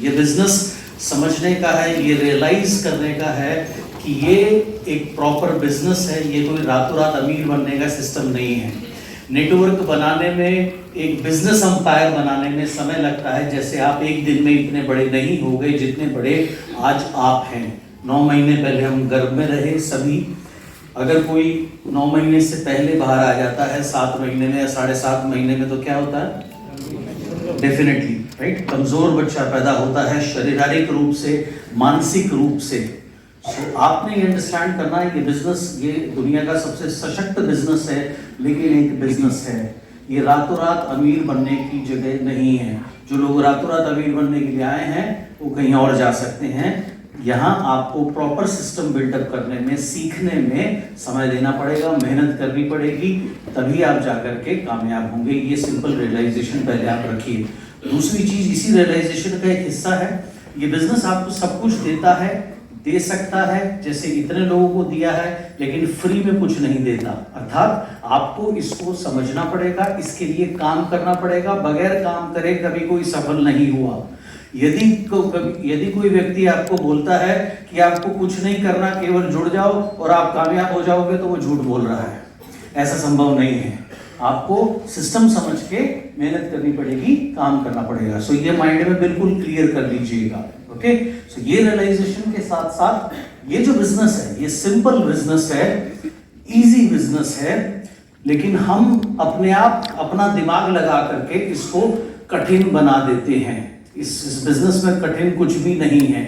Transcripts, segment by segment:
ये बिजनेस समझने का है, ये रियलाइज करने का है कि ये एक प्रॉपर बिजनेस है, ये कोई रातों रात अमीर बनने का सिस्टम नहीं है। नेटवर्क बनाने में, एक बिजनेस अंपायर बनाने में समय लगता है, जैसे आप एक दिन में इतने बड़े नहीं हो गए जितने बड़े आज आप हैं। 9 महीने पहले हम गर्भ में रहे सभी, अगर कोई 9 महीने से पहले बाहर आ जाता है 7 महीने में या 7.5 महीने में, तो क्या होता है? डेफिनेटली राइट, कमजोर बच्चा पैदा होता है, शारीरिक रूप से, मानसिक रूप से। तो आपने ये अंडरस्टैंड करना है कि बिजनेस ये दुनिया का सबसे सशक्त बिजनेस है, लेकिन एक बिजनेस है, ये रातों रात अमीर बनने की जगह नहीं है। जो लोग रातों रात अमीर बनने के लिए आए हैं वो कहीं और जा सकते हैं। यहाँ आपको प्रॉपर सिस्टम बिल्डअप करने में, सीखने में समय देना पड़ेगा, मेहनत करनी पड़ेगी, तभी आप जाकर के कामयाब होंगे। ये सिंपल रियलाइजेशन पहले आप रखिए। दूसरी चीज इसी रियलाइजेशन का एक हिस्सा है, ये बिजनेस आपको सब कुछ देता है, दे सकता है, जैसे इतने लोगों को दिया है, लेकिन फ्री में कुछ नहीं देता। अर्थात आपको इसको समझना पड़ेगा, इसके लिए काम करना पड़ेगा। बगैर काम करे कभी कोई सफल नहीं हुआ। यदि कोई व्यक्ति आपको बोलता है कि आपको कुछ नहीं करना, केवल जुड़ जाओ और आप कामयाब हो जाओगे, तो वो झूठ बोल रहा है। ऐसा संभव नहीं है। आपको सिस्टम समझ के मेहनत करनी पड़ेगी, काम करना पड़ेगा। सो ये माइंड में बिल्कुल क्लियर कर लीजिएगा। ओके, सो ये रियलाइजेशन के साथ साथ ये जो बिजनेस है, ये सिंपल बिजनेस है, इजी बिजनेस है, लेकिन हम अपने आप अपना दिमाग लगा करके इसको कठिन बना देते हैं। इस बिजनेस में कठिन कुछ भी नहीं है,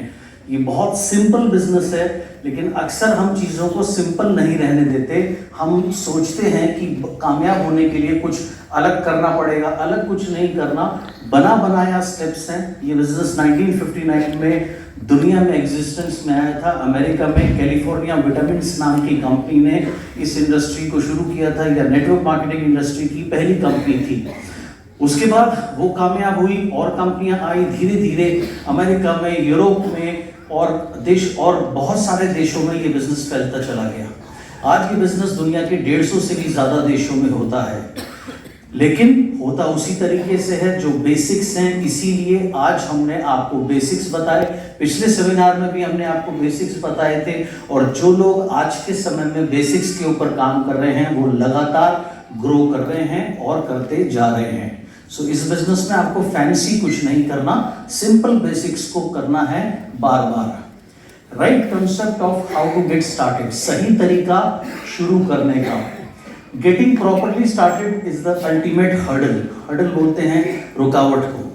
ये बहुत सिंपल बिजनेस है, लेकिन अक्सर हम चीज़ों को सिंपल नहीं रहने देते। हम सोचते हैं कि कामयाब होने के लिए कुछ अलग करना पड़ेगा, अलग कुछ नहीं करना, बना बनाया स्टेप्स हैं। ये बिजनेस 1959 में दुनिया में एग्जिस्टेंस में आया था। अमेरिका में कैलिफोर्निया विटामिन्स नाम की कंपनी ने इस इंडस्ट्री को शुरू किया था, या नेटवर्क मार्केटिंग इंडस्ट्री की पहली कंपनी थी। उसके बाद वो कामयाब हुई और कंपनियां आई, धीरे धीरे अमेरिका में, यूरोप में और बहुत सारे देशों में ये बिजनेस फैलता चला गया। आज ये बिजनेस दुनिया के 150 से भी ज्यादा देशों में होता है, लेकिन होता उसी तरीके से है जो बेसिक्स हैं। इसीलिए आज हमने आपको बेसिक्स बताए, पिछले सेमिनार में भी हमने आपको बेसिक्स बताए थे, और जो लोग आज के समय में बेसिक्स के ऊपर काम कर रहे हैं वो लगातार ग्रो कर रहे हैं और करते जा रहे हैं। सो इस बिजनेस में आपको फैंसी कुछ नहीं करना, सिंपल बेसिक्स को करना है बार बार। Right concept of how to get started, सही तरीका शुरू करने का। Getting properly started is the ultimate hurdle. Hurdle बोलते हैं रुकावट को।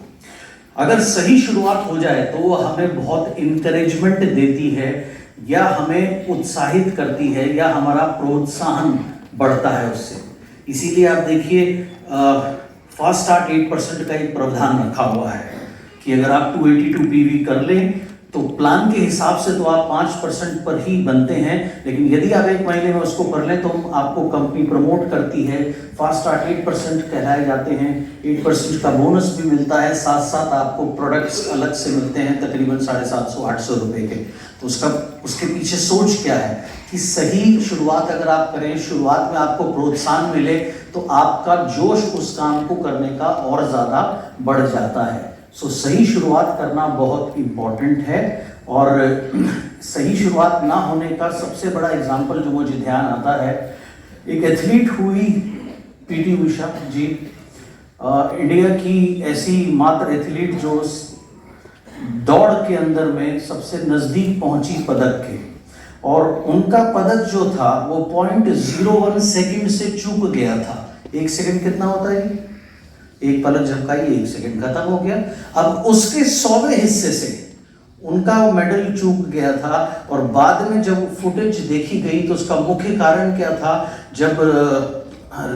अगर सही शुरुआत हो जाए तो वो हमें बहुत इंकरेजमेंट देती है, या हमें उत्साहित करती है, या हमारा प्रोत्साहन बढ़ता है उससे। इसीलिए आप देखिए फास्ट स्टार्ट 8% का एक प्रावधान रखा हुआ है कि अगर आप 282 पीवी कर लें तो प्लान के हिसाब से तो आप 5% पर ही बनते हैं, लेकिन यदि आप 1 महीने में उसको कर लें तो आपको कंपनी प्रमोट करती है। फास्ट स्टार्ट 8% कहलाए जाते हैं, 8% का बोनस भी मिलता है, साथ साथ आपको प्रोडक्ट्स अलग से मिलते हैं तकरीबन 750-800 रुपए के। तो उसके पीछे सोच क्या है कि सही शुरुआत अगर आप करें, शुरुआत में आपको प्रोत्साहन मिले, तो आपका जोश उस काम को करने का और ज़्यादा बढ़ जाता है। सो सही शुरुआत करना बहुत इम्पॉर्टेंट है। और सही शुरुआत ना होने का सबसे बड़ा एग्जाम्पल जो मुझे ध्यान आता है, एक एथलीट हुई पीटी उषा जी, इंडिया की ऐसी मात्र एथलीट जो दौड़ के अंदर में सबसे नज़दीक पहुंची पदक के, और उनका पदक जो था वो 0.01 सेकंड से चूक गया था। 1 सेकंड कितना होता है? एक पलक झपकाई, 1 सेकंड खत्म हो गया। अब उसके 100वें हिस्से से उनका मेडल चूक गया था, और बाद में जब फुटेज देखी गई तो उसका मुख्य कारण क्या था? जब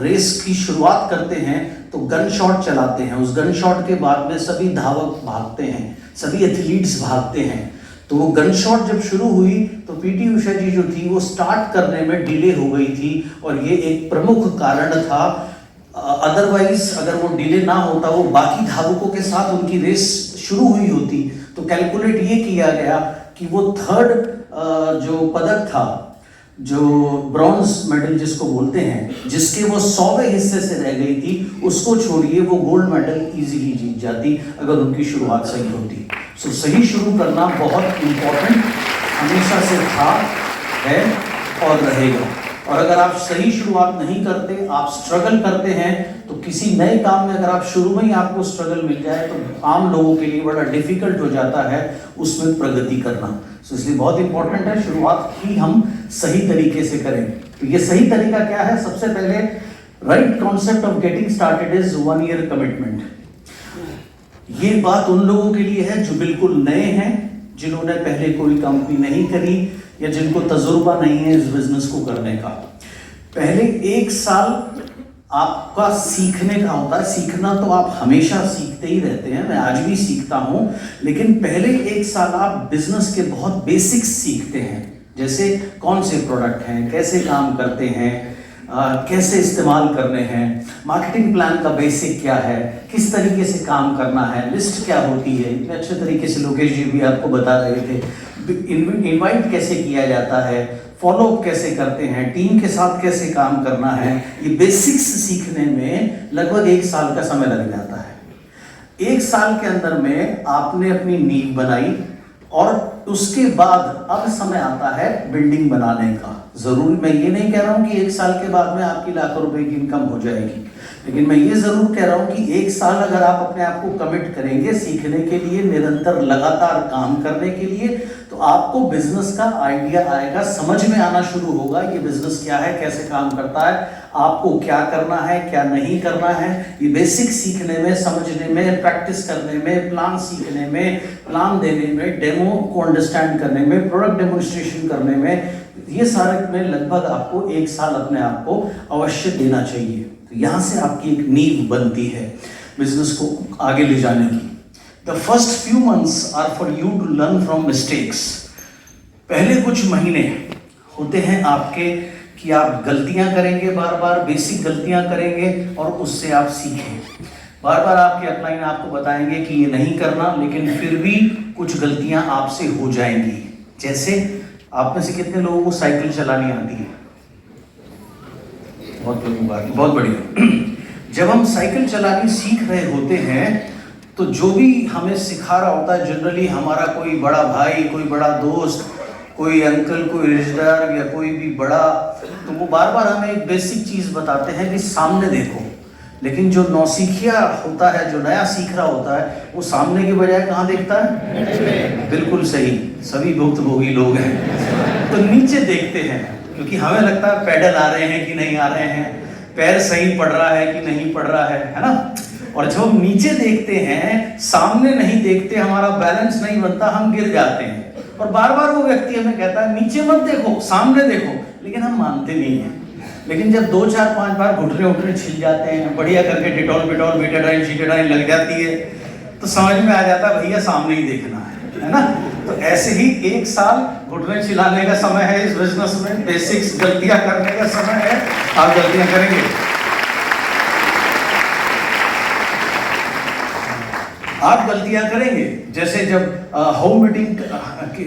रेस की शुरुआत करते हैं तो गन शॉट चलाते हैं, उस गन शॉट के बाद में सभी धावक भागते हैं, सभी एथलीट्स भागते हैं। तो वो गन शॉट जब शुरू हुई तो पीटी उषा जी जो थी वो स्टार्ट करने में डिले हो गई थी, और ये एक प्रमुख कारण था। अदरवाइज अगर वो डिले ना होता, वो बाकी धावकों के साथ उनकी रेस शुरू हुई होती, तो कैलकुलेट ये किया गया कि वो थर्ड जो पदक था, जो ब्रॉन्ज मेडल जिसको बोलते हैं, जिसके वो 100वें हिस्से से रह गई थी, उसको छोड़िए वो गोल्ड मेडल इजीली जीत जाती अगर उनकी शुरुआत सही होती। सो सही शुरू करना बहुत इम्पोर्टेंट हमेशा से था, है और रहेगा। और अगर आप सही शुरुआत नहीं करते, आप स्ट्रगल करते हैं, तो किसी नए काम में अगर आप शुरू में ही आपको स्ट्रगल मिल जाए तो आम लोगों के लिए बड़ा डिफिकल्ट हो जाता है उसमें प्रगति करना। सो इसलिए बहुत इंपॉर्टेंट है शुरुआत ही हम सही तरीके से करें। तो ये सही तरीका क्या है? सबसे पहले right concept of getting started is 1 year commitment. ये बात उन लोगों के लिए है जो बिल्कुल नए हैं, जिन्होंने पहले कोई कंपनी नहीं करी या जिनको तजुर्बा नहीं है इस बिजनेस को करने का। पहले 1 साल आपका सीखने का होता है। सीखना तो आप हमेशा सीखते ही रहते हैं, मैं आज भी सीखता हूं, लेकिन पहले 1 साल आप बिजनेस के बहुत बेसिक्स सीखते हैं, जैसे कौन से प्रोडक्ट हैं, कैसे काम करते हैं, कैसे इस्तेमाल करने हैं, मार्केटिंग प्लान का बेसिक क्या है, किस तरीके से काम करना है, लिस्ट क्या होती है। इतने अच्छे तरीके से लोकेश जी भी आपको बता रहे थे। इनवाइट कैसे किया जाता है, फॉलोअप कैसे करते हैं, टीम के साथ कैसे काम करना है, ये बेसिक्स सीखने में लगभग 1 साल का समय लग जाता है। 1 साल के अंदर में आपने अपनी नींव बनाई और उसके बाद अब समय आता है बिल्डिंग बनाने का। जरूर मैं ये नहीं कह रहा हूँ कि 1 साल के बाद में आपकी लाखों रुपए की इनकम हो जाएगी, लेकिन मैं ये जरूर कह रहा हूँ कि 1 साल अगर आप अपने आप को कमिट करेंगे सीखने के लिए, निरंतर लगातार काम करने के लिए, तो आपको बिजनेस का आइडिया आएगा, समझ में आना शुरू होगा ये बिजनेस क्या है, कैसे काम करता है, आपको क्या करना है, क्या नहीं करना है। ये बेसिक सीखने में, समझने में, प्रैक्टिस करने में, प्लान सीखने में, प्लान देने में, डेमो को अंडरस्टैंड करने में, प्रोडक्ट डेमोन्स्ट्रेशन करने में, ये सारे में लगभग आपको 1 साल अपने आप को अवश्य देना चाहिए। तो यहाँ से आपकी एक नींव बनती है बिजनेस को आगे ले जाने की। The first few months are for you to learn from mistakes. पहले कुछ महीने होते हैं आपके कि आप गलतियां करेंगे, बार बार बेसिक गलतियां करेंगे और उससे आप सीखें। बार बार आपके अपलाइन आपको बताएंगे कि ये नहीं करना, लेकिन फिर भी कुछ गलतियां आपसे हो जाएंगी। जैसे आप में से कितने लोगों को साइकिल चलानी आती है? बहुत लोगों को, बहुत बढ़िया। जब हम साइकिल चलानी सीख रहे होते हैं तो जो भी हमें सिखा रहा होता है, जनरली हमारा कोई बड़ा भाई, कोई बड़ा दोस्त, कोई अंकल, कोई रिश्तेदार या कोई भी बड़ा, तो वो बार बार हमें एक बेसिक चीज़ बताते हैं कि सामने देखो। लेकिन जो नौसिखिया होता है, जो नया सीख रहा होता है, वो सामने के बजाय कहाँ देखता है? बिल्कुल सही, सभी भुक्तभोगी लोग हैं तो नीचे देखते हैं, क्योंकि हमें लगता है पैडल आ रहे हैं कि नहीं आ रहे हैं, पैर सही पड़ रहा है कि नहीं पड़ रहा है ना। और जब हम नीचे देखते हैं, सामने नहीं देखते, हमारा बैलेंस नहीं बनता, हम गिर जाते हैं। और बार बार वो व्यक्ति हमें कहता है नीचे मत देखो, सामने देखो, लेकिन हम मानते नहीं हैं। लेकिन जब 2 4 5 बार घुटने उठने छिल जाते हैं, बढ़िया करके डिटॉल बिटॉल बीटाडाइन शीटाडाइन लग जाती है, तो समझ में आ जाता है भैया सामने ही देखना है ना। तो ऐसे ही 1 साल घुटने छिलाने का समय है इस बिजनेस में, बेसिक्स गलतियां करने का समय है। आप गलतियां करेंगे, आप गलतियां करेंगे। जैसे जब होम मीटिंग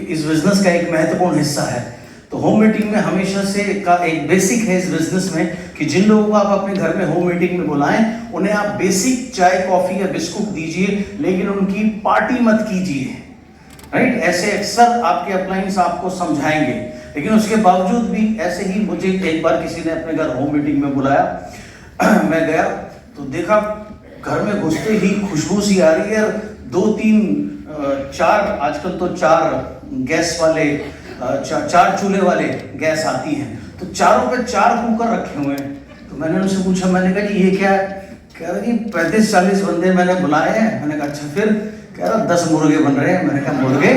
इस बिजनेस का एक महत्वपूर्ण हिस्सा है, तो होम मीटिंग में हमेशा से का एक बेसिक है इस बिजनेस में कि जिन लोगों को आप अपने घर में होम मीटिंग में बुलाएं, उन्हें आप बेसिक चाय, कॉफी या बिस्कुट दीजिए, लेकिन उनकी पार्टी मत कीजिए। राइट? ऐसे अक्सर आपके अपलाइंस आपको समझाएंगे, लेकिन उसके बावजूद भी ऐसे ही मुझे एक बार किसी ने अपने घर होम मीटिंग में बुलाया। मैं गया तो देखा घर में घुसते ही खुशबू सी आ रही है, 2 3 4 आजकल तो 4 गैस वाले 4 चूल्हे वाले गैस आती हैं, तो चारों पे 4 कुकर रखे हुए हैं। तो मैंने उनसे पूछा, मैंने कहा कि ये क्या है? कह रहा कि 35 40 बंदे मैंने बुलाए हैं। मैंने कहा अच्छा फिर? कह रहा 10 मुर्गे बन रहे हैं। मैंने कहा मुर्गे?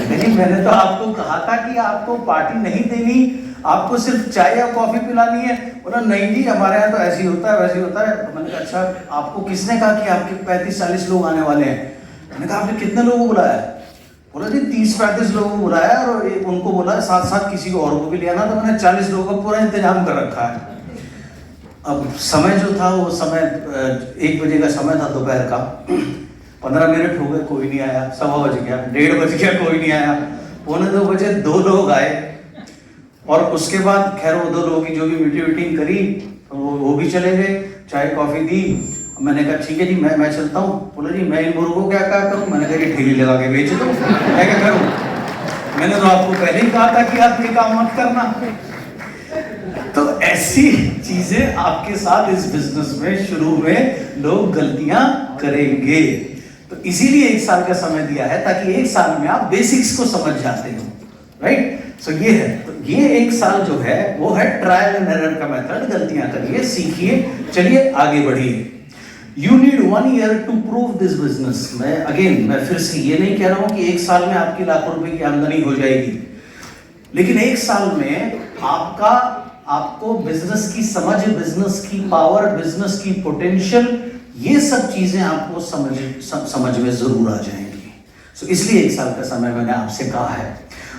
लेकिन मैंने तो आपको कहा था कि आपको पार्टी नहीं देनी, आपको सिर्फ चाय या कॉफी पिलानी है। बोला नहीं जी, हमारे यहाँ तो ऐसे ही होता है, वैसे ही होता है। तो मैंने कहा अच्छा, आपको किसने कहा कि आपके 35 40 लोग आने वाले हैं? मैंने कहा आपने कितने लोगों को बुलाया? बोला जी 30 35 लोगों को बुलाया और उनको बोला साथ साथ किसी को और को भी ले आना। तो मैंने 40 लोगों का पूरा इंतजाम कर रखा है। अब समय जो था वो समय 1 बजे का समय था दोपहर का। 15 मिनट हो गए, कोई नहीं आया। 1:15 बज गया, 1:30 बज गया, कोई नहीं आया। 1:45 बजे 2 लोग आए और उसके बाद खैर वो 2 लोगों की जो भी मीटिंग करी वो भी चले गए, चाय कॉफी दी मैंने कहा ठीक है जी, मैं चलता हूँ। बोला जी मैं इन मुर्गों को क्या करूँ? मैंने कहा कि ठेली लगा के बेच दो, मैं क्या करूँ? मैंने तो आपको पहले ही कहा था कि आप ये काम मत करना। तो ऐसी चीजें आपके साथ इस बिजनेस में शुरू में लोग गलतियां करेंगे। तो इसीलिए 1 साल का समय दिया है ताकि 1 साल में आप बेसिक्स को समझ जाते हो, राइट? सो ये है, तो ये 1 साल जो है वो है ट्रायल एंड एरर का मेथड। गलतियां करिए, सीखिए, चलिए आगे बढ़िए। You need 1 year to prove this business. मैं फिर से ये नहीं कह रहा हूं कि 1 साल में आपकी लाखों रुपए की आमदनी हो जाएगी, लेकिन 1 साल में आपको बिजनेस की समझ, बिजनेस की पावर, बिजनेस की पोटेंशियल, ये सब चीजें आपको समझ में जरूर आ जाएंगी। सो इसलिए 1 साल का समय मैंने आपसे कहा है।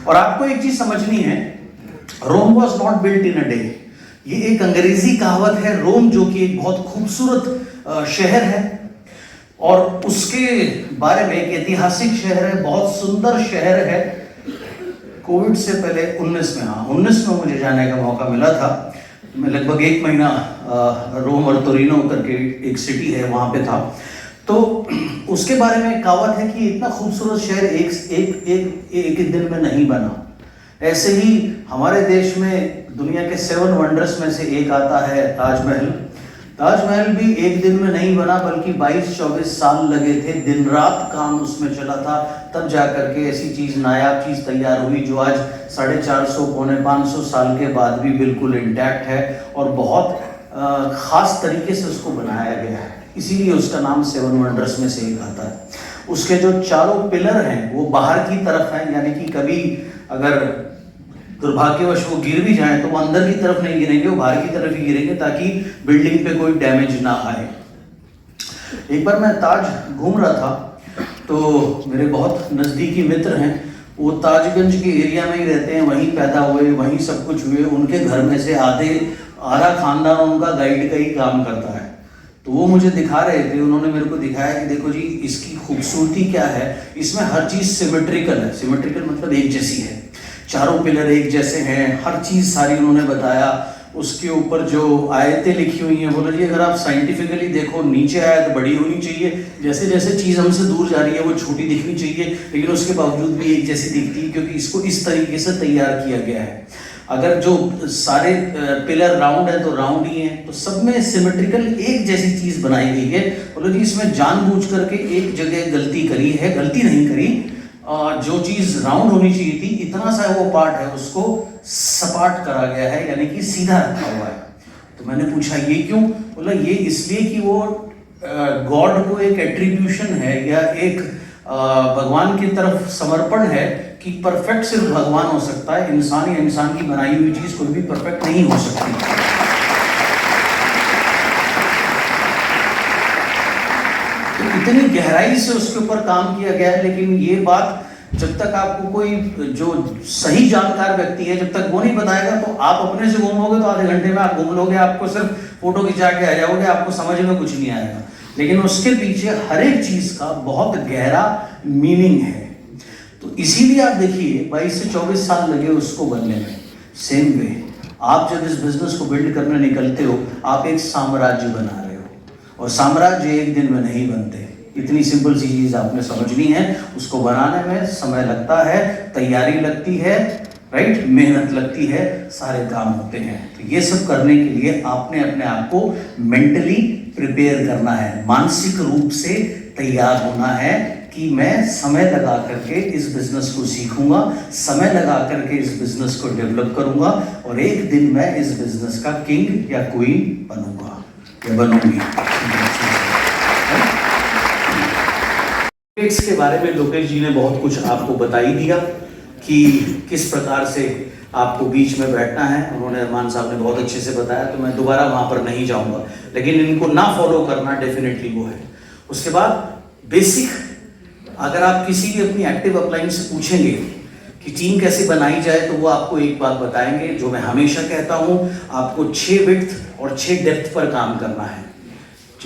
और आपको एक चीज समझनी है, Rome was not built in a day. ये एक अंग्रेजी कहावत है। रोम जो कि एक बहुत खूबसूरत शहर है और उसके बारे में एक ऐतिहासिक शहर है, बहुत सुंदर शहर है। कोविड से पहले 19 में मुझे जाने का मौका मिला था। मैं लगभग 1 महीना रोम और तोरिनो करके एक सिटी है वहां पे था। तो उसके बारे में कहावत है कि इतना खूबसूरत शहर एक दिन में नहीं बना। ऐसे ही हमारे देश में दुनिया के 7 वंडर्स में से एक आता है ताजमहल। ताजमहल भी एक दिन में नहीं बना, बल्कि 22-24 साल लगे थे, दिन रात काम उसमें चला था, तब जा करके ऐसी चीज, नायाब चीज तैयार हुई जो आज 450 पौने 500 साल के बाद भी बिल्कुल इंटैक्ट है और बहुत खास तरीके से उसको बनाया गया है। इसीलिए उसका नाम 7 वंडर्स में से एक आता है। उसके जो चारों पिलर हैं वो बाहर की तरफ हैं, यानी कि कभी अगर दुर्भाग्यवश वो गिर भी जाए तो वो अंदर की तरफ नहीं गिरेंगे, वो बाहर की तरफ ही गिरेंगे ताकि बिल्डिंग पे कोई डैमेज ना आए। एक बार मैं ताज घूम रहा था तो मेरे बहुत नज़दीकी मित्र हैं, वो ताजगंज के एरिया में ही रहते हैं, वहीं पैदा हुए, वहीं सब कुछ हुए। उनके घर में से आधा खानदान उनका गाइड का ही काम करता है। तो वो मुझे दिखा रहे थे, उन्होंने मेरे को दिखाया कि देखो जी इसकी खूबसूरती क्या है, इसमें हर चीज़ सिमेट्रिकल है। सिमेट्रिकल मतलब एक जैसी है, चारों पिलर एक जैसे हैं, हर चीज़ सारी उन्होंने बताया। उसके ऊपर जो आयतें लिखी हुई हैं, बोला जी अगर आप साइंटिफिकली देखो, नीचे आयत बड़ी होनी चाहिए, जैसे जैसे चीज़ हमसे दूर जा रही है वो छोटी दिखनी चाहिए, लेकिन उसके बावजूद भी एक जैसी दिखती है क्योंकि इसको इस तरीके से तैयार किया गया है। अगर जो सारे पिलर राउंड है तो राउंड ही है, तो सब में सिमेट्रिकल एक जैसी चीज़ बनाई गई है। बोलो जी इसमें जानबूझ करके एक जगह गलती करी है, गलती नहीं करी, जो चीज़ राउंड होनी चाहिए थी, इतना सा वो पार्ट है उसको सपाट करा गया है, यानी कि सीधा रखा हुआ है। तो मैंने पूछा ये क्यों? बोला ये इसलिए कि वो गॉड को एक एट्रीब्यूशन है या एक भगवान की तरफ समर्पण है कि परफेक्ट सिर्फ भगवान हो सकता है, इंसान या इंसान की बनाई हुई चीज़ कोई भी परफेक्ट नहीं हो सकती। इतनी गहराई से उसके ऊपर काम किया गया है, लेकिन ये बात जब तक आपको कोई जो सही जानकार व्यक्ति है जब तक वो नहीं बताएगा तो आप अपने से घूमोगे तो आधे घंटे में आप घूम लोगे, आपको सिर्फ फोटो खिंचा के आ जाओगे, आपको समझ में कुछ नहीं आएगा। लेकिन उसके पीछे हर एक चीज का बहुत गहरा मीनिंग है। तो इसीलिए आप देखिए 22 से 24 साल लगे उसको बनने में। सेम वे आप जब इस बिजनेस को बिल्ड करने निकलते हो, आप एक साम्राज्य बना रहे हो, और साम्राज्य एक दिन में नहीं बनते। इतनी सिंपल सी चीज आपने समझनी है। उसको बनाने में समय लगता है, तैयारी लगती है, राइट, मेहनत लगती है, सारे काम होते हैं। तो ये सब करने के लिए आपने अपने आप को मेंटली प्रिपेयर करना है, मानसिक रूप से तैयार होना है कि मैं समय लगा करके इस बिजनेस को सीखूंगा, समय लगा करके इस बिजनेस को डेवलप करूंगा, और एक दिन मैं इस बिजनेस का किंग या क्वीन बनूंगा या बनूंगी। के बारे में लोकेश जी ने बहुत कुछ आपको बता ही दिया कि किस प्रकार से आपको बीच में बैठना है। उन्होंने, अरमान साहब ने बहुत अच्छे से बताया, तो मैं दोबारा वहाँ पर नहीं जाऊँगा, लेकिन इनको ना फॉलो करना डेफिनेटली वो है। उसके बाद बेसिक, अगर आप किसी भी अपनी एक्टिव अपलाइन से पूछेंगे कि टीम कैसे बनाई जाए, तो वो आपको एक बात बताएंगे जो मैं हमेशा कहता हूँ, आपको 6 विड्थ और 6 डेप्थ पर काम करना है।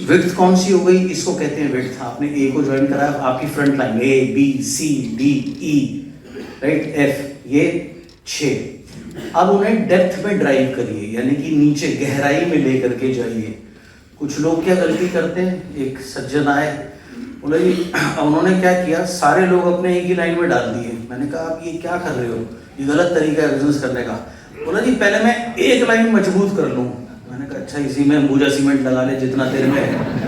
विड्थ कौन सी हो गई, इसको कहते हैं विड्थ। आपने ए को ज्वाइन करा, आपकी front line A B C D E, right, F, ये 6। अब उन्हें डेप्थ में ड्राइव करिए, यानी कि नीचे गहराई में लेकर के जाइए। कुछ लोग क्या गलती करते हैं, एक सज्जन आए, बोले जी उन्होंने क्या किया, सारे लोग अपने एक ही लाइन में डाल दिए। मैंने कहा आप ये क्या कर रहे हो, ये गलत तरीका है बिजनेस करने का। बोला जी पहले मैं एक लाइन मजबूत कर लूँ। मैंने कहा अच्छा इसी में अंबुजा सीमेंट लगा ले जितना तेरे में है।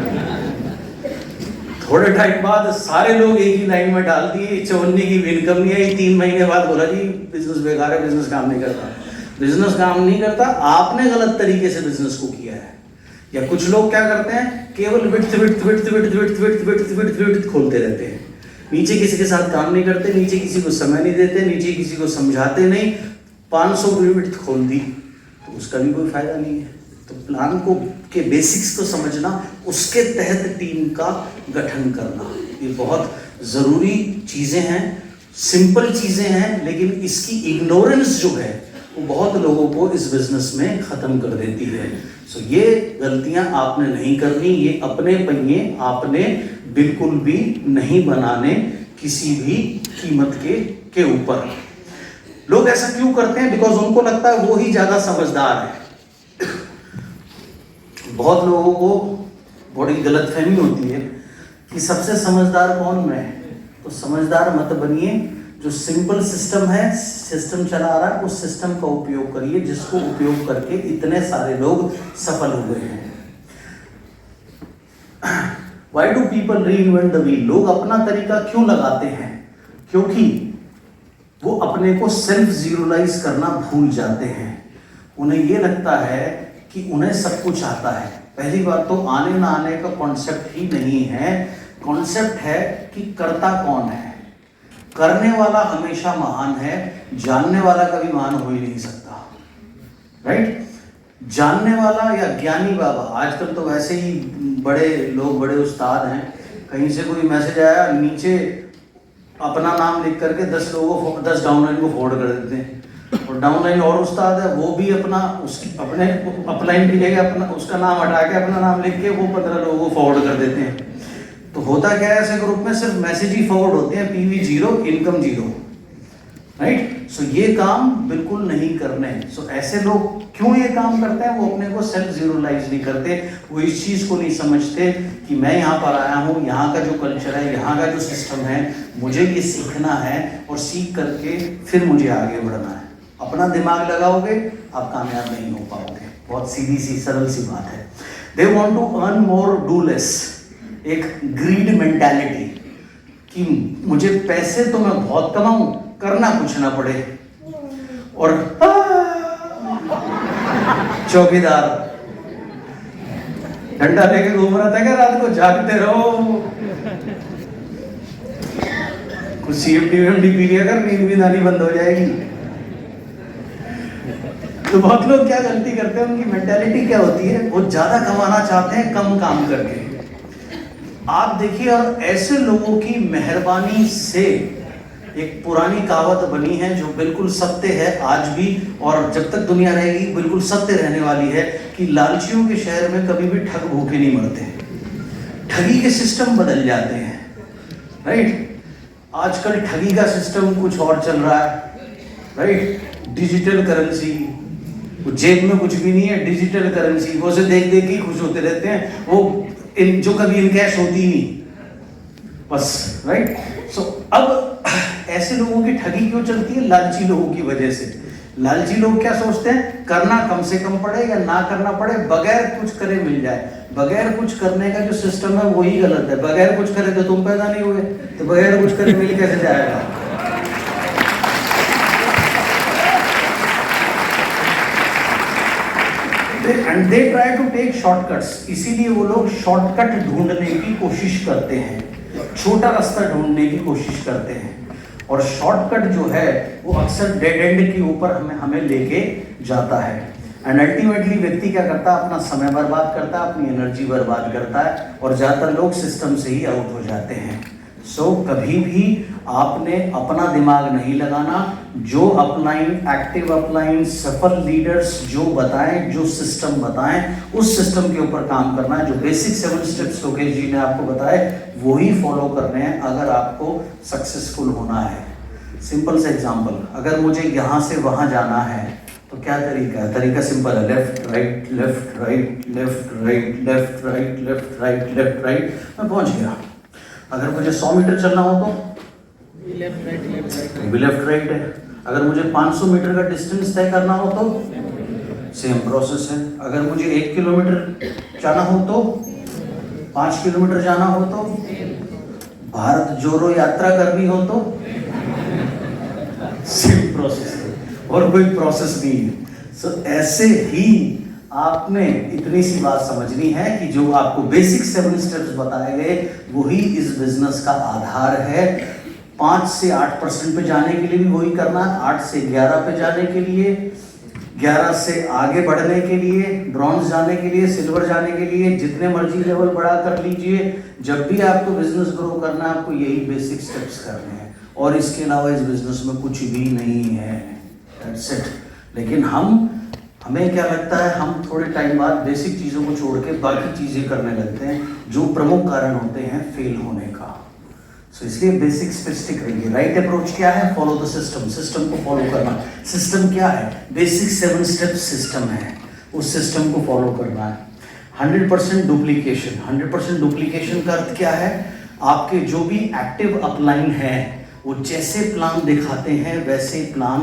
थोड़े टाइम बाद सारे लोग एक ही लाइन में डाल दिए, 54 की भी इनकम नहीं आई। 3 महीने बाद बोला जी बिजनेस बेकार है, बिजनेस काम नहीं करता। बिजनेस काम नहीं करता, आपने गलत तरीके से बिजनेस को किया है। या कुछ लोग क्या करते हैं, केवल विड्थ खोलते रहते हैं, नीचे किसी के साथ काम नहीं करते, नीचे किसी को समय नहीं देते, नीचे किसी को समझाते नहीं। 500 विड्थ खोल दी तो उसका भी कोई फायदा नहीं है। तो प्लान को के बेसिक्स को समझना, उसके तहत टीम का गठन करना, ये बहुत ज़रूरी चीज़ें हैं। सिंपल चीज़ें हैं, लेकिन इसकी इग्नोरेंस जो है वो बहुत लोगों को इस बिजनेस में ख़त्म कर देती है। सो ये गलतियां आपने नहीं करनी, ये अपने पहिए आपने बिल्कुल भी नहीं बनाने किसी भी कीमत के ऊपर। लोग ऐसा क्यों करते हैं, बिकॉज उनको लगता है वो ही ज़्यादा समझदार है। बहुत लोगों को बड़ी गलतफहमी होती है कि सबसे समझदार कौन मैं। तो समझदार मत बनिए, जो सिंपल सिस्टम है, सिस्टम चला आ रहा है, उस सिस्टम का उपयोग करिए जिसको उपयोग करके इतने सारे लोग सफल हो गए हैं। Why do people reinvent the wheel? लोग अपना तरीका क्यों लगाते हैं? क्योंकि वो अपने को सेल्फ जीरोलाइज करना भूल जाते हैं। उन्हें ये लगता है कि उन्हें सब कुछ आता है। पहली बात तो आने ना आने का कॉन्सेप्ट ही नहीं है, कॉन्सेप्ट है कि करता कौन है। करने वाला हमेशा महान है, जानने वाला कभी महान हो ही नहीं सकता, राइट? जानने वाला या ज्ञानी बाबा, आजकल तो वैसे ही बड़े लोग, बड़े उस्ताद हैं, कहीं से कोई मैसेज आया, नीचे अपना नाम लिख करके 10 लोगों को, 10 डाउनलाइन को फॉरवर्ड कर देते हैं। और डाउनलाइन और उस्ताद है, वो भी अपना अपने अपलाइन की जगह अपना उसका नाम हटा के अपना नाम लिख के वो 15 लोगों को फॉरवर्ड कर देते हैं। तो होता क्या है, ऐसे ग्रुप में सिर्फ मैसेज ही फॉरवर्ड होते हैं, PV 0, इनकम 0, राइट? सो ये काम बिल्कुल नहीं करने। सो ऐसे लोग क्यों ये काम करते हैं, वो अपने को सेल्फ जीरोलाइज नहीं करते, वो इस चीज़ को नहीं समझते कि मैं यहाँ पर आया हूँ, यहाँ का जो कल्चर है, यहाँ का जो सिस्टम है, मुझे ये सीखना है और सीख करके फिर मुझे आगे बढ़ना है। अपना दिमाग लगाओगे आप कामयाब नहीं हो पाओगे। बहुत सीधी सी सरल सी बात है। They want to earn more, do less. एक ग्रीड मेंटालिटी कि मुझे पैसे तो मैं बहुत कमाऊं, करना कुछ ना पड़े। और चौकीदार डंडा लेके घूम रहा था क्या रात को, जागते रहो, कुछ CMD पी लिया कर, नींद भी नानी बंद हो जाएगी। तो बहुत लोग क्या गलती करते हैं, उनकी मेंटालिटी क्या होती है, वो ज्यादा कमाना चाहते हैं कम काम करके। आप देखिए, और ऐसे लोगों की मेहरबानी से एक पुरानी कहावत बनी है जो बिल्कुल सत्य है आज भी, और जब तक दुनिया रहेगी बिल्कुल सत्य रहने वाली है, कि लालचियों के शहर में कभी भी ठग भूखे नहीं मरते। ठगी के सिस्टम बदल जाते हैं, राइट? आजकल ठगी का सिस्टम कुछ और चल रहा है, राइट? डिजिटल करेंसी, जेब में कुछ भी नहीं है, डिजिटल करेंसी, वो से देख देख के खुश होते रहते हैं, वो जो कभी इन कैश होती ही नहीं, बस, राइट? सो अब ऐसे लोगों की ठगी क्यों चलती है? लालची लोगों की वजह से। लालची लोग क्या सोचते हैं, करना कम से कम पड़े या ना करना पड़े, बगैर कुछ करे मिल जाए। बगैर कुछ करने का जो सिस्टम है वही गलत है। बगैर कुछ करे तो तुम पैदा नहीं हुए, तो बगैर कुछ करे मिल कैसे जाएगा? And they try to take shortcuts, इसीलिए वो लोग शॉर्टकट ढूंढने की कोशिश करते हैं, छोटा रास्ता ढूंढने की कोशिश करते हैं। और शॉर्टकट जो है वो अक्सर डेड एंड के ऊपर हमें लेके जाता है। एंड अल्टीमेटली व्यक्ति क्या करता है, अपना समय बर्बाद करता है, अपनी एनर्जी बर्बाद करता है, और ज़्यादातर लोग सिस्टम से ही आउट हो जाते हैं। सो कभी भी आपने अपना दिमाग नहीं लगाना। जो अपलाइन, एक्टिव अपलाइन, सफल लीडर्स जो बताएं, जो सिस्टम बताएं, उस सिस्टम के ऊपर काम करना है। जो बेसिक 7 स्टेप्स लोकेश जी ने आपको बताए वही फॉलो करने हैं अगर आपको सक्सेसफुल होना है। सिंपल सा एग्जांपल, अगर मुझे यहाँ से वहाँ जाना है तो क्या तरीका है? तरीका सिंपल है, left right left right left right left right left right left right, मैं पहुंच गया। अगर मुझे 100 मीटर चलना हो तो लेफ्ट राइट लेफ्ट राइट भी लेफ्ट राइट है। अगर मुझे 500 मीटर का डिस्टेंस तय करना हो तो सेम प्रोसेस है। अगर मुझे 1 किलोमीटर जाना हो तो 5 किलोमीटर जाना हो तो भारत जोड़ो यात्रा करनी हो तो सेम प्रोसेस है, और कोई प्रोसेस नहीं है। सो ऐसे ही आपने इतनी सी बात समझनी है कि जो आपको बेसिक 7 स्टेप्स बताए गए वही इस बिजनेस का आधार है। 5 से 8% पे जाने के लिए भी वही करना है, 8 से 11 पे जाने के लिए, 11 से आगे बढ़ने के लिए, ब्रॉन्ज जाने के लिए, सिल्वर जाने के लिए, जितने मर्जी लेवल बढ़ा कर लीजिए। जब भी आपको बिजनेस ग्रो करना है आपको यही बेसिक स्टेप्स करने हैं, और इसके अलावा इस बिजनेस में कुछ भी नहीं है। That's it. लेकिन हमें क्या लगता है, हम थोड़े टाइम बाद बेसिक चीज़ों को छोड़ के बाकी चीज़ें करने लगते हैं जो प्रमुख कारण होते हैं फेल होने का। सो इसलिए बेसिक्स पे स्टिक रहिए। राइट अप्रोच क्या है? फॉलो द सिस्टम, सिस्टम को फॉलो करना। सिस्टम क्या है? बेसिक 7 स्टेप सिस्टम है, उस सिस्टम को फॉलो करना है। 100% डुप्लीकेशन। 100% डुप्लीकेशन का अर्थ क्या है? आपके जो भी एक्टिव अपलाइन है वो जैसे प्लान दिखाते हैं वैसे प्लान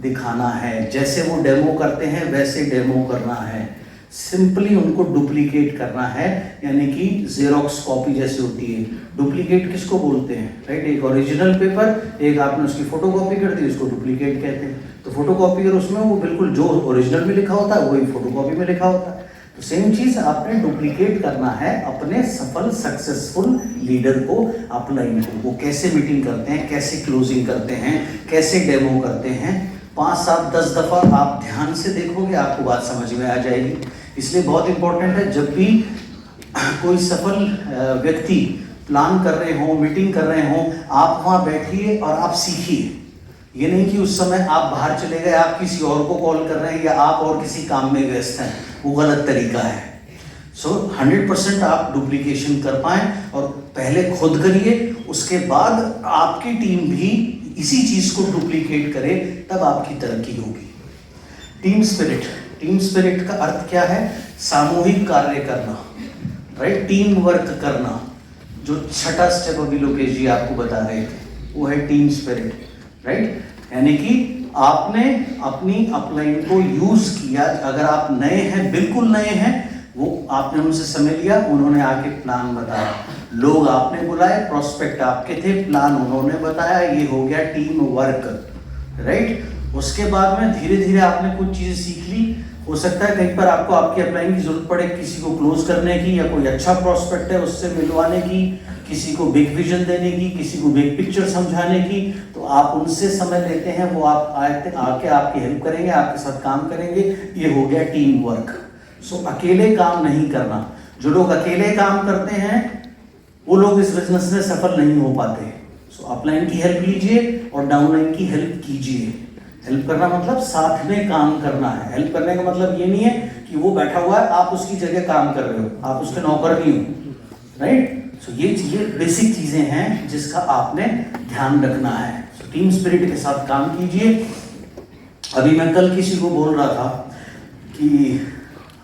दिखाना है, जैसे वो डेमो करते हैं वैसे डेमो करना है। सिंपली उनको डुप्लीकेट करना है, यानी कि जेरोक्स कॉपी जैसे होती है। डुप्लीकेट किसको बोलते हैं? राइट, एक ओरिजिनल पेपर, एक आपने उसकी फोटो कॉपी कर दी, उसको डुप्लीकेट कहते हैं। तो फोटो कॉपी और उसमें वो बिल्कुल जो ओरिजिनल में लिखा होता है वही फोटो कॉपी में लिखा होता है। तो सेम चीज आपने डुप्लीकेट करना है अपने सफल सक्सेसफुल लीडर को, अपलाइन को। वो कैसे मीटिंग करते हैं, कैसे क्लोजिंग करते हैं, कैसे डेमो करते हैं, 5, 7, 10 दफा आप ध्यान से देखोगे आपको बात समझ में आ जाएगी। इसलिए बहुत इंपॉर्टेंट है, जब भी कोई सफल व्यक्ति प्लान कर रहे हो, मीटिंग कर रहे हो, आप वहां बैठिए और आप सीखिए। ये नहीं कि उस समय आप बाहर चले गए, आप किसी और को कॉल कर रहे हैं या आप और किसी काम में व्यस्त हैं, वो गलत तरीका है। सो 100% आप डुप्लीकेशन कर पाएं, और पहले खुद करिए, उसके बाद आपकी टीम भी इसी चीज को डुप्लीकेट करे, तब आपकी तरक्की होगी। Team spirit. टीम स्पिरिट का अर्थ क्या है? सामूहिक कार्य करना, राइट, टीम वर्क करना। जो छठा स्टेप अभी लोकेश जी आपको बता रहे थे वो है टीम स्पिरिट, राइट। यानी कि आपने अपनी अपलाइन को यूज किया। अगर आप नए हैं, बिल्कुल नए हैं, वो आपने उनसे समय लिया, उन्होंने आके प्लान बताया, लोग आपने बुलाए, प्रोस्पेक्ट आपके थे, प्लान उन्होंने बताया, ये हो गया टीम वर्क, राइट। उसके बाद में धीरे धीरे आपने कुछ चीजें सीख ली। हो सकता है कहीं पर आपको आपकी अपलाइन की जरूरत पड़े, किसी को क्लोज करने की, या कोई अच्छा प्रोस्पेक्ट है उससे मिलवाने की, किसी को बिग विजन देने की, किसी को बिग पिक्चर समझाने की। तो आप उनसे समय लेते हैं, वो आप आके आपकी हेल्प करेंगे, आपके साथ काम करेंगे। ये हो गया टीम वर्क। सो अकेले काम नहीं करना। जो लोग अकेले काम करते हैं वो लोग इस बिजनेस में सफल नहीं हो पाते। सो अपलाइन की हेल्प लीजिए और डाउनलाइन की हेल्प कीजिए। हेल्प करना मतलब साथ में काम करना है। हेल्प करने का मतलब ये नहीं है कि वो बैठा हुआ है आप उसकी जगह काम कर रहे हो, आप उसके नौकर नहीं हो, राइट। सो ये बेसिक चीजें हैं जिसका आपने ध्यान रखना है। सो टीम स्पिरिट के साथ काम कीजिए। अभी मैं कल किसी को बोल रहा था कि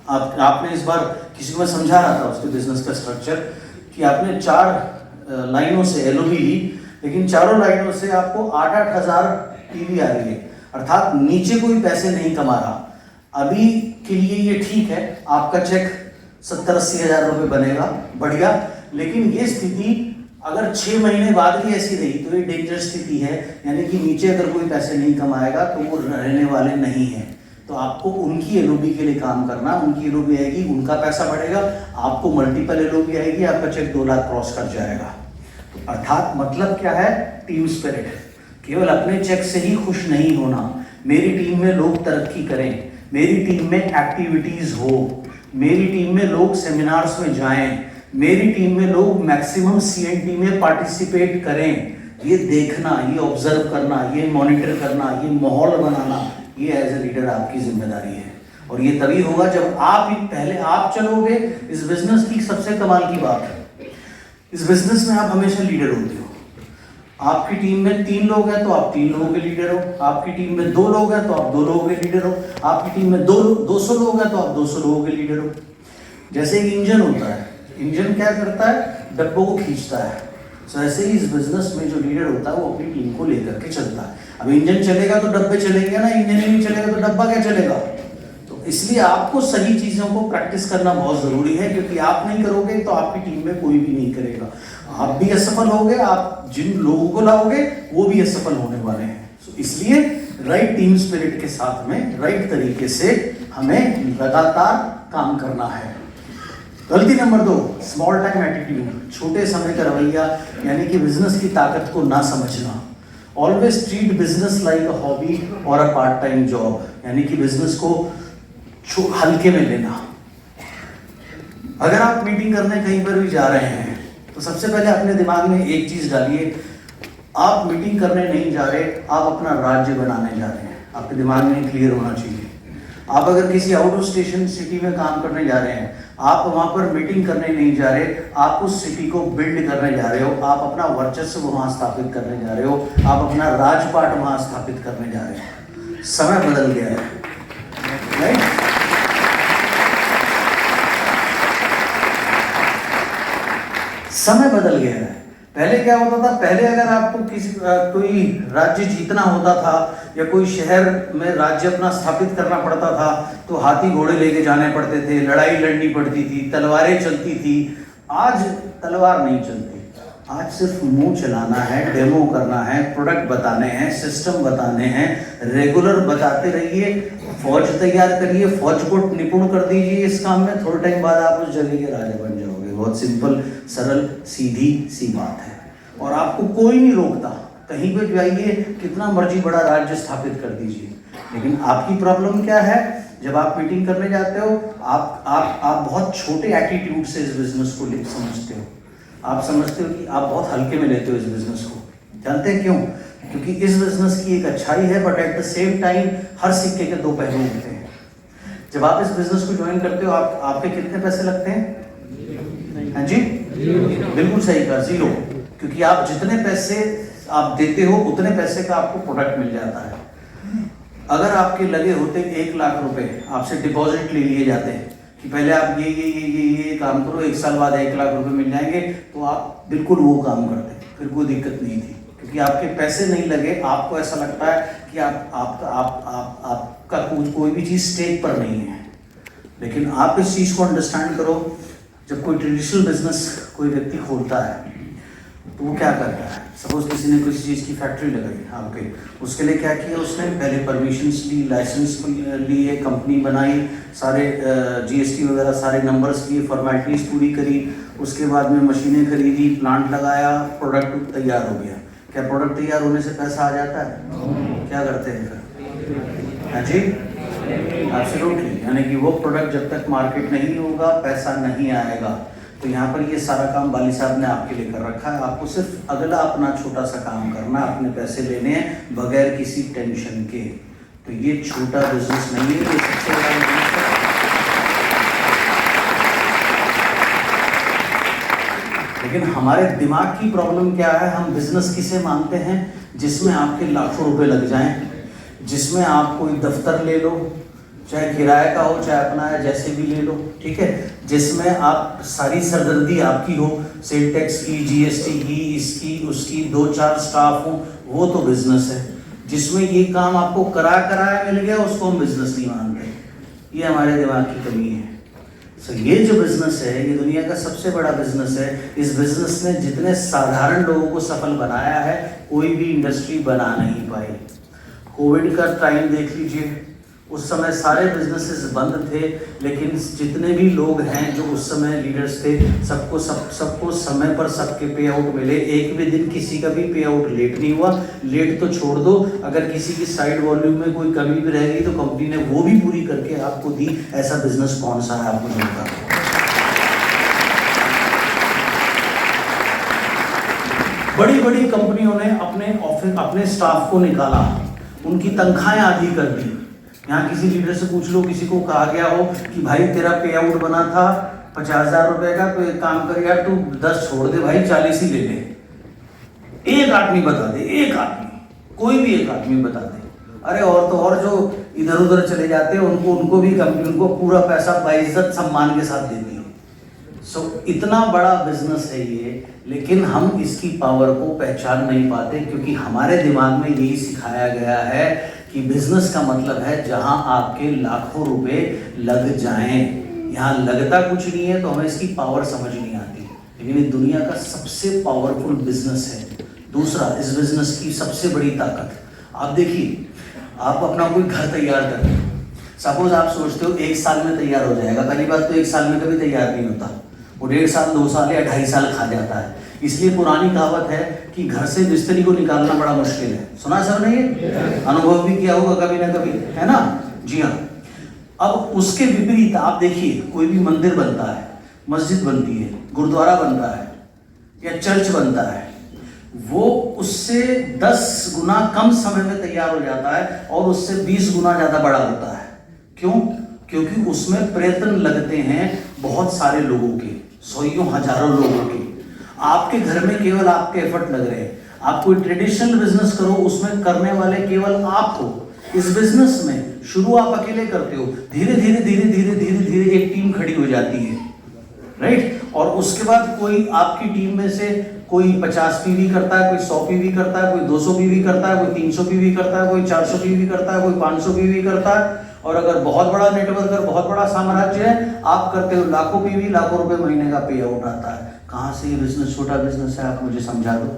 आपने इस बार किसी को मैं समझा रहा था उसके बिजनेस का स्ट्रक्चर, कि आपने 4 लाइनों से एलओबी ली, लेकिन चारों लाइनों से आपको 8-8 हज़ार टीवी आ रही है, अर्थात नीचे कोई पैसे नहीं कमा रहा। अभी के लिए ये ठीक है, आपका चेक 70-80 हज़ार रुपये बनेगा, बढ़िया। लेकिन ये स्थिति अगर 6 महीने बाद भी ऐसी रही तो ये डेंजर स्थिति है। यानी कि नीचे अगर कोई पैसे नहीं कमाएगा तो वो रहने वाले नहीं हैं। तो आपको उनकी एलओबी के लिए काम करना, उनकी एलओबी आएगी, उनका पैसा बढ़ेगा, आपको मल्टीपल एलओबी आएगी, आपका चेक 2 लाख क्रॉस कर जाएगा। तो अर्थात मतलब क्या है? Team spirit. केवल अपने चेक से ही खुश नहीं होना। मेरी टीम में लोग तरक्की करें, मेरी टीम में एक्टिविटीज हो, मेरी टीम में लोग सेमिनार्स में जाएं, मेरी टीम में लोग मैक्सिमम सीएनटी में पार्टिसिपेट करें। ये देखना, ये ऑब्जर्व करना, ये मॉनिटर करना, ये माहौल बनाना, ये एज ए लीडर आपकी जिम्मेदारी है। और ये तभी होगा जब पहले आप चलोगे। इस बिजनेस की सबसे कमाल की बात है, इस बिजनेस में आप हमेशा लीडर होते हो। आपकी टीम में 3 लोग हैं तो आप 3 लोगों के लीडर हो, आपकी टीम में 2 लोग हैं तो आप 2 लोगों के लीडर हो, आपकी टीम में 200 लोग हैं तो आप 200 लोगों के लीडर हो। जैसे एक इंजन होता है, इंजन क्या करता है, डब्बों को खींचता है। सो ऐसे ही इस बिजनेस में जो लीडर होता है वो अपनी टीम को लेकर के चलता है। अब इंजन चलेगा तो डब्बे चलेंगे ना, इंजन ही नहीं चलेगा तो डब्बा क्या चलेगा। तो इसलिए आपको सही चीजों को प्रैक्टिस करना बहुत जरूरी है, क्योंकि आप नहीं करोगे तो आपकी टीम में कोई भी नहीं करेगा। आप भी असफल होगे, आप जिन लोगों को लाओगे वो भी असफल होने वाले हैं। So, इसलिए राइट टीम स्पिरिट के साथ में राइट तरीके से हमें लगातार काम करना है। गलती नंबर 2, स्मॉल टाइम एटीट्यूड, छोटे समय का रवैया, यानी कि बिजनेस की ताकत को ना समझना। Always treat business like a hobby और अ पार्ट टाइम जॉब, यानी कि बिजनेस को हल्के में लेना। अगर आप मीटिंग करने कहीं पर भी जा रहे हैं तो सबसे पहले अपने दिमाग में एक चीज डालिए, आप मीटिंग करने नहीं जा रहे, आप अपना राज्य बनाने जा रहे हैं। आपके दिमाग में क्लियर होना चाहिए। आप अगर किसी आउट ऑफ स्टेशन सिटी में काम करने जा रहे हैं, आप वहां पर मीटिंग करने नहीं जा रहे, आप उस सिटी को बिल्ड करने जा रहे हो, आप अपना वर्चस्व वहां स्थापित करने जा रहे हो, आप अपना राजपाट वहां स्थापित करने जा रहे हो। समय बदल गया है, राइट? समय बदल गया है। पहले क्या होता था, पहले अगर आपको कोई राज्य जीतना होता था या कोई शहर में राज्य अपना स्थापित करना पड़ता था तो हाथी घोड़े लेके जाने पड़ते थे, लड़ाई लड़नी पड़ती थी, तलवारें चलती थी। आज तलवार नहीं चलती, आज सिर्फ मुंह चलाना है, डेमो करना है, प्रोडक्ट बताने हैं, सिस्टम बताने हैं, रेगुलर बताते रहिए, फौज तैयार करिए, फौज को निपुण कर दीजिए इस काम में, थोड़े टाइम बाद आप उस जगह के राजा बन जाओगे। बहुत सिंपल, सरल, सीधी सी बात है। और आपको कोई नहीं रोकता, कहीं पे जाइए, कितना मर्जी बड़ा राज्य स्थापित कर दीजिए। लेकिन आपकी प्रॉब्लम क्या है, जब आप मीटिंग करने जाते हो, आप बहुत छोटे एटीट्यूड से इस बिजनेस को समझते हो। आप समझते हो कि आप बहुत हल्के में लेते हो इस बिजनेस को। जानते हैं क्यों? क्योंकि इस बिजनेस की एक अच्छाई है, but at the same time हर सिक्के के 2 पहलू होते हैं। जब आप इस बिजनेस को ज्वाइन करते हो, आपके कितने पैसे लगते हैं? हाँ जी, बिल्कुल सही कहा, 0। क्योंकि आप जितने पैसे आप देते हो उतने पैसे का आपको प्रोडक्ट मिल जाता है। अगर आपके लगे होते 1 लाख रुपए, आपसे डिपॉजिट ले लिए जाते हैं कि पहले आप ये काम करो, 1 साल बाद 1 लाख रुपए मिल जाएंगे, तो आप बिल्कुल वो काम करते, फिर कोई दिक्कत नहीं थी। क्योंकि आपके पैसे नहीं लगे, आपको ऐसा लगता है कि आपका कोई भी चीज़ स्टेक पर नहीं है। लेकिन आप इस चीज़ को अंडरस्टैंड करो, जब कोई ट्रेडिशनल बिजनेस कोई व्यक्ति खोलता है तो वो क्या करता है। सपोज किसी ने किसी चीज़ की फैक्ट्री लगाई आपके, उसके लिए क्या किया उसने, पहले परमिशंस ली, लाइसेंस लिए, कंपनी बनाई, सारे जीएसटी वगैरह सारे नंबर्स लिए, फॉर्मेलिटीज पूरी करी, उसके बाद में मशीनें खरीदी, प्लांट लगाया, प्रोडक्ट तैयार हो गया। क्या प्रोडक्ट तैयार होने से पैसा आ जाता है? क्या करते हैं फिर? हाँ जी, एब्सोल्युटली। यानी कि वो प्रोडक्ट जब तक मार्केट नहीं होगा, पैसा नहीं आएगा। तो यहाँ पर ये सारा काम बाली साहब ने आपके लिए कर रखा है। आपको सिर्फ अगला अपना छोटा सा काम करना, अपने पैसे लेने हैं बगैर किसी टेंशन के। तो ये छोटा बिजनेस नहीं है, ये सबसे बड़ा बिजनेस है। लेकिन हमारे दिमाग की प्रॉब्लम क्या है, हम बिजनेस किसे मानते हैं? जिसमें आपके लाखों रुपए लग जाएं, जिसमें आप कोई दफ्तर ले लो, चाहे किराए का हो चाहे अपना है, जैसे भी ले लो, ठीक है, जिसमें आप सारी सरदर्दी आपकी हो, सेल टैक्स की, जीएसटी की, इसकी उसकी, 2-4 स्टाफ हो, वो तो बिजनेस है। जिसमें ये काम आपको कराया मिल गया, उसको हम बिजनेस नहीं मानते। ये हमारे दिमाग की कमी है। सो ये जो बिजनेस है, ये दुनिया का सबसे बड़ा बिजनेस है। इस बिजनेस ने जितने साधारण लोगों को सफल बनाया है, कोई भी इंडस्ट्री बना नहीं पाई। कोविड का टाइम देख लीजिए, उस समय सारे बिजनेसेस बंद थे, लेकिन जितने भी लोग हैं जो उस समय लीडर्स थे, सबको समय पर सबके पे आउट मिले। एक भी दिन किसी का भी पे आउट लेट नहीं हुआ। लेट तो छोड़ दो, अगर किसी की साइड वॉल्यूम में कोई कमी भी रह गई तो कंपनी ने वो भी पूरी करके आपको दी। ऐसा बिजनेस कौन सा है आपको नहीं पता। बड़ी बड़ी कंपनियों ने अपने स्टाफ को निकाला, उनकी तनख्वाहें आधी कर दी। यहाँ किसी लीडर से पूछ लो, किसी को कहा गया हो कि भाई तेरा पे आउट बना था 50,000 रुपए का, तो एक काम कर यार, तू 10 छोड़ दे भाई, 40 ही ले ले। एक आदमी बता दे, एक आदमी, कोई भी एक आदमी बता दे। अरे और तो और जो इधर उधर चले जाते हैं उनको भी कंपनी उनको पूरा पैसा बाइज्जत सम्मान के साथ देती है। सो इतना बड़ा बिजनेस है ये, लेकिन हम इसकी पावर को पहचान नहीं पाते क्योंकि हमारे दिमाग में यही सिखाया गया है कि बिजनेस का मतलब है जहां आपके लाखों रुपए लग जाएं। यहाँ लगता कुछ नहीं है तो हमें इसकी पावर समझ नहीं आती, लेकिन ये दुनिया का सबसे पावरफुल बिजनेस है। दूसरा, इस बिजनेस की सबसे बड़ी ताकत, आप देखिए, आप अपना कोई घर तैयार करते हो, सपोज आप सोचते हो 1 साल में तैयार हो जाएगा। पहली बात तो 1 साल में कभी तैयार नहीं होता, वो 1.5 साल 2 साल या 2.5 साल खा जाता है। इसलिए पुरानी कहावत है कि घर से मिस्त्री को निकालना बड़ा मुश्किल है। सुना सर ने ये? अनुभव भी किया होगा कभी ना कभी, है ना? जी हाँ। अब उसके विपरीत आप देखिए, कोई भी मंदिर बनता है, मस्जिद बनती है, गुरुद्वारा बनता है या चर्च बनता है, वो उससे 10 गुना कम समय में तैयार हो जाता है और उससे 20 गुना ज़्यादा बड़ा होता है। क्यों? क्योंकि उसमें प्रयत्न लगते हैं बहुत सारे लोगों के, सौयों हजारों लोगों के। आपके घर में केवल आपके एफर्ट लग रहे हैं। आप कोई ट्रेडिशनल बिजनेस करो, उसमें करने वाले केवल आप हो। इस बिजनेस में शुरू आप अकेले करते हो, धीरे धीरे धीरे धीरे धीरे धीरे एक टीम खड़ी हो जाती है, राइट? और उसके बाद कोई आपकी टीम में से कोई 50 पीवी करता है, कोई 100 पीवी करता है, कोई 200 पीवी करता है, कोई 300 पीवी करता है, कोई 400 पीवी करता है, कोई 500 पीवी करता है। और अगर बहुत बड़ा नेटवर्क है, बहुत बड़ा साम्राज्य है, आप करते हो लाखों पीवी, लाखों रुपए महीने का पे आउट आता है। कहाँ से ये बिजनेस छोटा बिजनेस है, आप मुझे समझा दो।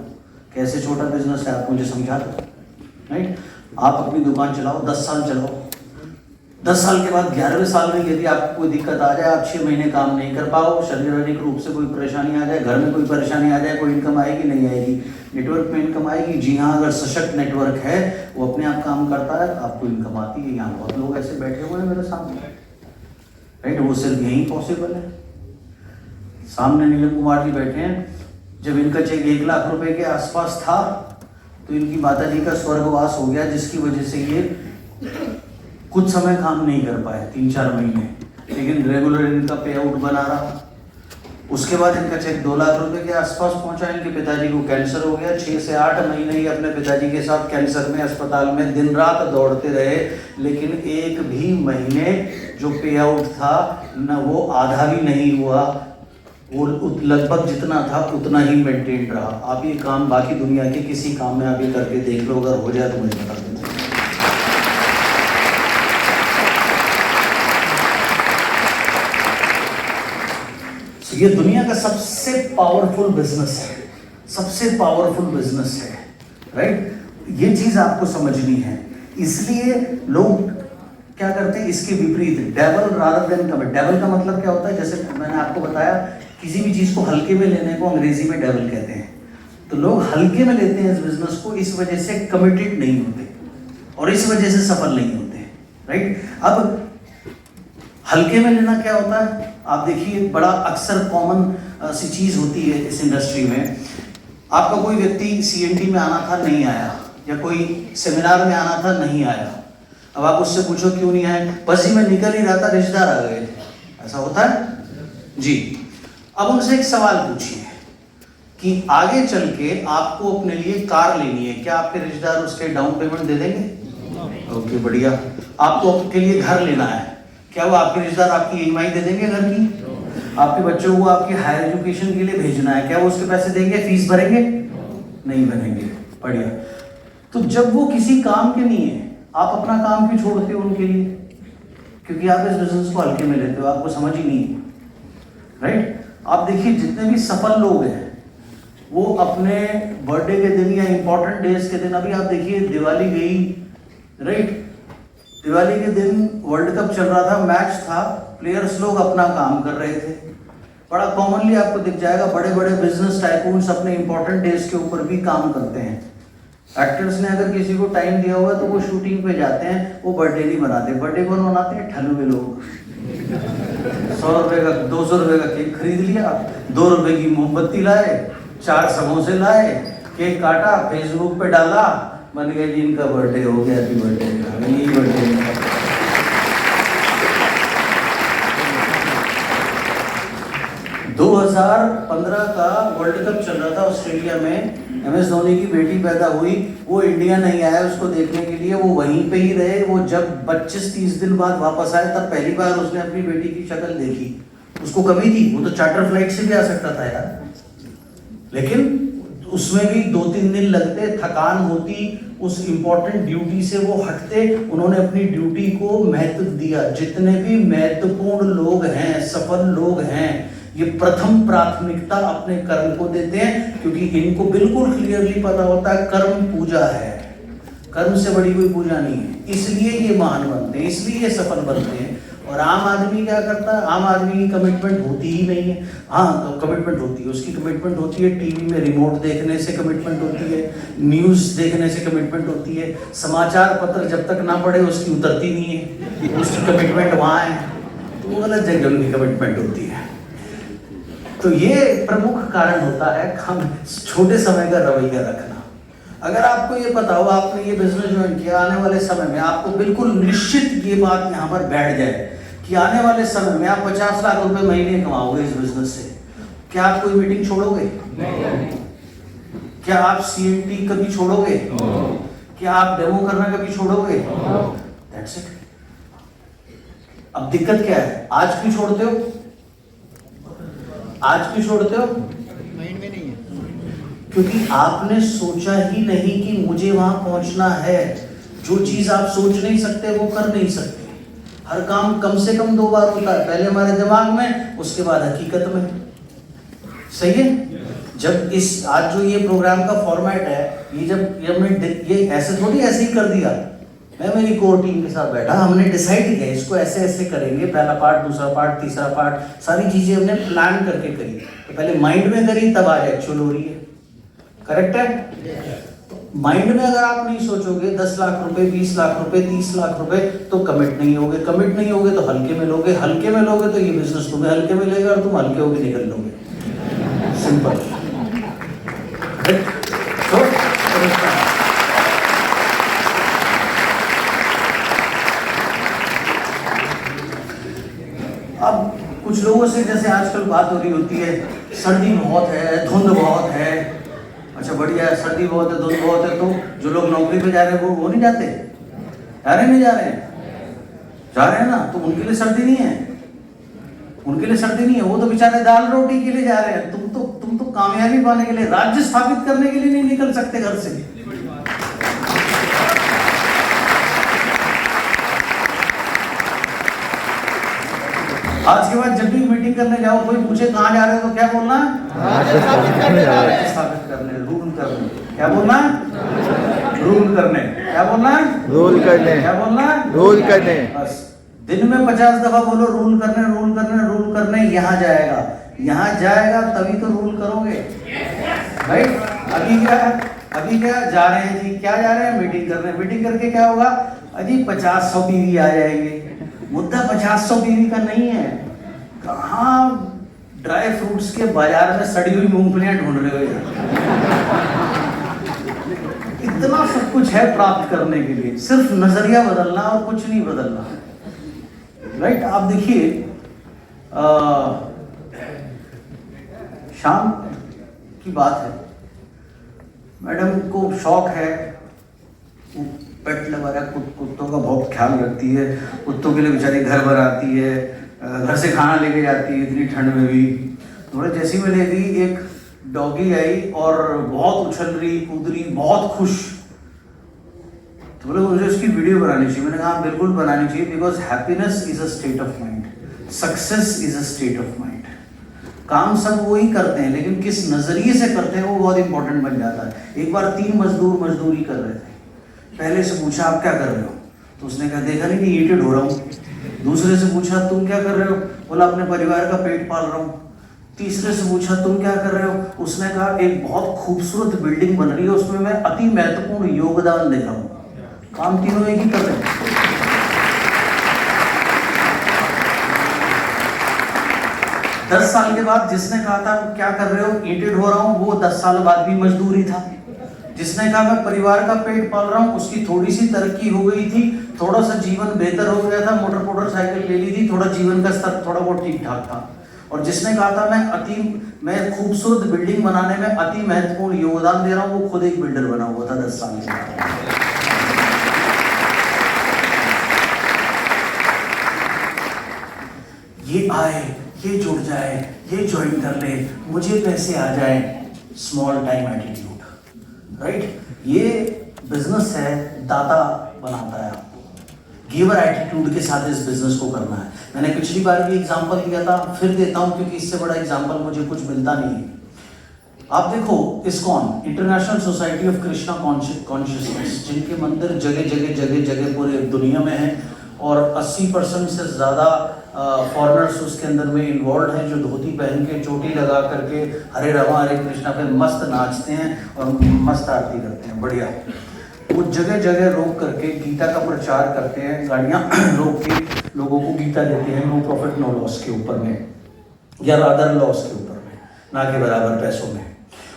कैसे छोटा बिजनेस है, आप मुझे समझा दो, राइट? आप अपनी दुकान चलाओ, 10 साल चलाओ, 10 साल के बाद 11वें साल में यदि आपको कोई दिक्कत आ जाए, आप 6 महीने काम नहीं कर पाओ, शारीरिक रूप से कोई परेशानी आ जाए, घर में कोई परेशानी आ जाए, कोई इनकम आएगी नहीं आएगी? नेटवर्क में इनकम आएगी। जी हाँ, अगर सशक्त नेटवर्क है, वो अपने आप काम करता है, आपको इनकम आती है। यहाँ बहुत लोग ऐसे बैठे हुए हैं मेरे सामने, राइट? वो सिर्फ यही पॉसिबल है। सामने नीलम कुमार जी बैठे हैं, जब इनका चेक 1 लाख रुपए के आसपास था तो इनकी माता जी का स्वर्गवास हो गया, जिसकी वजह से ये कुछ समय काम नहीं कर पाए, 3-4 महीने, लेकिन रेगुलर इनका पे आउट बना रहा। उसके बाद इनका चेक 2 लाख रुपए के आसपास पहुंचा। इनके पिताजी को कैंसर हो गया, 6 से 8 महीने ही अपने पिताजी के साथ कैंसर में अस्पताल में दिन रात दौड़ते रहे, लेकिन एक भी महीने जो पे आउट था न वो आधा भी नहीं हुआ, वो लगभग जितना था उतना ही मेंटेन रहा। आप ये काम बाकी दुनिया के किसी काम में आप ये करके देख लो, अगर हो जाए तो मुझे बता देना। ये दुनिया का सबसे पावरफुल बिजनेस है, सबसे पावरफुल बिजनेस है, राइट? ये चीज आपको समझनी है। इसलिए लोग क्या करते हैं, इसके विपरीत devil rather than commit. Devil का मतलब क्या होता है? जैसे मैंने आपको बताया, किसी भी चीज को हल्के में लेने को अंग्रेजी में डेवल कहते हैं। तो लोग हल्के में लेते हैं इस बिजनेस को, इस वजह से कमिटेड नहीं होते और इस वजह से सफल नहीं होते, राइट? अब हल्के में लेना क्या होता है? आप देखिए, बड़ा अक्सर कॉमन सी चीज होती है इस इंडस्ट्री में। आपका कोई व्यक्ति CNT में आना था, नहीं आया, या कोई सेमिनार में आना था, नहीं आया। अब आप उससे पूछो क्यों नहीं आए? बस ही मैं निकल ही रहा था, रिश्तेदार आ गए थे। ऐसा होता है जी। अब उनसे एक सवाल पूछिए कि आगे चल के आपको अपने लिए कार लेनी है, क्या आपके रिश्तेदार उसके डाउन पेमेंट दे देंगे? ओके, बढ़िया। आपको आपके लिए घर लेना है, क्या वो आपके रिश्तेदार आपकी EMI दे देंगे घर की? आपके बच्चों को आपके हायर एजुकेशन के लिए भेजना है, क्या वो उसके पैसे देंगे, फीस भरेंगे? नहीं भरेंगे। बढ़िया। तो जब वो किसी काम के नहीं है, आप अपना काम क्यों छोड़ते हो उनके लिए? क्योंकि आप इस बिजनेस को हल्के में लेते हो, आपको समझ ही नहीं है, राइट? आप देखिए, जितने भी सफल लोग हैं वो अपने बर्थडे के दिन या इंपॉर्टेंट डेज के दिन, अभी आप देखिए दिवाली गई, राइट? दिवाली के दिन वर्ल्ड कप चल रहा था, मैच था, प्लेयर्स लोग अपना काम कर रहे थे। बड़ा कॉमनली आपको दिख जाएगा, बड़े बड़े बिजनेस टाइकून्स अपने इंपॉर्टेंट डेज के ऊपर भी काम करते हैं। एक्टर्स ने अगर किसी को टाइम दिया हुआ तो वो शूटिंग पे जाते हैं, वो बर्थडे नहीं मनाते। बर्थडे कौन मनाते हैं? ठलुए लोग। 100 रुपए का 200 रुपए का केक खरीद लिया, 2 रुपए की मोमबत्ती लाए, 4 समोसे लाए, केक काटा, फेसबुक पे डाला, बन गया जी इनका बर्थडे हो गया, हैप्पी बर्थडे। यही बर्थडे 2015 का वर्ल्ड कप चल रहा था ऑस्ट्रेलिया में, MS धोनी की बेटी पैदा हुई, वो इंडिया नहीं आया उसको देखने के लिए, वो वहीं पे ही रहे। वो जब 25-30 दिन बाद वापस आए तब पहली बार उसने अपनी बेटी की शक्ल देखी। उसको कमी थी, वो तो चार्टर फ्लाइट से भी आ सकता था यार, लेकिन उसमें भी 2-3 दिन लगते, थकान होती, उस इम्पोर्टेंट ड्यूटी से वो हटते। उन्होंने अपनी ड्यूटी को महत्व दिया। जितने भी महत्वपूर्ण लोग हैं, सफल लोग हैं, ये प्रथम प्राथमिकता अपने कर्म को देते हैं, क्योंकि इनको बिल्कुल क्लियरली पता होता है कर्म पूजा है, कर्म से बड़ी कोई पूजा नहीं है। इसलिए ये महान बनते हैं, इसलिए ये सफल बनते हैं। और आम आदमी क्या करता है? आम आदमी की कमिटमेंट होती ही नहीं है। हाँ, तो कमिटमेंट होती है, उसकी कमिटमेंट होती है टीवी में रिमोट देखने से कमिटमेंट होती है, न्यूज़ देखने से कमिटमेंट होती है, समाचार पत्र जब तक ना पढ़े उसकी उतरती नहीं है, उसकी कमिटमेंट वहाँ है, तो वो गलत जगह उनकी कमिटमेंट होती है। तो ये प्रमुख कारण होता है हम छोटे समय का रवैया रखना। अगर आपको ये पता हो, आपने ये बिजनेस ज्वाइन किया, आने वाले समय में आपको बिल्कुल निश्चित ये बात यहाँ पर बैठ जाए कि आने वाले समय में आप 50 लाख रुपए महीने कमाओगे इस बिजनेस से, क्या आप कोई मीटिंग छोड़ोगे? क्या आप CNT कभी छोड़ोगे? क्या आप डेमो करना कभी छोड़ोगे? That's it. अब दिक्कत क्या है? आज क्यों छोड़ते हो? आज क्यों छोड़ते हो? माइंड में नहीं है, क्योंकि आपने सोचा ही नहीं कि मुझे वहां पहुंचना है। जो चीज आप सोच नहीं सकते वो कर नहीं सकते। हर काम कम से कम 2 बार होता है, पहले हमारे दिमाग में, उसके बाद हकीकत में। सही है? जब इस आज जो ये प्रोग्राम का फॉर्मेट है, ये ऐसे थोड़ी ऐसे ही कर दिया। मैं मेरी कोर टीम के साथ बैठा, हमने डिसाइड किया इसको ऐसे ऐसे करेंगे, पहला पार्ट, दूसरा पार्ट, तीसरा पार्ट, सारी चीजें हमने प्लान करके करी। तो पहले माइंड में करी, तब आज एक्चुअल हो रही है। करेक्ट है? माइंड में अगर आप नहीं सोचोगे 10 लाख रुपए, 20 लाख रुपए, 30 लाख रुपए, तो कमिट नहीं होगे। कमिट नहीं होगे तो हल्के में लोगे, हल्के में लोगे तो ये बिजनेस तुम्हें हल्के में लेगा और तुम हल्के होके निकल लोगे। सिंपल। तो अब कुछ लोगों से जैसे आजकल बात हो रही होती है, सर्दी बहुत है, धुंध बहुत है। अच्छा बढ़िया है, सर्दी बहुत है, धुंध बहुत है, तो जो लोग नौकरी पे जा रहे हैं वो नहीं जाते? जा रहे नहीं जा रहे हैं? जा रहे हैं ना, तो उनके लिए सर्दी नहीं है, उनके लिए सर्दी नहीं है। वो तो बेचारे दाल रोटी के लिए जा रहे हैं। तुम तो कामयाबी पाने के लिए, राज्य स्थापित करने के लिए नहीं निकल सकते घर से। आज के बाद जब भी मीटिंग करने जाओ, कोई पूछे कहाँ जा रहे हो, तो क्या बोलना? राज्य स्थापित करने, रूल करने। क्या बोलना? रूल करने। क्या बोलना? रूल करने। क्या बोलना? रूल करने। बस दिन में 50 दफा बोलो रूल करने, रूल करने, रूल करने। यहाँ जाएगा, यहाँ जाएगा तभी तो रूल करोगे, राइट? अभी क्या जा रहे हैं जी? क्या जा रहे हैं? मीटिंग करने। मीटिंग करके क्या होगा? अजी 50-100 बीवी आ जाएंगे। मुद्दा 50-100 बीवी का नहीं है। कहाँ ड्राई फ्रूट्स के बाजार में सड़ी हुई मूंगफलियां ढूंढ रहे हो यार? इतना सब कुछ है प्राप्त करने के लिए, सिर्फ नजरिया बदलना और कुछ नहीं बदलना, राइट? आप देखिए, शाम की बात है, मैडम को शौक है, पेट लवर है, कुत्तों का बहुत ख्याल रखती है, कुत्तों के लिए बेचारी घर बनाती है, घर से खाना लेके जाती है इतनी ठंड में भी। थोड़ा जैसी में ले गई, एक डॉगी आई और बहुत उछल रही, कूद रही, बहुत खुश। तो बोले मुझे उसकी वीडियो बनानी चाहिए। मैंने कहा बिल्कुल बनानी चाहिए, because happiness is a state of mind, success is a state of mind. काम सब वो ही करते हैं, लेकिन किस नजरिए से करते हैं वो बहुत इंपॉर्टेंट बन जाता है। एक बार 3 मजदूर मजदूरी कर रहे थे। पहले से पूछा आप क्या कर रहे हो, तो उसने कहा देखा नहीं कि ईंटें ढो रहा हूँ। दूसरे से पूछा तुम क्या कर रहे हो, बोला अपने परिवार का पेट पाल रहा हूँ। तीसरे से पूछा तुम क्या कर रहे हो, उसने कहा एक बहुत खूबसूरत बिल्डिंग बन रही है, उसमें मैं अति महत्वपूर्ण योगदान दे रहा हूँ। काम तीनों एक ही कर रहे हैं। 10 साल के बाद जिसने कहा था क्या कर रहे हो, ईंटें ढो रहा हूँ, वो 10 साल बाद भी मजदूर ही था। जिसने कहा मैं परिवार का पेट पाल रहा हूँ, उसकी थोड़ी सी तरक्की हो गई थी, थोड़ा सा जीवन बेहतर हो गया था, मोटर साइकिल ले ली थी, थोड़ा जीवन का स्तर थोड़ा बहुत ठीक ठाक था। और जिसने कहा था मैं खूबसूरत बिल्डिंग बनाने में अति महत्वपूर्ण योगदान दे रहा हूं, वो खुद एक बिल्डर बना हुआ था 10 साल से। ये आए, ये जुड़ जाए, ये ज्वाइन कर ले, मुझे पैसे आ जाए, स्मॉल टाइम एटीट्यूड, राइट? ये बिजनेस है, दाता बनाता है आपको। गिवर एटीट्यूड के साथ इस बिजनेस को करना है। मैंने पिछली बार भी एग्जांपल दिया था, फिर देता हूं क्योंकि इससे बड़ा एग्जांपल मुझे कुछ मिलता नहीं है। आप देखो ISKCON, international society of Krishna consciousness, जिनके मंदिर जगह पूरे दुनिया में हैं और 80% से ज़्यादा फॉरेनर्स उसके अंदर में इन्वॉल्व हैं, जो धोती पहन के चोटी लगा करके हरे रामा हरे कृष्णा पे मस्त नाचते हैं और मस्त आरती करते हैं, बढ़िया। वो जगह जगह रोक करके गीता का प्रचार करते हैं, गाड़ियाँ रोक के लोगों को गीता देते हैं, नो प्रॉफिट नो लॉस के ऊपर में, या रादर लॉस के ऊपर में, ना के बराबर पैसों में।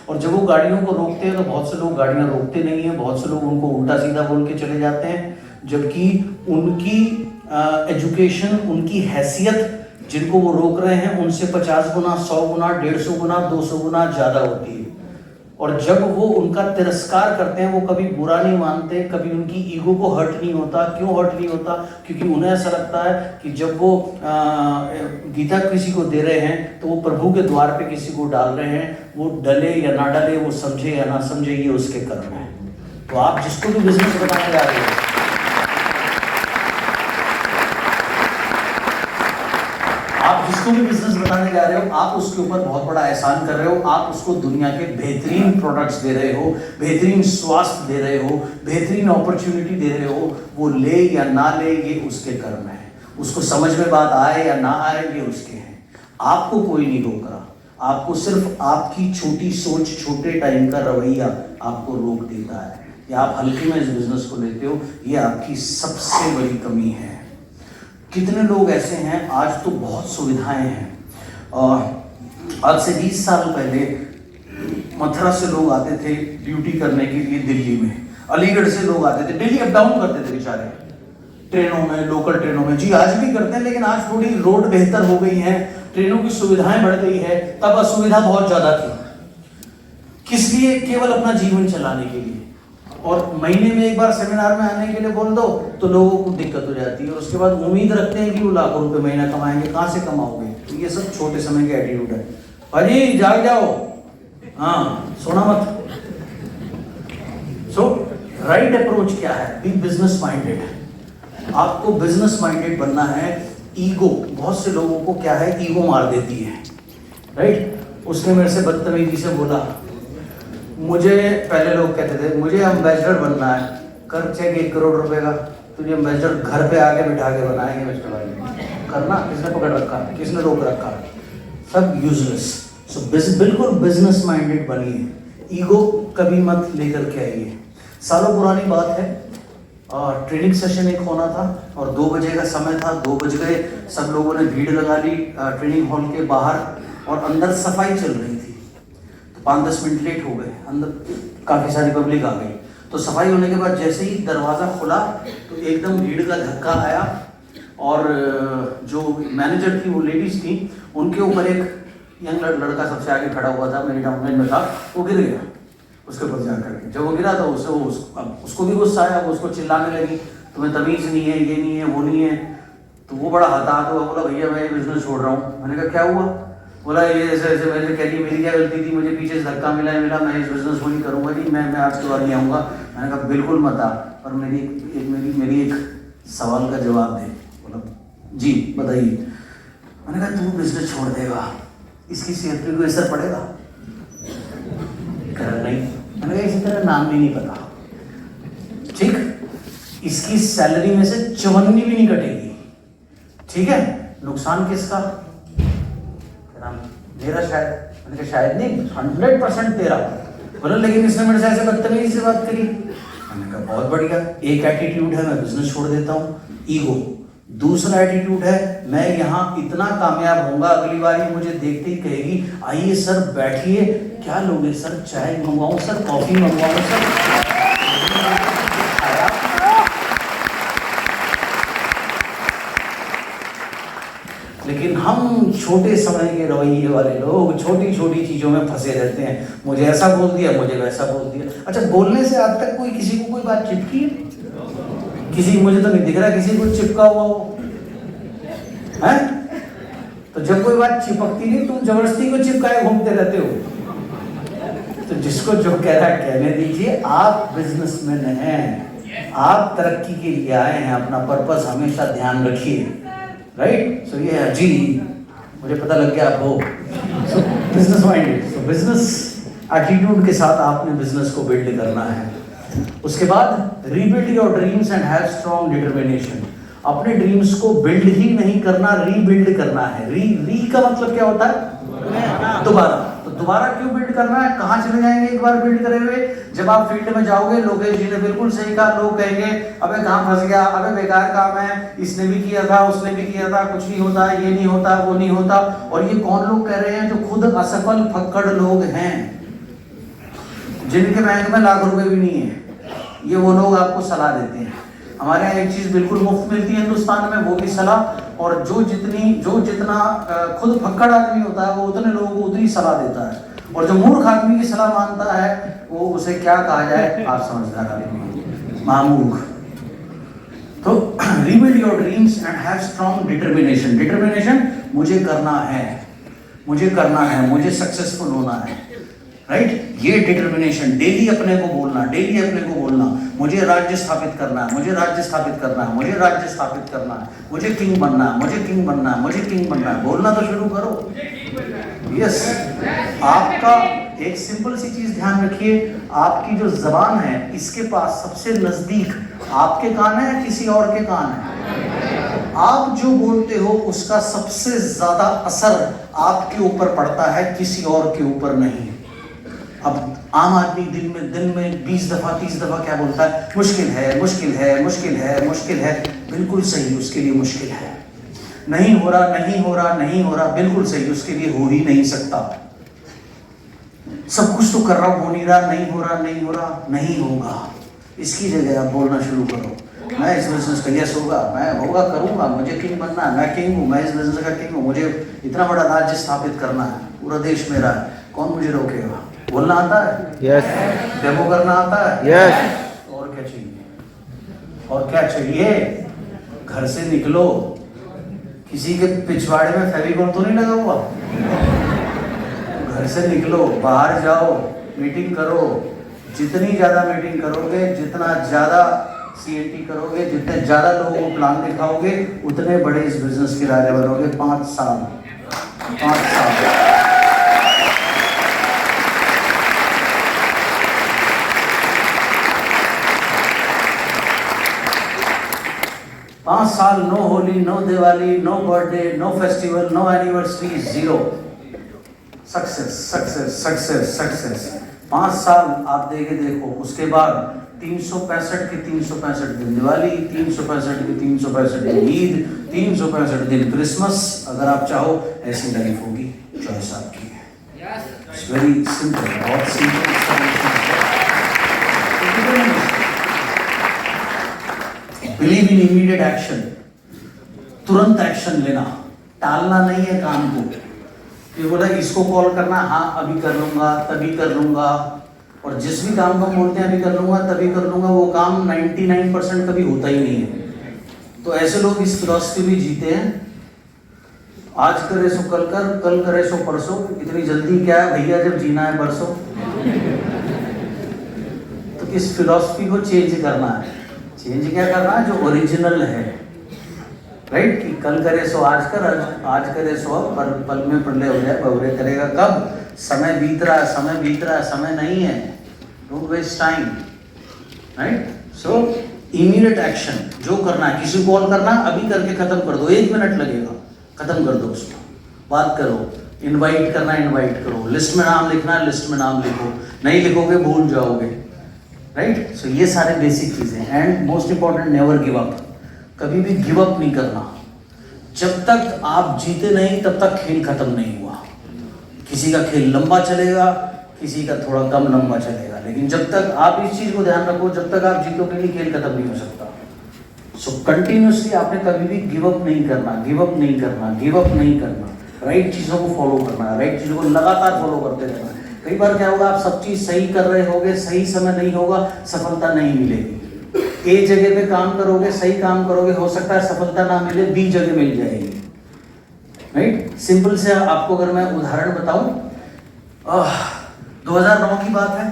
और जब वो गाड़ियों को रोकते हैं तो बहुत से लोग गाड़ियाँ रोकते नहीं हैं, बहुत से लोग उनको उल्टा सीधा बोल के चले जाते हैं, जबकि उनकी एजुकेशन, उनकी हैसियत जिनको वो रोक रहे हैं उनसे 50 गुना, 100 गुना, 150 गुना, 200 गुना ज़्यादा होती है। और जब वो उनका तिरस्कार करते हैं, वो कभी बुरा नहीं मानते, कभी उनकी ईगो को हर्ट नहीं होता। क्यों हर्ट नहीं होता? क्योंकि उन्हें ऐसा लगता है कि जब वो गीता किसी को दे रहे हैं तो वो प्रभु के द्वार पे किसी को डाल रहे हैं, वो डले या ना डले, वो समझे या ना समझे, ये उसके कर्म है। तो आप जिसको भी बिजनेस बनाने जा रहे हो, आप जिसको भी बिजनेस बनाने जा रहे हो, आप उसके ऊपर बहुत बड़ा एहसान कर रहे हो। आप उसको दुनिया के बेहतरीन प्रोडक्ट्स दे रहे हो, बेहतरीन स्वास्थ्य दे रहे हो, बेहतरीन अपॉर्चुनिटी दे रहे हो। वो ले या ना ले, ये उसके कर्म है। उसको समझ में बात आए या ना आए, ये उसके हैं। आपको कोई नहीं रोक रहा, आपको सिर्फ आपकी छोटी सोच, छोटे टाइम का रवैया आपको रोक देता है, या आप हल्के में इस बिजनेस को लेते हो। ये आपकी सबसे बड़ी कमी है। कितने लोग ऐसे हैं, आज तो बहुत सुविधाएं हैं। आज से 20 साल पहले मथुरा से लोग आते थे ड्यूटी करने के लिए दिल्ली में, अलीगढ़ से लोग आते थे, डेली अप डाउन करते थे बेचारे, ट्रेनों में, लोकल ट्रेनों में। जी आज भी करते हैं, लेकिन आज थोड़ी रोड बेहतर हो गई है, ट्रेनों की सुविधाएं बढ़ गई है। तब असुविधा बहुत ज्यादा थी। किस लिए? केवल अपना जीवन चलाने के लिए। और महीने में एक बार सेमिनार में आने के लिए बोल दो तो लोगों को दिक्कत हो जाती है। और उसके बाद उम्मीद रखते हैं कि वो लाखों रुपए महीना कमाएंगे। कहाँ से कमाओगे? तो ये सब छोटे समय के एटीट्यूड है। भाजी जाग जाओ, हाँ सोना मत। सो राइट अप्रोच क्या है? Be business minded. आपको बिजनेस माइंडेड बनना है। ईगो, बहुत से लोगों को क्या है, ईगो मार देती है, राइट? उसने मेरे से बदतमीजी से बोला, मुझे पहले लोग कहते थे मुझे एम्बेसडर बनना है, कर चेक 1 करोड़ रुपए का, तुझे एम्बेसडर घर पे आके बिठा के बनाएंगे मिस्टर भाई। करना, किसने पकड़ रखा है, किसने रोक रखा है? सब यूजलेस। सो बिल्कुल बिजनेस माइंडेड बनिए, ईगो कभी मत लेकर के आइए। सालों पुरानी बात है, ट्रेनिंग सेशन एक होना था और 2 बजे का समय था। 2 बज गए, सब लोगों ने भीड़ लगा ली ट्रेनिंग हॉल के बाहर, और अंदर सफाई चल रही थी। 5-10 मिनट लेट हो गए, अंदर काफ़ी सारी पब्लिक आ गई। तो सफाई होने के बाद जैसे ही दरवाज़ा खुला तो एकदम भीड़ का धक्का आया, और जो मैनेजर थी, वो लेडीज थी, उनके ऊपर एक यंग लड़का सबसे आगे खड़ा हुआ था, मेरी डाउनलाइन में था, वो गिर गया उसके ऊपर जा करके। जब वो गिरा तो उसको भी गुस्सा आया, वो उसको चिल्लाने लगी, तुम्हें तमीज़ नहीं है, ये नहीं है, वो नहीं है। तो वो बड़ा हताहत हुआ, बोला भैया मैं बिजनेस छोड़ रहा हूँ। मैंने कहा क्या हुआ? बोला ये ऐसे ऐसे। मैंने कह दी मेरी क्या गलती थी, मुझे पीछे से धक्का मिला, मैं इस बिजनेस को नहीं करूँगा जी, मैं आपके बाद नहीं आऊँगा। मैंने कहा बिल्कुल मत आ, पर मेरी एक सवाल का जवाब दे। बोला जी बताइए। मैंने कहा तू बिजनेस छोड़ देगा, इसकी सेहत पे कोई असर पड़ेगा? कह नहीं। मैंने कहा इसी तरह नाम भी नहीं पता, ठीक, इसकी सैलरी में से 54 भी नहीं कटेगी, ठीक है, नुकसान किसका? मेरा शायद। मैंने कहा शायद नहीं, 100% तेरा। बोला लेकिन इसने मेरे से ऐसे बदतमीजी से बात करी। मैंने कहा बहुत बढ़िया। एक एटीट्यूड है मैं बिजनेस छोड़ देता हूँ, ईगो। दूसरा एटीट्यूड है मैं यहाँ इतना कामयाब होऊंगा, अगली बार ये मुझे देखते ही कहेगी आइए सर बैठिए, क्या लोगे सर, चाय मंगवाऊं सर, कॉफी मंगवाऊं सर। लेकिन हम छोटे समय के रवैये वाले लोग छोटी छोटी चीज़ों में फंसे रहते हैं। मुझे ऐसा बोल दिया, मुझे वैसा बोल दिया। अच्छा, बोलने से आज तक कोई किसी को कोई बात चिपकी है? किसी, मुझे तो नहीं दिख रहा किसी को चिपका हुआ हो है। तो जब कोई बात चिपकती नहीं, तुम जबरदस्ती को चिपकाए घूमते रहते हो। तो जिसको जो कह रहा है कहने दीजिए। आप बिजनेसमैन हैं, आप तरक्की के लिए आए हैं, अपना पर्पस हमेशा ध्यान रखिए, राइट। सो ये है जी, मुझे पता लग गया आप हो बिजनेस माइंडेड। सो बिजनेस एटीट्यूड के साथ आपने बिजनेस को बिल्ड करना है। उसके बाद rebuild your dreams and have strong determination. अपने ड्रीम्स को बिल्ड ही नहीं करना, रीबिल्ड करना है। री का मतलब क्या होता है? दोबारा। तो दोबारा क्यों बिल्ड करना है? कहाँ चले जाएंगे एक बार बिल्ड करे हुए? जब आप फील्ड में जाओगे, लोकेश जी ने बिल्कुल सही कहा, लोग कहेंगे अबे कहाँ फंस गया, अबे बेकार काम है, इसने भी किया था, उसने भी किया था, कुछ नहीं होता, ये नहीं होता, वो नहीं होता। और ये कौन लोग कह रहे हैं? जो खुद असफल फक्कड़ लोग हैं, जिनके बैंक में लाख रुपए भी नहीं है। ये वो लोग आपको सलाह देते हैं। हमारे यहाँ एक चीज़ बिल्कुल मुफ्त मिलती है हिंदुस्तान में, वो भी सलाह। और जो जितना खुद फक्कड़ आदमी होता है, वो उतने लोगों को उतनी सलाह देता है। और जो मूर्ख आदमी की सलाह मानता है, वो उसे क्या कहा जाए? आप समझदार आदमी, महामूर्ख। तो rebuild your dreams and have strong determination. Determination, मुझे करना है, मुझे करना है, मुझे सक्सेसफुल होना है, राइट। ये डिटर्मिनेशन, डेली अपने को बोलना, डेली अपने को बोलना, मुझे राज्य स्थापित करना है, मुझे राज्य स्थापित करना है, मुझे राज्य स्थापित करना है, मुझे किंग बनना है, मुझे किंग बनना है, मुझे किंग बनना है। बोलना तो शुरू करो। यस, आपका एक सिंपल सी चीज ध्यान रखिए, आपकी जो जबान है, इसके पास सबसे नजदीक आपके कान है या किसी और के कान है? आप जो बोलते हो उसका सबसे ज्यादा असर आपके ऊपर पड़ता है, किसी और के ऊपर नहीं। अब आम आदमी दिन में 20 दफा 30 दफा क्या बोलता है? मुश्किल है, मुश्किल है, मुश्किल है, मुश्किल है। बिल्कुल सही, उसके लिए मुश्किल है। नहीं हो रहा, नहीं हो रहा, नहीं हो रहा, बिल्कुल सही, उसके लिए हो ही नहीं सकता। सब कुछ तो कर रहा हूं, हो नहीं रहा, नहीं हो रहा, नहीं हो रहा, नहीं होगा। इसकी जगह आप बोलना शुरू करो, मैं इस बिजनेस का यस होगा, मैं होगा, करूंगा, मुझे किंग बनना है, मैं किंग हूँ, मैं इस बिजनेस का किंग हूँ, मुझे इतना बड़ा राज्य स्थापित करना है, पूरा देश मेरा है, कौन मुझे रोकेगा? बोलना आता है? यस। डेमो करना आता है? यस। और क्या चाहिए? और क्या चाहिए? घर से निकलो, किसी के पिछवाड़े में फेविकॉल तो नहीं लगा हुआ? घर से निकलो, बाहर जाओ, मीटिंग करो। जितनी ज्यादा मीटिंग करोगे, जितना ज्यादा CNT करोगे, जितने ज्यादा लोगों को प्लान दिखाओगे, उतने बड़े इस बिजनेस के राजा बनोगे। 5 साल 5 साल, no Holi, no Diwali, no birthday, no festival, no anniversary, zero. Success, success, success, success. 5 साल आप देके देखो। उसके बाद 365 के 365 दिन दिवाली, 365 के 365 दिन ईद, 365 दिन क्रिसमस। अगर आप चाहो ऐसी लाइफ होगी, चॉइस आपकी है। इट्स वेरी सिंपल, बहुत simple. Believe in immediate action, तुरंत एक्शन लेना, टालना नहीं है काम को। कि बोला इसको कॉल करना, हाँ अभी कर लूंगा, तभी कर लूंगा। और जिस भी काम को बोलते हैं अभी कर लूंगा, तभी कर लूंगा, वो काम 99% कभी होता ही नहीं है। तो ऐसे लोग इस फिलॉसफी भी जीते हैं, आज करे सो कल कर, कल करे सो परसों। इतनी जल्दी क्या है भैया, जब जीना है बरसों। तो इस फिलॉसफी को चेंज करना है। चेंज क्या करना है? जो ओरिजिनल है, राइट। कि कल करे सो आज कर, आज करे सो अब, पल में प्रलय हो जाए, बहुरे करेगा कब? समय बीत रहा है, समय बीत रहा है, समय नहीं है। Don't waste time, right. So immediate action, जो करना है, किसी को कॉल करना अभी करके खत्म कर दो, 1 मिनट लगेगा, खत्म कर दो उसको, बात करो। इनवाइट करना, इनवाइट करो। लिस्ट में नाम लिखना है, लिस्ट में नाम लिखो, नहीं लिखोगे भूल जाओगे, राइट। सो ये सारे बेसिक चीजें। And most important, never give up. कभी भी गिव अप नहीं करना। जब तक आप जीते नहीं, तब तक खेल खत्म नहीं हुआ। किसी का खेल लंबा चलेगा, किसी का थोड़ा कम लंबा चलेगा, लेकिन जब तक आप इस चीज को ध्यान रखो, जब तक आप जीतोगे नहीं, खेल खत्म नहीं हो सकता। सो कंटिन्यूसली आपने कभी भी गिव अप नहीं करना, गिव अप नहीं करना, गिव अप नहीं करना, राइट चीज़ों को फॉलो करना, राइट चीज़ों को लगातार फॉलो करते रहना। कई बार क्या होगा, आप सब चीज़ सही कर रहे होगे, सही समय नहीं होगा, सफलता नहीं मिलेगी। एक जगह पे काम करोगे, सही काम करोगे, हो सकता है सफलता ना मिले, बी जगह मिल जाएगी, राइट। सिंपल से आपको अगर मैं उदाहरण बताऊं, 2009 की बात है,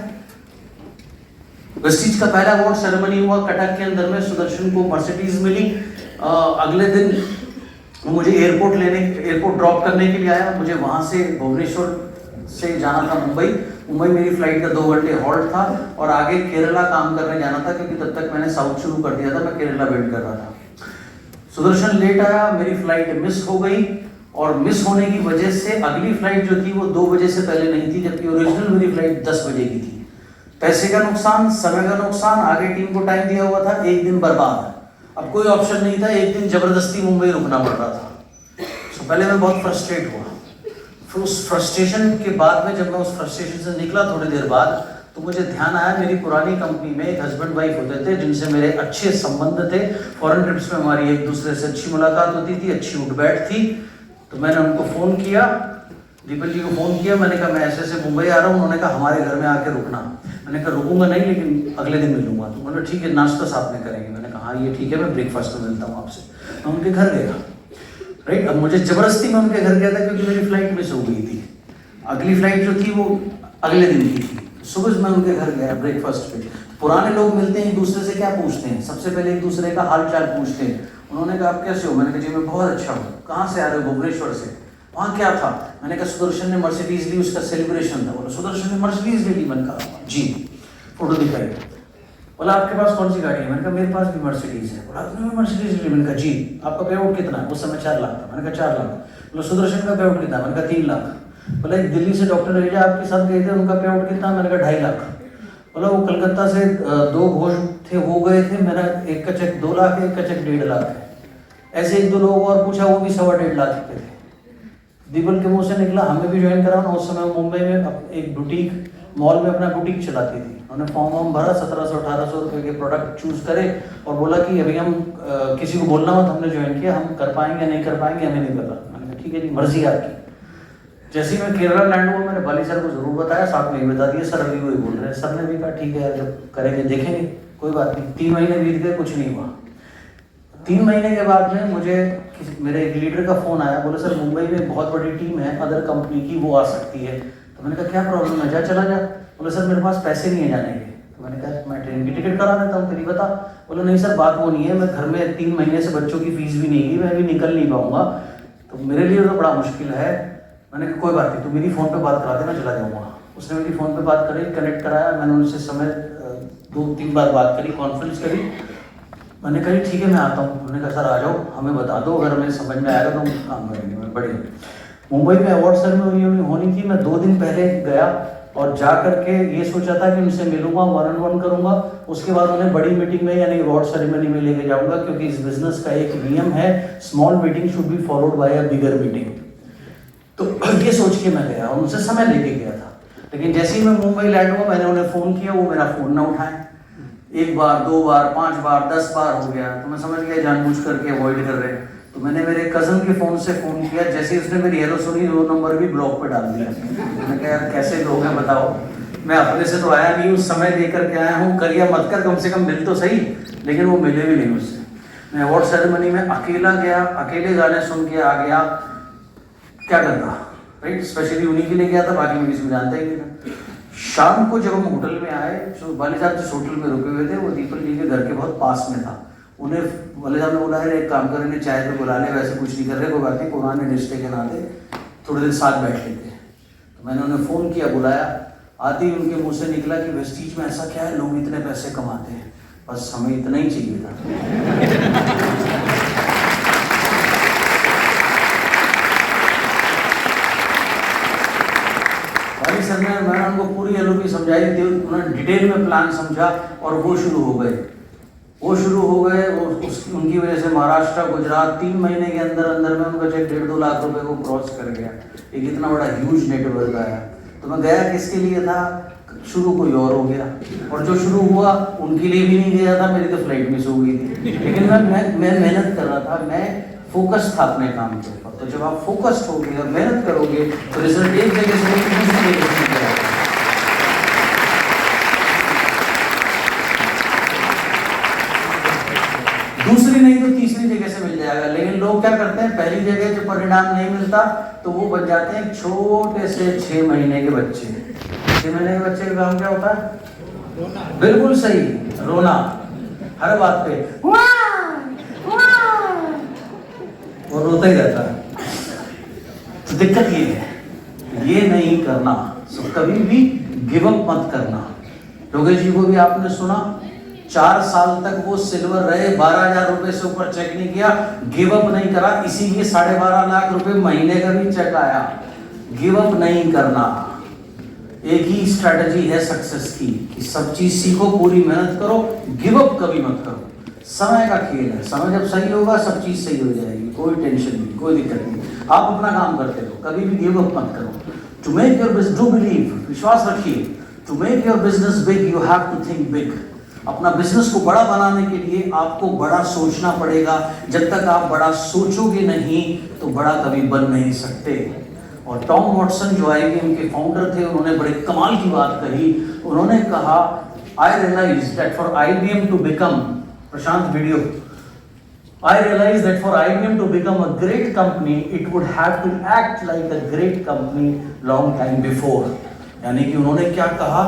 वेस्टीज का पहला अवार्ड सेरेमनी हुआ कटक के अंदर में, सुदर्शन को मर्सिडीज मिली। अगले दिन वो मुझे एयरपोर्ट ड्रॉप करने के लिए आया। मुझे वहाँ से भुवनेश्वर से जाना था मुंबई मेरी फ्लाइट का 2 घंटे हॉल्ट था और आगे केरला काम करने जाना था, क्योंकि तब तक मैंने साउथ शुरू कर दिया था, मैं केरला वेट कर रहा था। सुदर्शन लेट आया, मेरी फ्लाइट मिस हो गई और मिस होने की वजह से अगली फ्लाइट जो थी वो 2 बजे से पहले नहीं थी, जबकि ओरिजिनल मेरी फ्लाइट 10 बजे की थी। पैसे का नुकसान, समय का नुकसान, आगे टीम को टाइम दिया हुआ था, एक दिन बर्बाद। अब कोई ऑप्शन नहीं था, एक दिन जबरदस्ती मुंबई रुकना पड़ रहा था। तो पहले मैं बहुत फ्रस्ट्रेट हुआ। फिर उस फ्रस्ट्रेशन के बाद में जब मैं उस फ्रस्ट्रेशन से निकला थोड़ी देर बाद, तो मुझे ध्यान आया मेरी पुरानी कंपनी में एक हस्बैंड वाइफ होते थे जिनसे मेरे अच्छे संबंध थे। फॉरेन ट्रिप्स में हमारी एक दूसरे से अच्छी मुलाकात होती थी, अच्छी उठ बैठ थी। तो मैंने उनको फ़ोन किया, दीपक जी को फ़ोन किया, मैंने कहा मैं ऐसे मुंबई आ रहा हूँ। उन्होंने कहा हमारे घर में आके रुकना। मैंने कहा रुकूंगा नहीं, लेकिन अगले दिन मिलूंगा। तो उन्होंने ठीक है, नाश्ता साथ में करेंगे। मैंने कहा हाँ ये ठीक है, मैं ब्रेकफास्ट में मिलता हूँ आपसे। मैं उनके घर गया, राइट। अब मुझे जबरदस्ती मैं उनके घर गया था क्योंकि मेरी फ्लाइट मिस हो गई थी। अगली फ्लाइट जो थी वो अगले दिन की थी। सुबह मैं उनके घर गया ब्रेकफास्ट पे। पुराने लोग मिलते हैं, एक दूसरे से क्या पूछते हैं, सबसे पहले एक दूसरे का हाल चाल पूछते हैं। उन्होंने कहा आप कैसे हो? मैंने कहा जी मैं बहुत अच्छा हूँ। कहाँ से आ रहे हो? भुवनेश्वर से। वहाँ क्या था? मैंने कहा सुदर्शन ने मर्सिडीज ली, उसका सेलिब्रेशन था। बोला सुदर्शन ने मर्सिडीज ले ली? मैंने कहा जी। फोटो दिखाई। बोला आपके पास कौन सी गाड़ी है? मैंने कहा मेरे पास भी मर्सिडीज है। बोला आपने मर्सिडीज ली? मैंने कहा जी। आपका पे आउट कितना है? उस समय 4 लाख था। मैंने कहा 4 लाख। बोला सुदर्शन का पे आउट कितना? मैंने कहा 3 लाख। बोला एक दिल्ली से डॉक्टर रेजा आपके साथ गए थे, उनका पे आउट कितना? मैंने कहा 2.5 लाख। बोला वो कलकत्ता से 2 घोष थे, वो गए थे, मेरा एक का चेक 2 लाख है, एक का चेक 1.5 लाख है। ऐसे 1-2 लोगों और पूछा, वो भी 1.25 लाख के थे। दीपल के मुंह से निकला हमें भी ज्वाइन कराना। उस समय मुंबई में एक बुटीक मॉल में अपना बुटीक चलाती थी। उन्होंने फॉर्म भरा, 1700-1800 रुपये के प्रोडक्ट चूज करे और बोला कि अभी हम किसी को बोलना हो तो हमने ज्वाइन किया, हम कर पाएंगे नहीं कर पाएंगे हमें नहीं पता। मैंने कहा ठीक है जी, मर्जी आपकी। जैसे ही मैं केरला लैंड हुआ, मैंने बाली सर को जरूर बताया, साथ में ही बता दिया सर अभी वही बोल रहे हैं। सर ने भी कहा ठीक है यार, जब करेंगे देखेंगे, कोई बात नहीं। 3 महीने बीत गए, कुछ नहीं हुआ। 3 महीने के बाद में मुझे मेरे एक लीडर का फोन आया। बोले सर मुंबई में बहुत बड़ी टीम है अदर कंपनी की, वो आ सकती है। तो मैंने कहा क्या प्रॉब्लम है, जा चला जा। बोले सर मेरे पास पैसे नहीं है जाने के। तो मैंने कहा मैं ट्रेन की टिकट करा देता हूँ, तेरी बता। बोले नहीं सर बात वो नहीं है, मैं घर में 3 महीने से बच्चों की फीस भी नहीं की, मैं भी निकल नहीं पाऊंगा, तो मेरे लिए तो बड़ा मुश्किल है। मैंने कहा कोई बात नहीं, तू मेरी फ़ोन पे बात करा दे, मैं चला जाऊँगा। उसने मेरी फ़ोन पे बात करी, कनेक्ट कराया। मैंने उनसे समय 2-3 बार बात करी, कॉन्फ्रेंस करी। मैंने कहा ठीक है मैं आता हूँ। उन्होंने कहा सर आ जाओ, हमें बता दो, अगर हमें समझ में आएगा तो हम काम करेंगे। मैं बढ़िया। मुंबई में अवार्ड सेरेमनी होनी थी, मैं 2 दिन पहले गया और जा करके ये सोचा था कि उनसे मिलूंगा, 1-on-1 करूंगा। उसके बाद उन्हें बड़ी मीटिंग में यानी अवार्ड सेरेमनी में लेके जाऊंगा, क्योंकि इस बिजनेस का एक नियम है, small meeting should be followed by a bigger meeting. तो ये सोच के मैं गया और उनसे समय लेके गया था। लेकिन जैसे ही मैं मुंबई लैंड हुआ, मैंने उन्हें फ़ोन किया, वो मेरा फ़ोन ना उठाए। 1 बार 2 बार 5 बार 10 बार हो गया, तो मैं समझ गया जानबूझ करके अवॉइड कर रहे हैं। तो मैंने मेरे कज़न के फ़ोन से फ़ोन किया। जैसे ही उसने मेरी हेलो सुनी, 2 नंबर भी ब्लॉक पे डाल दिया। मैंने कहा यार कैसे लोग हैं बताओ, मैं अपने से तो आया नहीं, उस समय लेकर के आया हूँ, करिया मत कर, कम से कम मिल तो सही। लेकिन वो मिले भी नहीं मुझसे। मैं अवार्ड सेरेमनी में अकेला गया, अकेले गाने सुन के आ गया। क्या करता, राइट। स्पेशली उन्हीं के लिए गया था, बाकी मैं किसी को जानता ही नहीं था। शाम को जब हम होटल में आए, जो वाले साहब जिस होटल में रुके हुए थे वो दीपक जी के घर के बहुत पास में था। उन्हें वाले साहब ने बोला है एक काम करें, चाय पे बुला ले, वैसे कुछ नहीं कर रहे, कोई बात नहीं, पुराने रिश्ते के नाते थोड़े दिन साथ बैठ लेते। तो मैंने उन्हें फ़ोन किया, बुलाया। आते ही उनके मुँह से निकला कि वेस्टीज में ऐसा क्या है, लोग इतने पैसे कमाते हैं, बस हमें इतना ही चाहिए था। सर ने मैंने उनको पूरी एलओपी समझाई थी, उन्होंने डिटेल में प्लान समझा और वो शुरू हो गए। उनकी वजह से महाराष्ट्र गुजरात 3 महीने के अंदर अंदर में उनका चेक 1.5-2 लाख रुपए को क्रॉस कर गया। एक इतना बड़ा ह्यूज नेटवर्क आया। तो मैं गया किसके लिए था? शुरू कोई और हो गया, और जो शुरू हुआ उनके लिए भी नहीं गया था, मेरी तो फ्लाइट मिस हो गई थी। लेकिन मैं मेहनत कर रहा था, मैं फोकस था अपने काम के ऊपर। तो जब आप फोकस्ड होगे और मेहनत करोगे तो रिजल्ट एक जगह से दूसरी जगह से मिलेगा। दूसरी नहीं तो तीसरी जगह से मिल जाएगा। लेकिन लोग क्या करते हैं, पहली जगह जो परिणाम नहीं मिलता तो वो बन जाते हैं छोटे से 6 महीने के बच्चे। 6 महीने के बच्चे का काम क्या होता है? बिल्कुल सही, रोना हर बात पे, वो रोता ही रहता है। तो दिक्कत ये है, ये नहीं करना। तो कभी भी गिव अप मत करना। योगेश जी को भी आपने सुना, 4 साल तक वो सिल्वर रहे, 12,000 रुपए से ऊपर चेक नहीं किया, गिव अप नहीं करा, इसीलिए 12.5 लाख रुपए महीने का भी चेक आया। गिव अप नहीं करना। एक ही स्ट्रेटजी है सक्सेस की कि सब चीज सीखो, पूरी मेहनत करो, गिव अप कभी मत करो। समय का खेल है, समय जब सही होगा सब चीज सही हो जाएगी, कोई टेंशन नहीं, कोई दिक्कत नहीं। आप अपना काम करते रहो, कभी भी गिव अप मत करो। To make your business, do believe, विश्वास रखिए, to make your business big you have to think big. अपना बिजनेस को बड़ा बनाने के लिए आपको बड़ा सोचना पड़ेगा। जब तक आप बड़ा सोचोगे नहीं तो बड़ा कभी बन नहीं सकते। और टॉम वॉटसन जो IBM के फाउंडर थे, उन्होंने बड़े कमाल की बात कही। उन्होंने कहा, I realize that for IBM to become, Prashant video, I realized that for IBM to become a great company, it would have to act like a great company long time before. यानी कि उन्होंने क्या कहा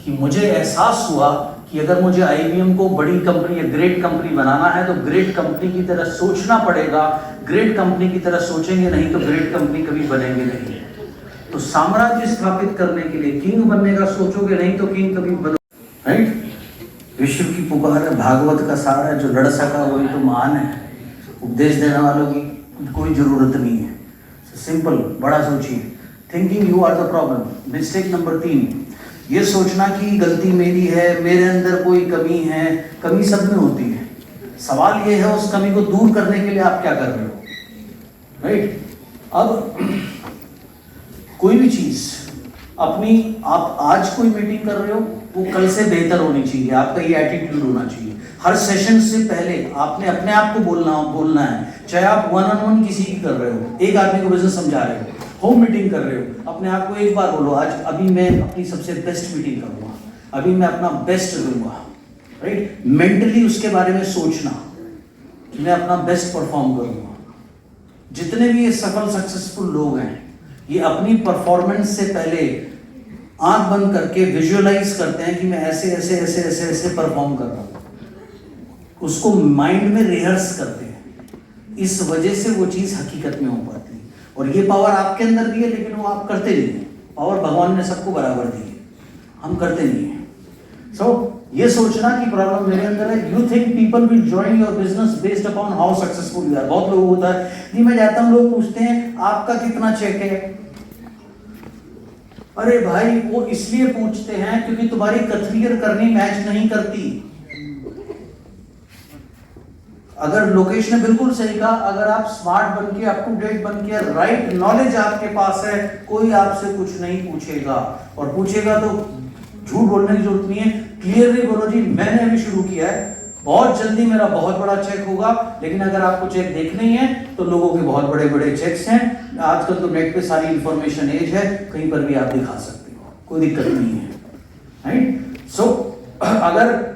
कि मुझे एहसास हुआ कि अगर मुझे IBM को बड़ी कंपनी या ग्रेट कंपनी बनाना है तो ग्रेट कंपनी की तरह सोचना पड़ेगा। ग्रेट कंपनी की तरह सोचेंगे नहीं तो ग्रेट कंपनी कभी बनेंगे नहीं। तो साम्राज्य स्थापित करने के लिए किंग बनने का सोचोगे नहीं तो किंग कभी बनो, राइट? विश्व की पुकार है, भागवत का सार है, जो लड़ सका वही तो महान है। उपदेश देने वालों की कोई जरूरत नहीं है। सिंपल, बड़ा सोचिए। Thinking you are the problem. Mistake number 3, ये सोचना कि गलती मेरी है, मेरे अंदर कोई कमी है। कमी सब में होती है, सवाल ये है उस कमी को दूर करने के लिए आप क्या कर रहे हो, राइट? अब कोई भी चीज अपनी, आप आज कोई मीटिंग कर रहे हो वो कल से बेहतर होनी चाहिए। आपका ये एटीट्यूड होना चाहिए। हर सेशन से पहले आपने अपने आप को बोलना है। चाहे आप 1-on-1 किसी की कर रहे हो, एक आदमी को बिजनेस समझा रहे हो, होम मीटिंग कर रहे हो, अपने आप को एक बार बोलो, आज अभी मैं अपनी सबसे बेस्ट मीटिंग करूंगा, अभी मैं अपना बेस्ट दूंगा, राइट? मेंटली उसके बारे में सोचना कि मैं अपना बेस्ट परफॉर्म करूंगा। जितने भी ये सफल सक्सेसफुल लोग हैं, ये अपनी परफॉर्मेंस से पहले आंख बंद करके विजुअलाइज करते हैं कि मैं ऐसे ऐसे ऐसे ऐसे ऐसे परफॉर्म कर रहा हूं। उसको माइंड में रिहर्स करते हैं। इस वजह से वो चीज हकीकत में हो पाती है। और ये पावर आपके अंदर भी है, लेकिन वो आप करते नहीं है। पावर भगवान ने सबको बराबर दी है, हम करते नहीं है। सो ये सोचना कि प्रॉब्लम मेरे अंदर है। You think people will join your business based upon how successful you are. बहुत लोग होता है जी, मैं जाता हूं, लोग पूछते हैं आपका कितना चेक है। अरे भाई, वो इसलिए पूछते हैं क्योंकि तुम्हारी कथनीर करनी मैच नहीं करती। अगर लोकेश ने बिल्कुल सही कहा, अगर आप स्मार्ट बन के, अप टू डेट बन के, राइट नॉलेज आपके पास है, कोई आपसे कुछ नहीं पूछेगा। और पूछेगा तो झूठ बोलने की जरूरत नहीं है, क्लियरली बोलो जी मैंने अभी शुरू किया है, बहुत जल्दी मेरा बहुत बड़ा चेक होगा। लेकिन अगर आपको चेक देखना ही है तो लोगों के बहुत बड़े बड़े चेक्स हैं। आजकल तो नेट पे सारी इंफॉर्मेशन एज है, कहीं पर भी आप दिखा सकते हो, कोई दिक्कत नहीं है, राइट? सो अगर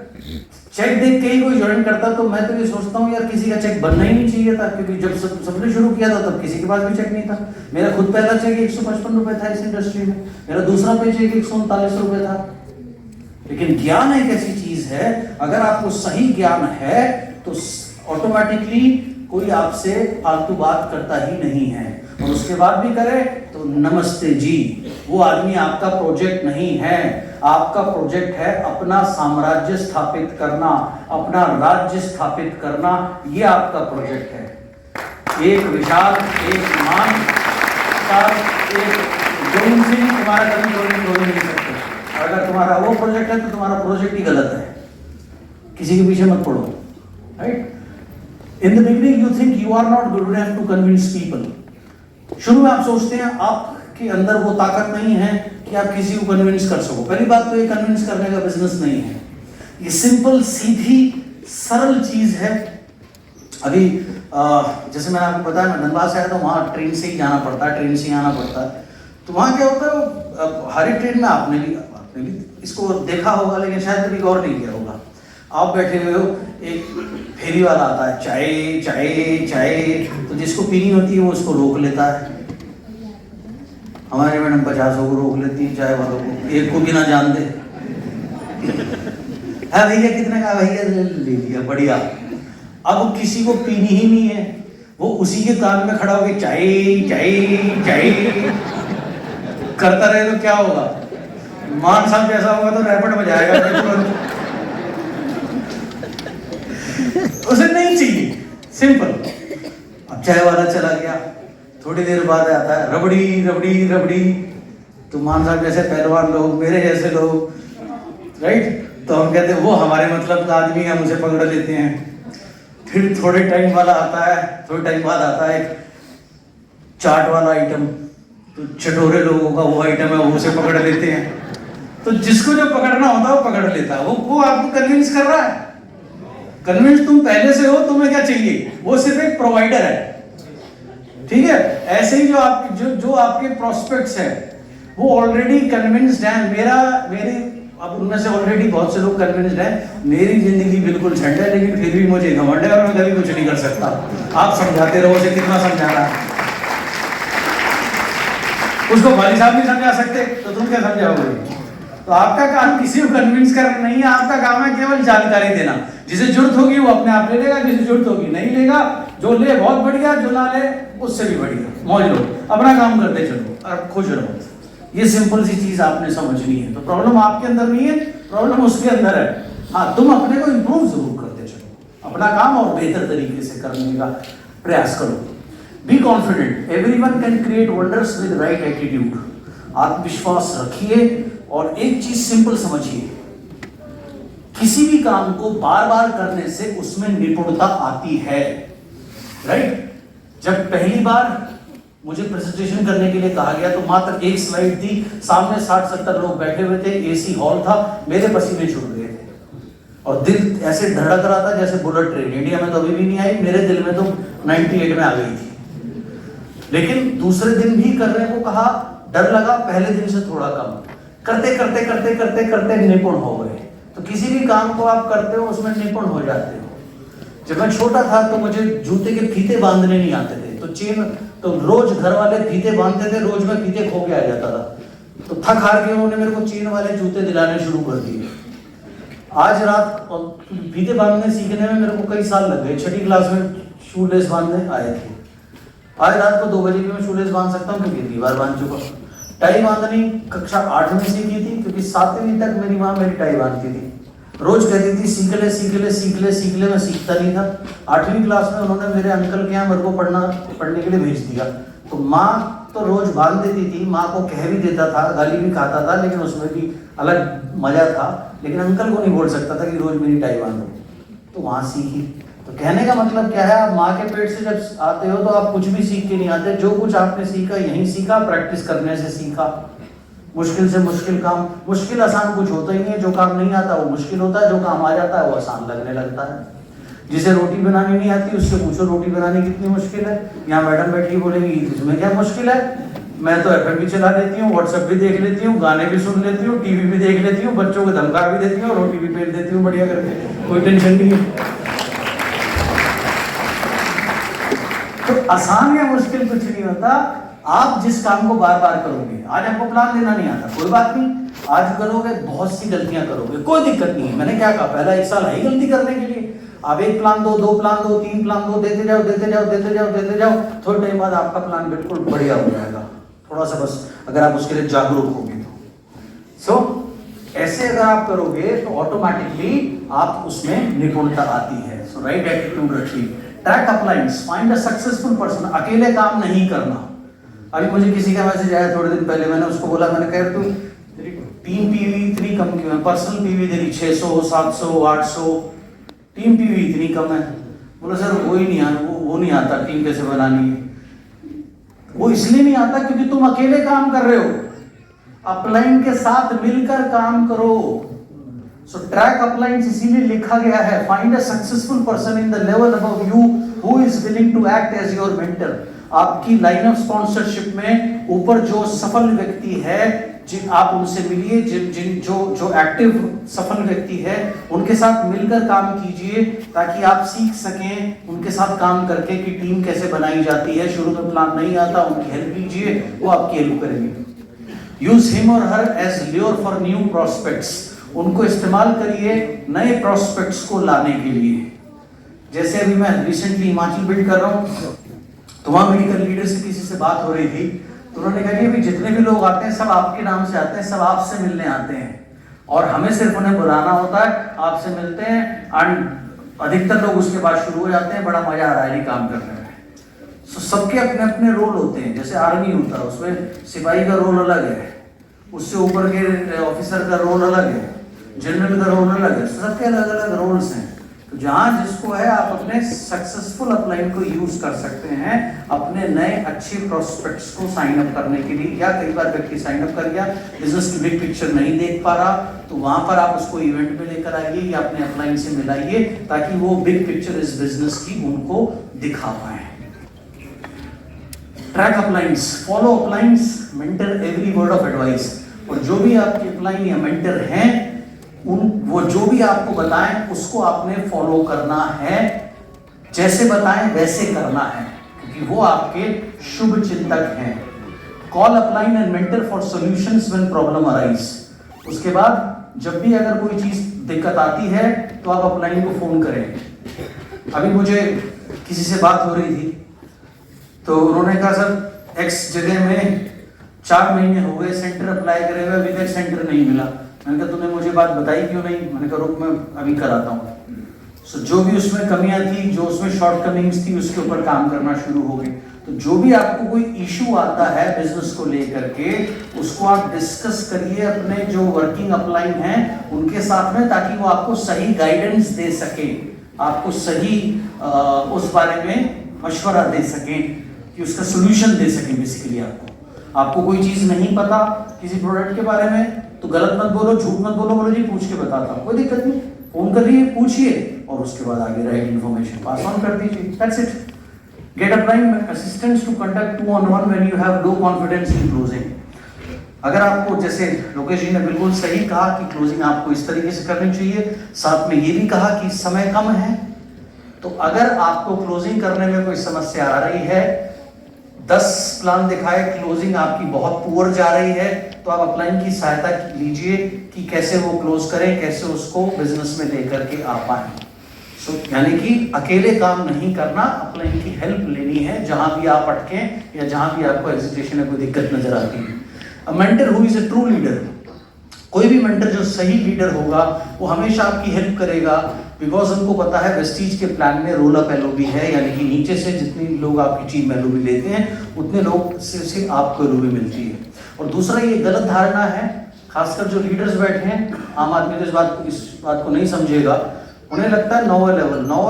चेक देख के ही कोई ज्वाइन करता तो मैं तो ये सोचता हूँ यार, किसी का चेक बनना ही नहीं चाहिए था। क्योंकि जब सबने शुरू किया था तब किसी के पास भी चेक नहीं था। मेरा खुद पहला चेक 155 रुपए था इस इंडस्ट्री में, मेरा दूसरा पे चेक 139 रुपए था। लेकिन ज्ञान एक ऐसी चीज है, अगर आपको सही ज्ञान है तो ऑटोमेटिकली कोई आपसे फालतू बात करता ही नहीं है। और उसके बाद भी करे तो नमस्ते जी, वो आदमी आपका प्रोजेक्ट नहीं है। आपका प्रोजेक्ट है अपना साम्राज्य स्थापित करना, अपना राज्य स्थापित करना, ये आपका प्रोजेक्ट है। एक विशाल, एक मान, एक गोविंद सिंह तुम्हारा कभी जोड़ नहीं सकते। अगर तुम्हारा वो प्रोजेक्ट है तो तुम्हारा प्रोजेक्ट ही गलत है, किसी के पीछे मत पड़ो, right? In the beginning you think you are not good enough to convince people. शुरू में आप सोचते हैं आप आपके अंदर वो ताकत नहीं है कि आप किसी को कन्विंस कर सको। पहली बात तो ये कन्विंस करने का बिजनेस नहीं है, ये सिंपल सीधी सरल चीज है। अभी जैसे मैंने आपको बताया, मैं धनबाद से आया तो वहाँ ट्रेन से ही जाना पड़ता है, ट्रेन से ही आना पड़ता है। तो वहाँ क्या होता है, हर एक ट्रेन में आपने भी इसको देखा होगा, लेकिन शायद कभी गौर नहीं किया होगा। आप बैठे हुए हो, एक फेरी वाला आता है, चाय चाय चाय, तो जिसको पीनी होती है वो उसको रोक लेता है। हमारे मैडम 50 को रोक लेती है चाय वालों को, एक को भी ना जान दे। है भैया कितने का, भैया ले लिया, बढ़िया। अब किसी को पीनी ही नहीं है, वो उसी के कान में खड़ा होकर चाय चाय चाय करता रहे तो क्या होगा? मान साहब जैसा होगा तो रैपट बजाएगा तुरंत। उसे नहीं चाहिए, सिंपल। अब चाय वाला चला गया, थोड़ी देर बाद आता है रबड़ी रबड़ी रबड़ी। तो मान साहब जैसे पहलवान लोग, मेरे जैसे लोग, राइट, तो हम कहते हैं वो हमारे मतलब का आदमी है, हम उसे पकड़ लेते हैं। फिर थोड़े टाइम वाला आता है, थोड़े टाइम बाद आता है एक चाट वाला आइटम, तो चटोरे लोगों का वो आइटम है, वो उसे पकड़ लेते हैं। तो जिसको जो पकड़ना होता है वो पकड़ लेता है, वो आपको कन्विंस कर रहा है। कन्विंस तुम पहले से हो, तुम्हें क्या चाहिए? वो सिर्फ एक प्रोवाइडर है, ठीक है। ऐसे ही जो आपके प्रोस्पेक्ट्स हैं वो ऑलरेडी कन्विंस्ड हैं। मेरी अब उनमें से ऑलरेडी बहुत से लोग कन्विंस्ड हैं, मेरी जिंदगी बिल्कुल झंड है, लेकिन फिर भी मुझे घमंड है और मैं कभी कुछ नहीं कर सकता। आप समझाते रहो, उसे कितना समझाना है। उसको वाली साहब नहीं समझा सकते तो तुम क्या समझाओगे? तो आपका काम किसी को कन्विंस करना नहीं है, आपका काम है केवल जानकारी देना। जिसे जरूरत होगी वो अपने आप ले लेगा, जिसे जरूरत होगी नहीं लेगा। जो ले बहुत बढ़िया, जो ना ले उससे भी बढ़िया, मौज लो, अपना काम करते चलो और खुश रहो। ये सिंपल सी चीज आपने समझनी है। तो प्रॉब्लम आपके अंदर नहीं है, प्रॉब्लम उसके अंदर है। हाँ, तुम अपने को इंप्रूव जरूर करते चलो, अपना काम और बेहतर तरीके से करने का प्रयास करो। Be confident, everyone can create wonders with right attitude. आत्मविश्वास रखिए और एक चीज सिंपल समझिए, किसी भी काम को बार बार करने से उसमें निपुणता आती है, राइट। जब पहली बार मुझे प्रेजेंटेशन करने के लिए कहा गया तो मात्र एक स्लाइड थी, सामने 60-70 लोग बैठे हुए थे, एसी हॉल था, मेरे पसीने छूट गए थे और दिल ऐसे धड़क रहा था जैसे बुलेट ट्रेन। इंडिया में तो अभी भी नहीं आई, मेरे दिल में तो 98 में आ गई थी। लेकिन दूसरे दिन भी करने को कहा, डर लगा, पहले दिन से थोड़ा कम, करते करते करते करते करते निपुण हो गए। तो किसी भी काम को आप करते हो उसमें निपुण हो जाते हो। जब मैं छोटा था तो मुझे जूते के फीते बांधने नहीं आते थे, तो रोज घर वाले फीते बांधते थे, रोज मैं फीते खो के आ जाता था। तो थक हार के उन्होंने मेरे को चेन वाले जूते दिलाने शुरू कर दिए। आज रात फीते बांधने सीखने में मेरे को कई साल लग गए। 6ठी क्लास में शूलेस बांधने आए थे, आज रात को 2 बजे भी मैं शूलेस बांध सकता हूँ क्योंकि 2 बार बांध चुका। टाई बांधनी कक्षा 8 में सीखी थी, क्योंकि 7वीं तक मेरी माँ मेरी टाई बांधती थी। रोज कहती थी सीख ले सीख ले सीख ले सीख ले, मैं सीखता नहीं था। 8वीं क्लास में उन्होंने मेरे अंकल के यहाँ मेरे को पढ़ने के लिए भेज दिया। तो माँ तो रोज बांध देती थी, माँ को कह भी देता था, गाली भी खाता था, लेकिन उसमें भी अलग मजा था। लेकिन अंकल को नहीं बोल सकता था कि रोज मेरी टाई बांधो। तो वहाँ सीखी। तो कहने का मतलब क्या है, आप माँ के पेट से जब आते हो तो आप कुछ भी सीख के नहीं आते। जो कुछ आपने सीखा यहीं सीखा, प्रैक्टिस करने से सीखा। मुश्किल से मुश्किल काम, मुश्किल आसान कुछ होता ही नहीं है। जो काम नहीं आता वो मुश्किल होता है, जो काम आ जाता है वो आसान लगने लगता है। जिसे रोटी बनानी नहीं आती उससे पूछो रोटी बनानी कितनी मुश्किल है। यहाँ मैडम बैठी बोलेंगी इसमें क्या मुश्किल है। मैं तो एफएम भी चला लेती हूँ, व्हाट्सएप भी देख लेती हूँ, गाने भी सुन लेती हूँ, टीवी भी देख लेती हूँ, बच्चों को धमका भी देती हूँ, रोटी भी बेल देती हूँ बढ़िया करके, कोई टेंशन नहीं है। तो आसान या मुश्किल कुछ नहीं होता, आप जिस काम को बार बार करोगे। आज आपको प्लान देना नहीं आता, कोई बात नहीं, आज करोगे बहुत सी गलतियां करोगे, कोई दिक्कत नहीं है। मैंने क्या कहा, पहला 1 साल है गलती करने के लिए। आप 1 प्लान दो, 2 प्लान दो, 3 प्लान दो, देते जाओ देते जाओ देते जाओ देते जाओ। थोड़े टाइम बाद आपका प्लान बिल्कुल बढ़िया हो जाएगा, थोड़ा सा बस अगर आप उसके लिए जागरूक होगे तो। ऐसे अगर आप करोगे तो ऑटोमेटिकली आप उसमें निपुणता आती है। सो राइट एटीट्यूड रखिए। Track अपलाइंस, find a successful person. अकेले काम नहीं करना। अभी मुझे किसी का मैसेज आया थोड़े दिन पहले, मैंने उसको बोला, मैंने कहा तू तेरी 3 पीवी इतनी कम क्यों है, पर्सनल पीवी तेरी 600 700 800, टीम पीवी इतनी कम है। बोला सर वो ही नहीं आता, वो नहीं आता टीम कैसे बनानी है। वो इसलिए नहीं आता क्योंकि तुम अकेले काम कर रहे हो, अपलाइन के साथ मिलकर काम करो। सो ट्रैक अपलाइंस इसीलिए लिखा गया है, find a successful person in the level above you who is willing to act as your mentor. आपकी लाइन ऑफ स्पॉन्सरशिप में ऊपर जो सफल व्यक्ति है, जिन आप उनसे मिलिए, जिन जो एक्टिव सफल व्यक्ति है उनके साथ मिलकर काम कीजिए, ताकि आप सीख सकें उनके साथ काम करके कि टीम कैसे बनाई जाती है। शुरू में प्लान नहीं आता, उनकी हेल्प लीजिए, वो आपकी हेल्प करेंगे। Use him or her as lure for new prospects. उनको इस्तेमाल करिए नए प्रोस्पेक्ट्स को लाने के लिए। जैसे अभी मैं रिसेंटली हिमाचल बिल्ड कर रहा हूँ, तो वहाँ मेडिकल लीडर से किसी से बात हो रही थी, तो उन्होंने कहा कि अभी जितने भी लोग आते हैं सब आपके नाम से आते हैं, सब आपसे मिलने आते हैं, और हमें सिर्फ उन्हें बुलाना होता है, आपसे मिलते हैं, एंड अधिकतर लोग उसके बाद शुरू हो जाते हैं, बड़ा मजा आ रहा है काम करने में। सो सबके अपने अपने रोल होते हैं। जैसे आर्मी होता है, उसमें सिपाही का रोल अलग है, उससे ऊपर के ऑफिसर का रोल अलग है, जनरल का रोल अलग है, सबके अलग अलग रोल्स हैं। तो जहां जिसको है, आप अपने सक्सेसफुल अपलाइन को यूज कर सकते हैं अपने नए अच्छे प्रोस्पेक्ट्स को साइन अप करने के लिए। या कई बार व्यक्ति साइन अप कर गया, बिजनेस की बिग पिक्चर नहीं देख पा रहा, तो वहां पर आप उसको इवेंट में लेकर आइए या अपने अपलाइन से मिलाइए, ताकि वो बिग पिक्चर इस बिजनेस की उनको दिखा पाए। Track अपलाइंस, follow अपलाइंस, mentor every word of advice. और जो भी आपके अपलाइन या मेंटर हैं, वो जो भी आपको बताएं उसको आपने फॉलो करना है, जैसे बताएं वैसे करना है, क्योंकि वो आपके शुभ चिंतक हैं। Call upline and mentor for solutions when problem arise. उसके बाद जब भी अगर कोई चीज दिक्कत आती है तो आप अपलाइन को फोन करें। अभी मुझे किसी से बात हो रही थी, तो उन्होंने कहा सर एक्स जगह में 4 महीने हो गए सेंटर अप्लाई करे हुए, अभी तक सेंटर नहीं मिला। मैंने कहा तूने मुझे बात बताई क्यों नहीं? मैंने कहा रुक मैं अभी कराता हूँ। सो जो भी उसमें कमियां थी, जो उसमें शॉर्टकमिंग्स थी, उसके ऊपर काम करना शुरू हो गए। तो जो भी आपको कोई इशू आता है बिजनेस को लेकर के, उसको आप डिस्कस करिए अपने जो वर्किंग अपलाइन हैं उनके साथ में, ताकि वो आपको सही गाइडेंस दे सके, आपको सही उस बारे में मशवरा दे सकें, कि उसका सोल्यूशन दे सकें। बेसिकली आपको कोई चीज नहीं पता किसी प्रोडक्ट के बारे में, तो गलत मत बोलो, झूठ मत बोलो, बोलो जी पूछ के बताता हूँ, कोई दिक्कत नहीं, फोन करिए, पूछिए, और उसके बाद आगे राइट इन्फॉर्मेशन पास ऑन कर दीजिए। That's it. Get upline assistants to conduct 2-on-1 when you have low confidence in closing. अगर आपको, जैसे लोकेश जी ने बिल्कुल सही कहा कि क्लोजिंग आपको इस तरीके से करनी चाहिए, साथ में ये भी कहा कि समय कम है, तो अगर आपको क्लोजिंग करने में कोई समस्या आ रही है, 10 प्लान दिखाए, क्लोजिंग आपकी बहुत पुअर जा रही है, तो आप अपलाइन की सहायता लीजिए कि कैसे वो क्लोज करें, कैसे उसको बिजनेस में लेकर के आ पाए। सो यानी कि अकेले काम नहीं करना, अपलाइन की हेल्प लेनी है जहां भी आप अटकें या जहां भी आपको हेजिटेशन या कोई दिक्कत नजर आती है। A mentor who is a true leader, कोई भी मेंटर जो सही लीडर होगा वो हमेशा आपकी हेल्प करेगा, बिकॉज उनको पता है वेस्टीज के प्लान में रोल अप एलओबी है, यानी कि नीचे से जितने लोग आपकी टीम एलओबी लेते हैं उतने लोग से आपको एलओबी मिलती है। और दूसरा ये गलत धारणा है, खासकर जो लीडर्स बैठे हैं, आम आदमी तो इस बात को नहीं समझेगा, उन्हें लगता है 9वें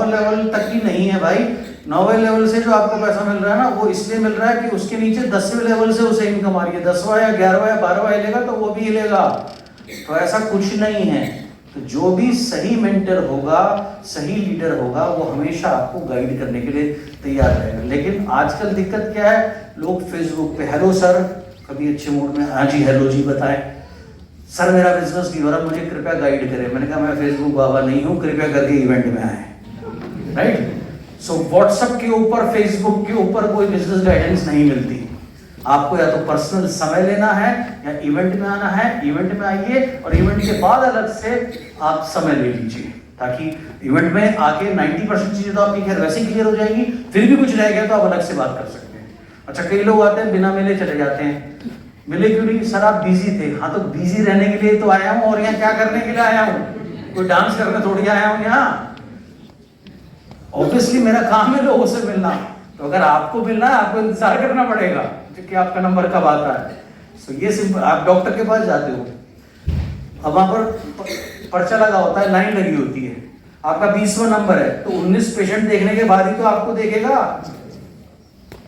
लेवल तक ही नहीं है भाई। 9वें लेवल से जो आपको पैसा मिल रहा है ना, वो इसलिए मिल रहा है कि उसके नीचे 10वें लेवल से उसे इनकम आ रही है। 10वां या 11वां या 12वां हिलेगा तो वो भी हिलेगा, तो ऐसा कुछ नहीं है। तो जो भी सही मेंटर होगा, सही लीडर होगा, वो हमेशा आपको गाइड करने के लिए तैयार रहेगा। लेकिन आजकल दिक्कत क्या है, लोग फेसबुक पे हेलो सर, कभी अच्छे मूड में, हाँ जी हेलो जी बताएं, सर मेरा बिजनेस की हो रहा, मुझे कृपया गाइड करें। मैंने कहा मैं फेसबुक बाबा नहीं हूँ, कृपया करके इवेंट में आए, राइट। सो व्हाट्सएप के ऊपर, फेसबुक के ऊपर कोई बिजनेस गाइडेंस नहीं मिलती। आपको या तो पर्सनल समय लेना है या इवेंट में आना है, इवेंट में आइए, और इवेंट के बाद अलग से आप समय ले लीजिए, ताकि इवेंट में आके 90% चीजें तो आपकी खैर वैसे क्लियर हो जाएगी, फिर भी कुछ रह गया तो आप अलग से बात कर सकते हैं। अच्छा, कई लोग आते हैं बिना मिले चले जाते हैं, मिले क्यों नहीं? सर आप बिजी थे। हाँ तो बिजी रहने के लिए तो आया हूँ, और यहाँ क्या करने के लिए आया हूँ? कोई डांस करने थोड़ी आया हूँ यहाँ। ऑब्वियसली मेरा काम है लोगों से मिलना, तो अगर आपको मिलना है आपको इंतजार करना पड़ेगा कि आपका नंबर कब आता है। सो ये सिंपल, आप डॉक्टर के पास जाते हो, अब वहां पर पर्चा लगा होता है, लाइन लगी होती है, आपका 20वां नंबर है, तो 19 पेशेंट देखने के बाद ही तो आपको देखेगा।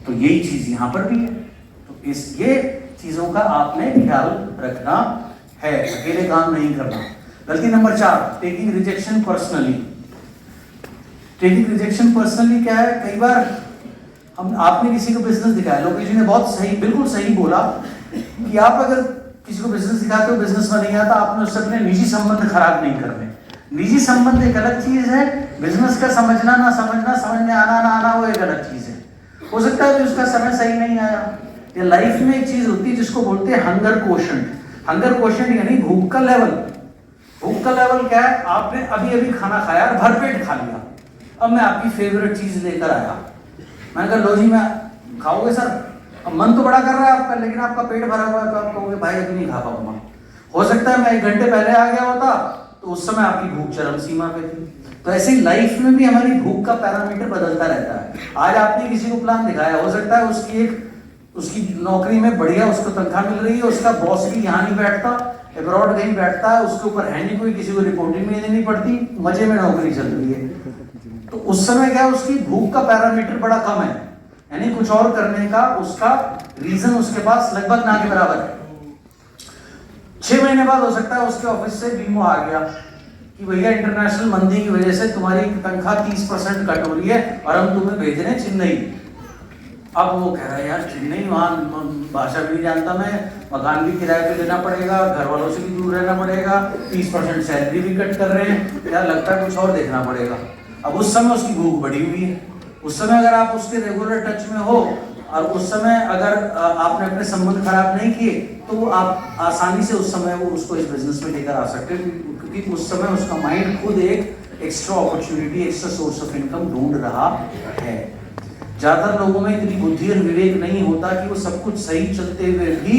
तो यही चीज यहाँ पर भी है। ये चीजों का आपने ख्याल रखना है, अकेले काम नहीं करना। गलती number 4, taking rejection personally. Taking rejection personally क्या है? कई बार आपने किसी को बिजनेस दिखाया, लोकेश जी ने बहुत सही, बिल्कुल सही बोला कि आप अगर किसी को बिजनेस दिखाते हो, बिजनेस में नहीं आता, आपने उससे अपने निजी संबंध खराब नहीं करने। निजी संबंध एक अलग चीज है, बिजनेस का समझना ना समझना, समझ में आना ना आना, वो एक अलग चीज है। हो सकता है कि उसका समय सही नहीं आया। ये लाइफ में एक चीज होती है जिसको बोलते हैं हंगर कोशेंट। हंगर कोशेंट यानी भूख का लेवल। भूख का लेवल क्या है? आपने अभी अभी खाना खाया और भरपेट खा लिया, अब मैं आपकी फेवरेट चीज लेकर आया, मैंने कहा लो जी, मैं खाओगे सर? अब मन तो बड़ा कर रहा है आपका, लेकिन आपका पेट भरा हुआ है, तो आप कहोगे भाई अभी नहीं खा पाऊंगा। हो सकता है मैं 1 घंटे पहले आ गया होता तो उस समय आपकी भूख चरम सीमा पे थी। तो ऐसे ही लाइफ में भी हमारी भूख का पैरामीटर बदलता रहता है। आज आपने किसी को प्लान दिखाया, हो सकता है उसकी नौकरी में बढ़िया उसको तनख्वाह मिल रही है, उसका बॉस भी यहाँ नहीं बैठता, अब्रॉड कहीं बैठता है, उसके ऊपर है नहीं कोई, किसी को रिपोर्टिंग नहीं देनी पड़ती, मजे में नौकरी चल रही है। तो उस समय क्या, उसकी भूख का पैरामीटर बड़ा कम है, यानी कुछ और करने का उसका रीजन उसके पास लगभग ना के बराबर है। 6 महीने बाद हो सकता है उसके ऑफिस से बीमो आ गया कि भैया इंटरनेशनल मंदी की वजह से तुम्हारी तनख्वाह 30% कट हो रही है और हम तुम्हें भेज रहे हैं चेन्नई। अब वो कह रहा है यार चेन्नई, वहाँ भाषा भी नहीं जानता मैं, मकान भी किराए पे देना पड़ेगा, घर वालों से भी दूर रहना पड़ेगा, 30% सैलरी भी कट कर रहे हैं, यार लगता है कुछ और देखना पड़ेगा। अब उस समय उसकी भूख बढ़ी हुई है। उस समय अगर आप उसके रेगुलर टच में हो और उस समय अगर आपने अपने संबंध खराब नहीं किए तो आप आसानी से उस समय वो उसको इस बिजनेस में लेकर आ सकते हैं, क्योंकि उस समय उसका माइंड खुद एक extra opportunity, extra source of income ढूंढ रहा है। ज्यादातर लोगों में इतनी बुद्धि और विवेक नहीं होता कि वो सब कुछ सही चलते हुए भी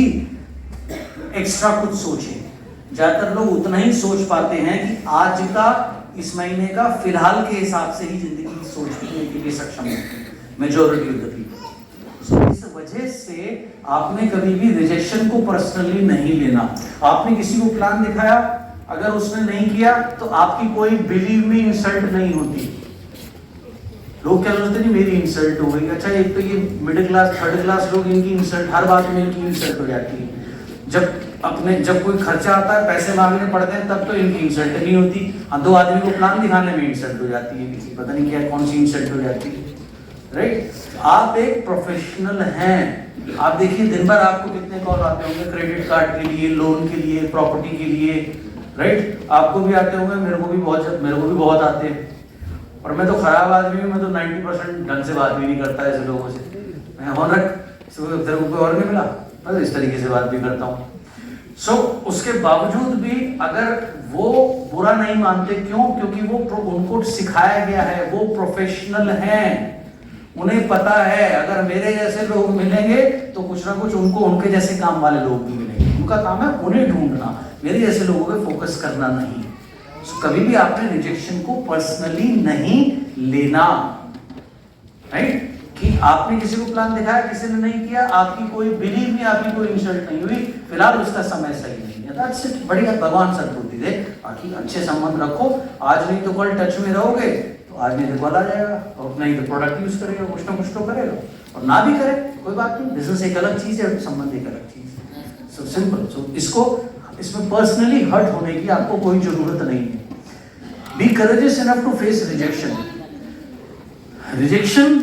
एक्स्ट्रा कुछ सोचें। ज्यादातर लोग उतना ही सोच पाते हैं कि आज का, इस महीने का, फिलहाल के हिसाब से ही जिंदगी सोचने के लिए सक्षम होते हैं मेजॉरिटी ऑफ द पीपल। इस वजह से आपने कभी भी रिजेक्शन को पर्सनली नहीं लेना। आपने किसी को प्लान दिखाया, अगर उसने नहीं किया तो आपकी कोई बिलीव में इंसल्ट नहीं होती। लोग क्या सोचते हैं मेरी इंसल्ट हो गई। अच्छा, एक तो ये मिडिल क्लास, थर्ड क्लास लोग, इनकी इंसल्ट हर बात में इनकी इंसल्ट हो जाती है। जब कोई खर्चा आता है, पैसे मांगने पड़ते हैं, तब तो इनकी इंसल्ट नहीं होती। हाँ, 2 आदमी को प्लान दिखाने में इंसल्ट हो जाती है, किसी पता नहीं क्या कौन सी इंसल्ट हो जाती है। राइट? आप एक प्रोफेशनल हैं। आप देखिए दिन भर आपको कितने कॉल आते होंगे क्रेडिट कार्ड के लिए, लोन के लिए, प्रॉपर्टी के लिए। राइट? आपको भी आते होंगे, मेरे को भी बहुत आते हैं। और मैं तो खराब आदमी हूँ, मैं तो 90% ढंग से बात भी नहीं करता ऐसे लोगों से। मैं तेरे को कोई और नहीं मिला, मैं तो इस तरीके से बात भी करता हूँ। उसके बावजूद भी अगर वो बुरा नहीं मानते, क्यों? क्योंकि वो उनको सिखाया गया है, वो प्रोफेशनल हैं, उन्हें पता है अगर मेरे जैसे लोग मिलेंगे तो कुछ ना कुछ उनको उनके जैसे काम वाले लोग भी मिलेंगे। उनका काम है उन्हें ढूंढना, मेरे जैसे लोगों पे फोकस करना नहीं। कभी भी आपने रिजेक्शन को पर्सनली नहीं लेना। राइट? कि आपने किसी को प्लान दिखाया, किसी ने नहीं किया, आपकी कोई बिलीव नहीं, आपकी कोई इंसल्ट नहीं हुई, फिलहाल उसका समय सही नहीं है, दैट्स इट। बढ़िया, भगवान सद्बुद्धि दे। बाकी अच्छे संबंध रखो, आज नहीं तो कल टच में रहोगे तो आज नहीं तो कल आ जाएगा, और नहीं तो प्रोडक्ट यूज करेगा, कुछ ना कुछ तो करेगा, और ना भी करे कोई बात नहीं। बिजनेस एक अलग चीज है, संबंध एक अलग चीज है। So simple. इसमें पर्सनली हर्ट होने की आपको कोई जरूरत नहीं है। Be courageous enough to face rejection. Rejection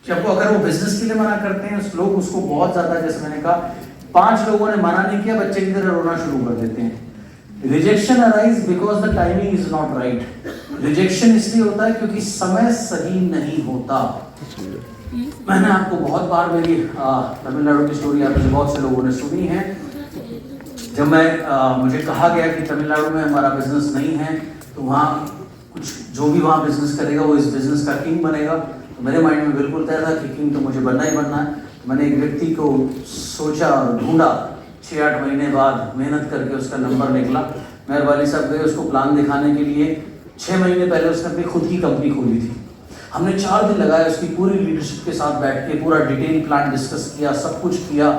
जब अगर वो बिजनेस के लिए मना करते हैं, लोग उसको बहुत ज्यादा, जैसे मैंने कहा 5 लोगों ने मना नहीं किया, बच्चे की तरह रोना शुरू कर देते हैं। Rejection arise because the timing is not right. Rejection इसलिए होता है क्योंकि समय सही नहीं होता। मैंने आपको बहुत बार मेरी तमिलनाडु की स्टोरी आप में बहुत से लोगों ने सुनी है। जब मुझे कहा गया कि तमिलनाडु में हमारा बिजनेस नहीं है, तो वहाँ कुछ जो भी वहाँ बिजनेस करेगा वो इस बिजनेस का किंग बनेगा। तो मेरे माइंड में बिल्कुल तय था कि किंग तो मुझे बनना ही बनना है। तो मैंने एक व्यक्ति को सोचा और ढूंढा, 6-8 महीने बाद मेहनत करके उसका नंबर निकला। मेरे वाली साहब गए उसको प्लान दिखाने के लिए। 6 महीने पहले उसने अपनी खुद की कंपनी खोली थी। हमने 4 दिन लगाए उसकी पूरी लीडरशिप के साथ बैठ के, पूरा डिटेल प्लान डिस्कस किया, सब कुछ किया।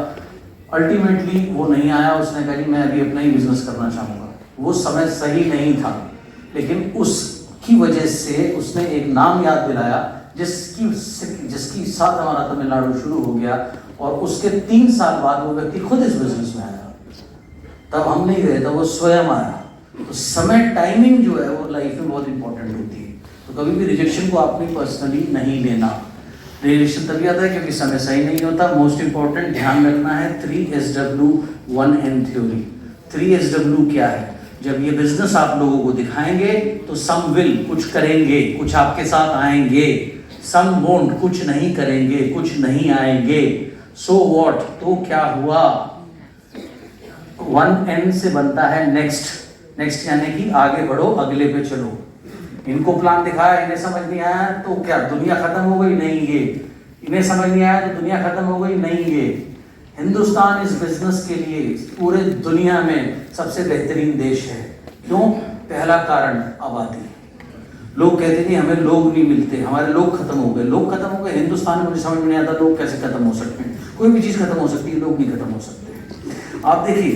अल्टीमेटली वो नहीं आया। उसने कहा कि मैं अभी अपना ही बिजनेस करना चाहूँगा। वो समय सही नहीं था, लेकिन उसकी वजह से उसने एक नाम याद दिलाया जिसकी साथ हमारा तमिलनाडु शुरू हो गया, और उसके 3 साल बाद वो व्यक्ति खुद इस बिजनेस में आया। तब हम नहीं गए, तब वो स्वयं आया। तो समय, टाइमिंग जो है वो लाइफ में बहुत इंपॉर्टेंट होती है। तो कभी भी रिजेक्शन को आपने पर्सनली नहीं लेना। रिजेक्शन तभी आता है क्योंकि समय सही नहीं होता। मोस्ट इंपॉर्टेंट ध्यान रखना है 3SW 1N थ्योरी। 3SW क्या है? जब ये बिजनेस आप लोगों को दिखाएंगे तो सम विल, कुछ करेंगे, कुछ आपके साथ आएंगे, सम वोंट, कुछ नहीं करेंगे, कुछ नहीं आएंगे, सो व्हाट, तो क्या हुआ। 1N से बनता है नेक्स्ट। नेक्स्ट यानी कि आगे बढ़ो, अगले पे चलो। इनको प्लान दिखाया, इन्हें समझ नहीं आया तो क्या दुनिया खत्म हो गई? नहीं। ये इन्हें समझ नहीं आया तो दुनिया खत्म हो गई? नहीं। ये हिंदुस्तान इस बिजनेस के लिए पूरे दुनिया में सबसे बेहतरीन देश है। क्यों? पहला कारण आबादी। लोग कहते थे हमें लोग नहीं मिलते, हमारे लोग खत्म हो गए। लोग खत्म हो गए हिंदुस्तान में, मुझे समझ में नहीं आता लोग कैसे खत्म हो सकते हैं। कोई भी चीज़ खत्म हो सकती है, लोग नहीं खत्म हो सकते। आप देखिए,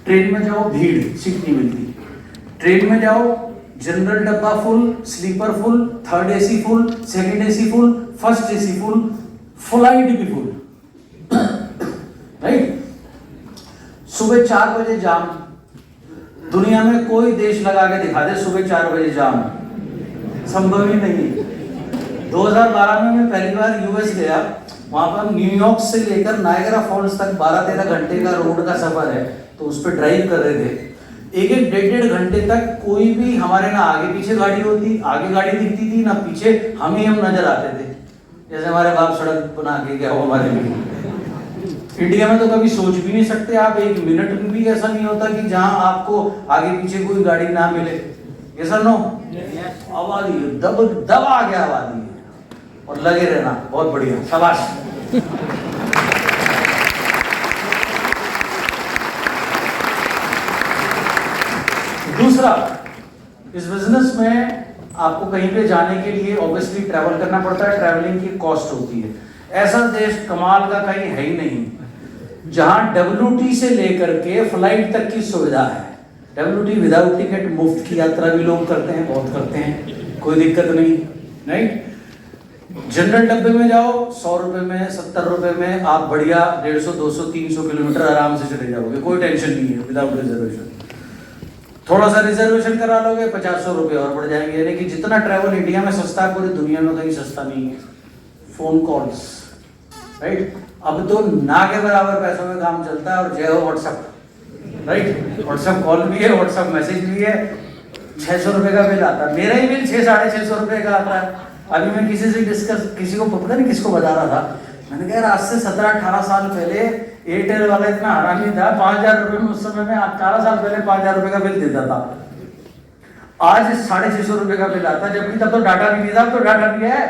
ट्रेन में जाओ, भीड़, सीट नहीं मिलती। ट्रेन में जाओ, जनरल डब्बा full, sleeper full, third AC full, second AC full, first AC full, flight भी फुल, राइट। सुबह 4 बजे जाम। दुनिया में कोई देश लगा के दिखा दे सुबह 4 बजे जाम, संभव ही नहीं। 2012 में मैं पहली बार US गया। वहां पर न्यूयॉर्क से लेकर नायगरा फॉल्स तक 12-13 घंटे का रोड का सफर है। तो उस पर ड्राइव कर रहे थे, 1-1, 1.5 घंटे तक कोई भी हमारे ना आगे पीछे गाड़ी होती, आगे गाड़ी दिखती थी ना पीछे, हम ही हम नजर आते थे, जैसे हमारे बाप सड़क बना के गया हो हमारे लिए। इंडिया में तो कभी सोच भी नहीं सकते आप, 1 मिनट में भी ऐसा नहीं होता कि जहां आपको आगे पीछे कोई गाड़ी ना मिले। ये सर नो आबादी दब आ गया आबादी है। और लगे रहना, बहुत बढ़िया, शाबाश। दूसरा, इस बिजनेस में आपको कहीं पे जाने के लिए ऑब्वियसली ट्रैवल करना पड़ता है, ट्रैवलिंग की कॉस्ट होती है। ऐसा देश कमाल का कहीं है ही नहीं जहां WT से लेकर के फ्लाइट तक की सुविधा है। WT विदाउट टिकट, मुफ्त की यात्रा भी लोग करते हैं, बहुत करते हैं, कोई दिक्कत नहीं, राइट। जनरल डब्बे में जाओ, 100 रुपए में, 70 रुपए में आप बढ़िया 150, 200, 300 किलोमीटर आराम से चले जाओगे, कोई टेंशन नहीं है, विदाउट रिजर्वेशन। थोड़ा सा रिजर्वेशन करा लोगे, 50-100 रुपए और बढ़ जाएंगे। यानी कि जितना ट्रैवल इंडिया में सस्ता है, पूरी दुनिया में कहीं सस्ता नहीं है। Phone calls, right. अब तो ना के बराबर पैसों में काम चलता है। और जय हो व्हाट्सएप, राइट। व्हाट्सएप कॉल भी है, व्हाट्सएप मैसेज भी है। 600 रुपए का बिल आता है, मेरा ही बिल 600-650 रुपए का आता है। अभी मैं किसी को पता नहीं किसको बता रहा था, मैंने कहा आज से 17-18 साल पहले एयरटेल वाला इतना हरामी था, 5,000 रुपए में उस समय में 18 साल पहले 5,000 रुपए का बिल देता था। आज 650 रुपए का बिल आता है, जबकि तब तो डाटा भी नहीं था, तो डाटा भी है।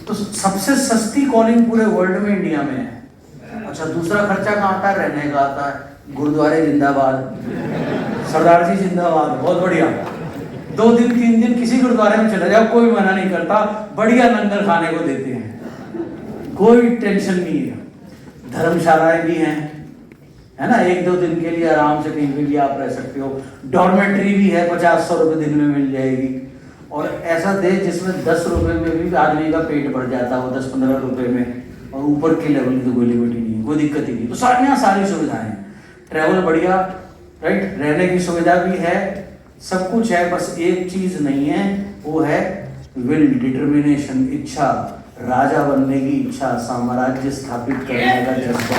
तो सबसे सस्ती कॉलिंग पूरे वर्ल्ड में इंडिया में है। अच्छा, दूसरा खर्चा कहाँ आता है? रहने का आता है। गुरुद्वारे जिंदाबाद, सरदार जी जिंदाबाद, बहुत बढ़िया। 2 दिन 3 दिन किसी गुरुद्वारे में चले जाओ, कोई मना नहीं करता, बढ़िया लंगर खाने को देते हैं, कोई टेंशन नहीं है। धर्मशालाएं भी हैं, है ना, 1-2 दिन के लिए आराम से कहीं भी आप रह सकते हो। डॉर्मेट्री भी है, 50-100 रुपए दिन में मिल जाएगी। और ऐसा देश जिसमें 10 रुपए में भी आदमी का पेट भर जाता है, 10-15 रुपए में, और ऊपर के लेवल की कोई लिमिट ही नहीं, कोई दिक्कत ही नहीं। तो यहाँ सारी सुविधाएं हैं, ट्रैवल बढ़िया, राइट, रहने की सुविधा भी है, सब कुछ है। बस एक चीज नहीं है, वो है विल, डिटर्मिनेशन, इच्छा, राजा बनने की इच्छा, साम्राज्य स्थापित करने का जज्बा।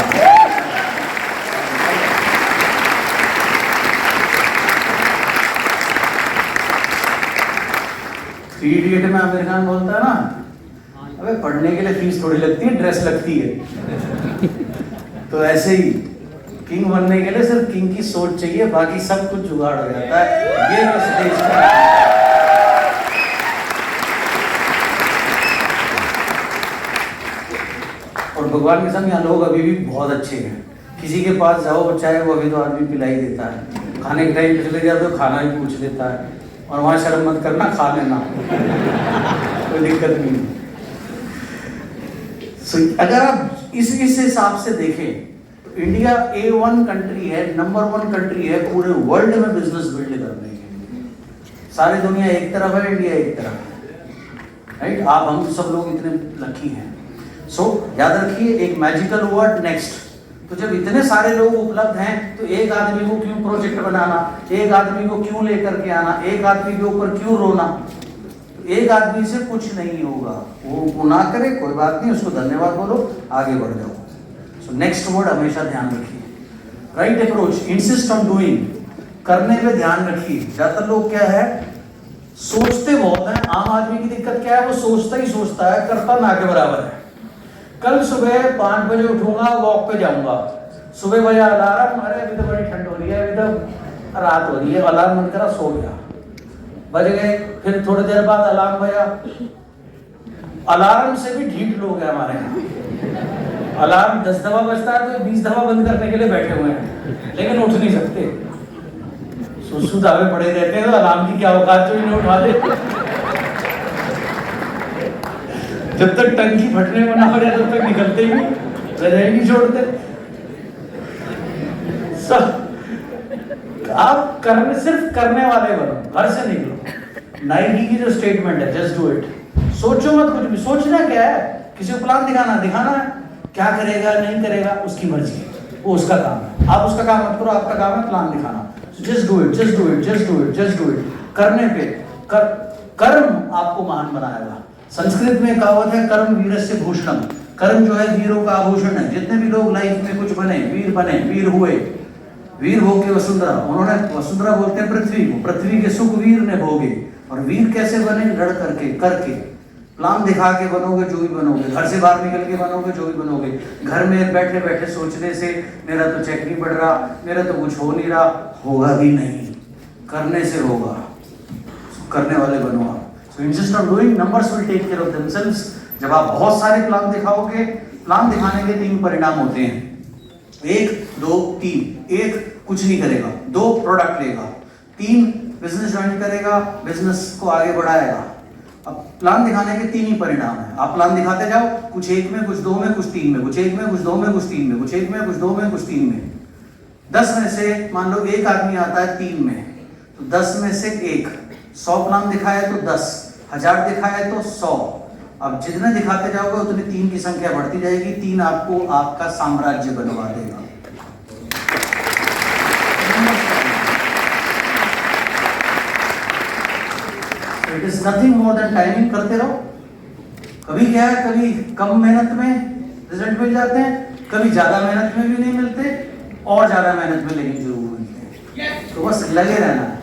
थ्री इडियट में आमिर खान बोलता है ना, अबे पढ़ने के लिए फीस थोड़ी लगती है, ड्रेस लगती है। तो ऐसे ही किंग बनने के लिए सिर्फ किंग की सोच चाहिए, बाकी सब कुछ जुगाड़ हो जाता है। ये बस देश का और भगवान के संग यहाँ लोग अभी भी बहुत अच्छे हैं। किसी के पास जाओ, चाहे वो अभी तो आदमी पिलाई देता है, खाने के टाइम पे चले जाओ तो खाना भी पूछ लेता है, और वहाँ शर्म मत करना, खा लेना, कोई दिक्कत नहीं। अगर आप इस हिसाब से देखें तो इंडिया A1 कंट्री है, नंबर 1 कंट्री है पूरे वर्ल्ड में बिजनेस बिल्ड करने के लिए। सारी दुनिया एक तरफ है, इंडिया एक तरफ है, राइट। आप हम सब लोग इतने लकी हैं। सो याद रखिए एक मैजिकल वर्ड नेक्स्ट। तो जब इतने सारे लोग उपलब्ध हैं तो एक आदमी को क्यों प्रोजेक्ट बनाना, एक आदमी को क्यों लेकर के आना, एक आदमी के ऊपर क्यों रोना। एक आदमी से कुछ नहीं होगा, वो ना करे कोई बात नहीं, उसको धन्यवाद बोलो, आगे बढ़ जाओ। सो नेक्स्ट वर्ड हमेशा ध्यान रखिए, right approach, insist on doing, करने पे ध्यान रखिए। ज्यादातर लोग क्या है सोचते बहुत हैं। आम आदमी की दिक्कत क्या है, वो सोचता ही सोचता है, करता ना के बराबर है। कल सुबह 5 बजे उठूंगा, वॉक पे जाऊंगा, सुबह बजा अलार्म, अरे अभी तो बड़ी ठंड हो रही है, अभी तो रात हो रही है, अलार्म बंद करा, सो गया, बज गए। फिर थोड़ी देर बाद अलार्म बजा, अलार्म से भी ढीठ लोग हैं हमारे यहाँ। अलार्म 10 दफा बजता है तो 20 दफा बंद करने के लिए बैठे हुए हैं, लेकिन उठ नहीं सकते, सुसु दावे पड़े रहते हैं। तो अलार्म की क्या औकात जो इन्हें उठा दे। जब तक टंकी फटने में ना हो जाए तब तक निकलते ही नहीं, रजाई नहीं छोड़ते। आप करने, सिर्फ करने वाले बनो, घर से निकलो। नाइकी की जो स्टेटमेंट है, जस्ट डू इट, सोचो मत कुछ भी। सोचना क्या है, किसी को प्लान दिखाना है, क्या करेगा नहीं करेगा उसकी मर्जी है, वो उसका काम है। आप उसका काम मत करो, आपका काम है प्लान दिखाना। Just do it, just do it, just do it, just do it. करने पे कर्म आपको महान बनाएगा। संस्कृत में कहावत है, कर्म वीरस्य भूषणम, कर्म जो है वीरों का आभूषण है। जितने भी लोग लाइफ में कुछ बने, वीर हुए, वीर होके वसुंधरा, उन्होंने, वसुंधरा बोलते हैं पृथ्वी को, पृथ्वी के सुख वीर ने भोगे। और वीर कैसे बने, लड़ करके प्लान दिखा के बनोगे जो भी बनोगे, घर से बाहर निकल के बनोगे जो भी बनोगे। घर में बैठे बैठे सोचने से मेरा तो चेक नहीं बढ़ रहा, मेरा तो कुछ हो नहीं रहा, होगा भी नहीं, करने से होगा। करने वाले बनो आप। So insist on doing, numbers will take care of themselves. जब आप बहुत सारे प्लान दिखाओगे, प्लान दिखाने के 3 परिणाम होते हैं, 1 2 3। 1 कुछ नहीं करेगा, 2 प्रोडक्ट लेगा, 3 बिजनेस ज्वाइन करेगा, बिजनेस को आगे बढ़ाएगा। अब प्लान दिखाने के 3 ही परिणाम है। आप प्लान दिखाते जाओ, कुछ 1 में, कुछ 2 में, कुछ 3 में, कुछ 1 में, कुछ 2 में, कुछ 3 में, कुछ 1 में, कुछ 2 में, कुछ 3 में। 10 में से मान लो एक आदमी आता है 3 में, तो 10 में से 1। 100 प्लान दिखाए तो 10, 1000 दिखाए तो 100। अब जितने दिखाते जाओगे उतनी 3 की संख्या बढ़ती जाएगी। 3 आपको आपका साम्राज्य बनवा देगा। It is nothing more than timing. करते रहो। कभी क्या है, कभी कम मेहनत में रिजल्ट मिल जाते हैं, कभी ज्यादा मेहनत में भी नहीं मिलते, और ज्यादा मेहनत में लेकिन जरूर मिलते हैं। तो बस लगे रहना है।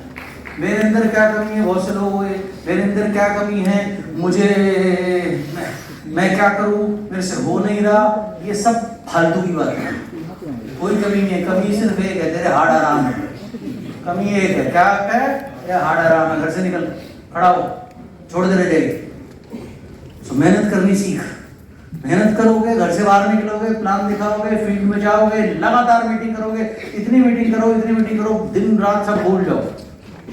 मेरे अंदर क्या कमी है, बहुत से लोग हुए, मेरे अंदर क्या कमी है, मुझे मैं क्या करूं, मेरे से हो नहीं रहा, ये सब फालतू की बात है। कोई कमी नहीं है, कमी सिर्फ एक है, तेरे हार्ड आराम है। कमी एक है, क्या है, या हार्ड आराम है। घर से निकल, खड़ा हो, छोड़ दे रह जाएगी। सो मेहनत करनी सीख। मेहनत करोगे, घर से बाहर निकलोगे, प्लान दिखाओगे, फील्ड में जाओगे, लगातार मीटिंग करोगे, इतनी मीटिंग करो, दिन रात सब भूल जाओ।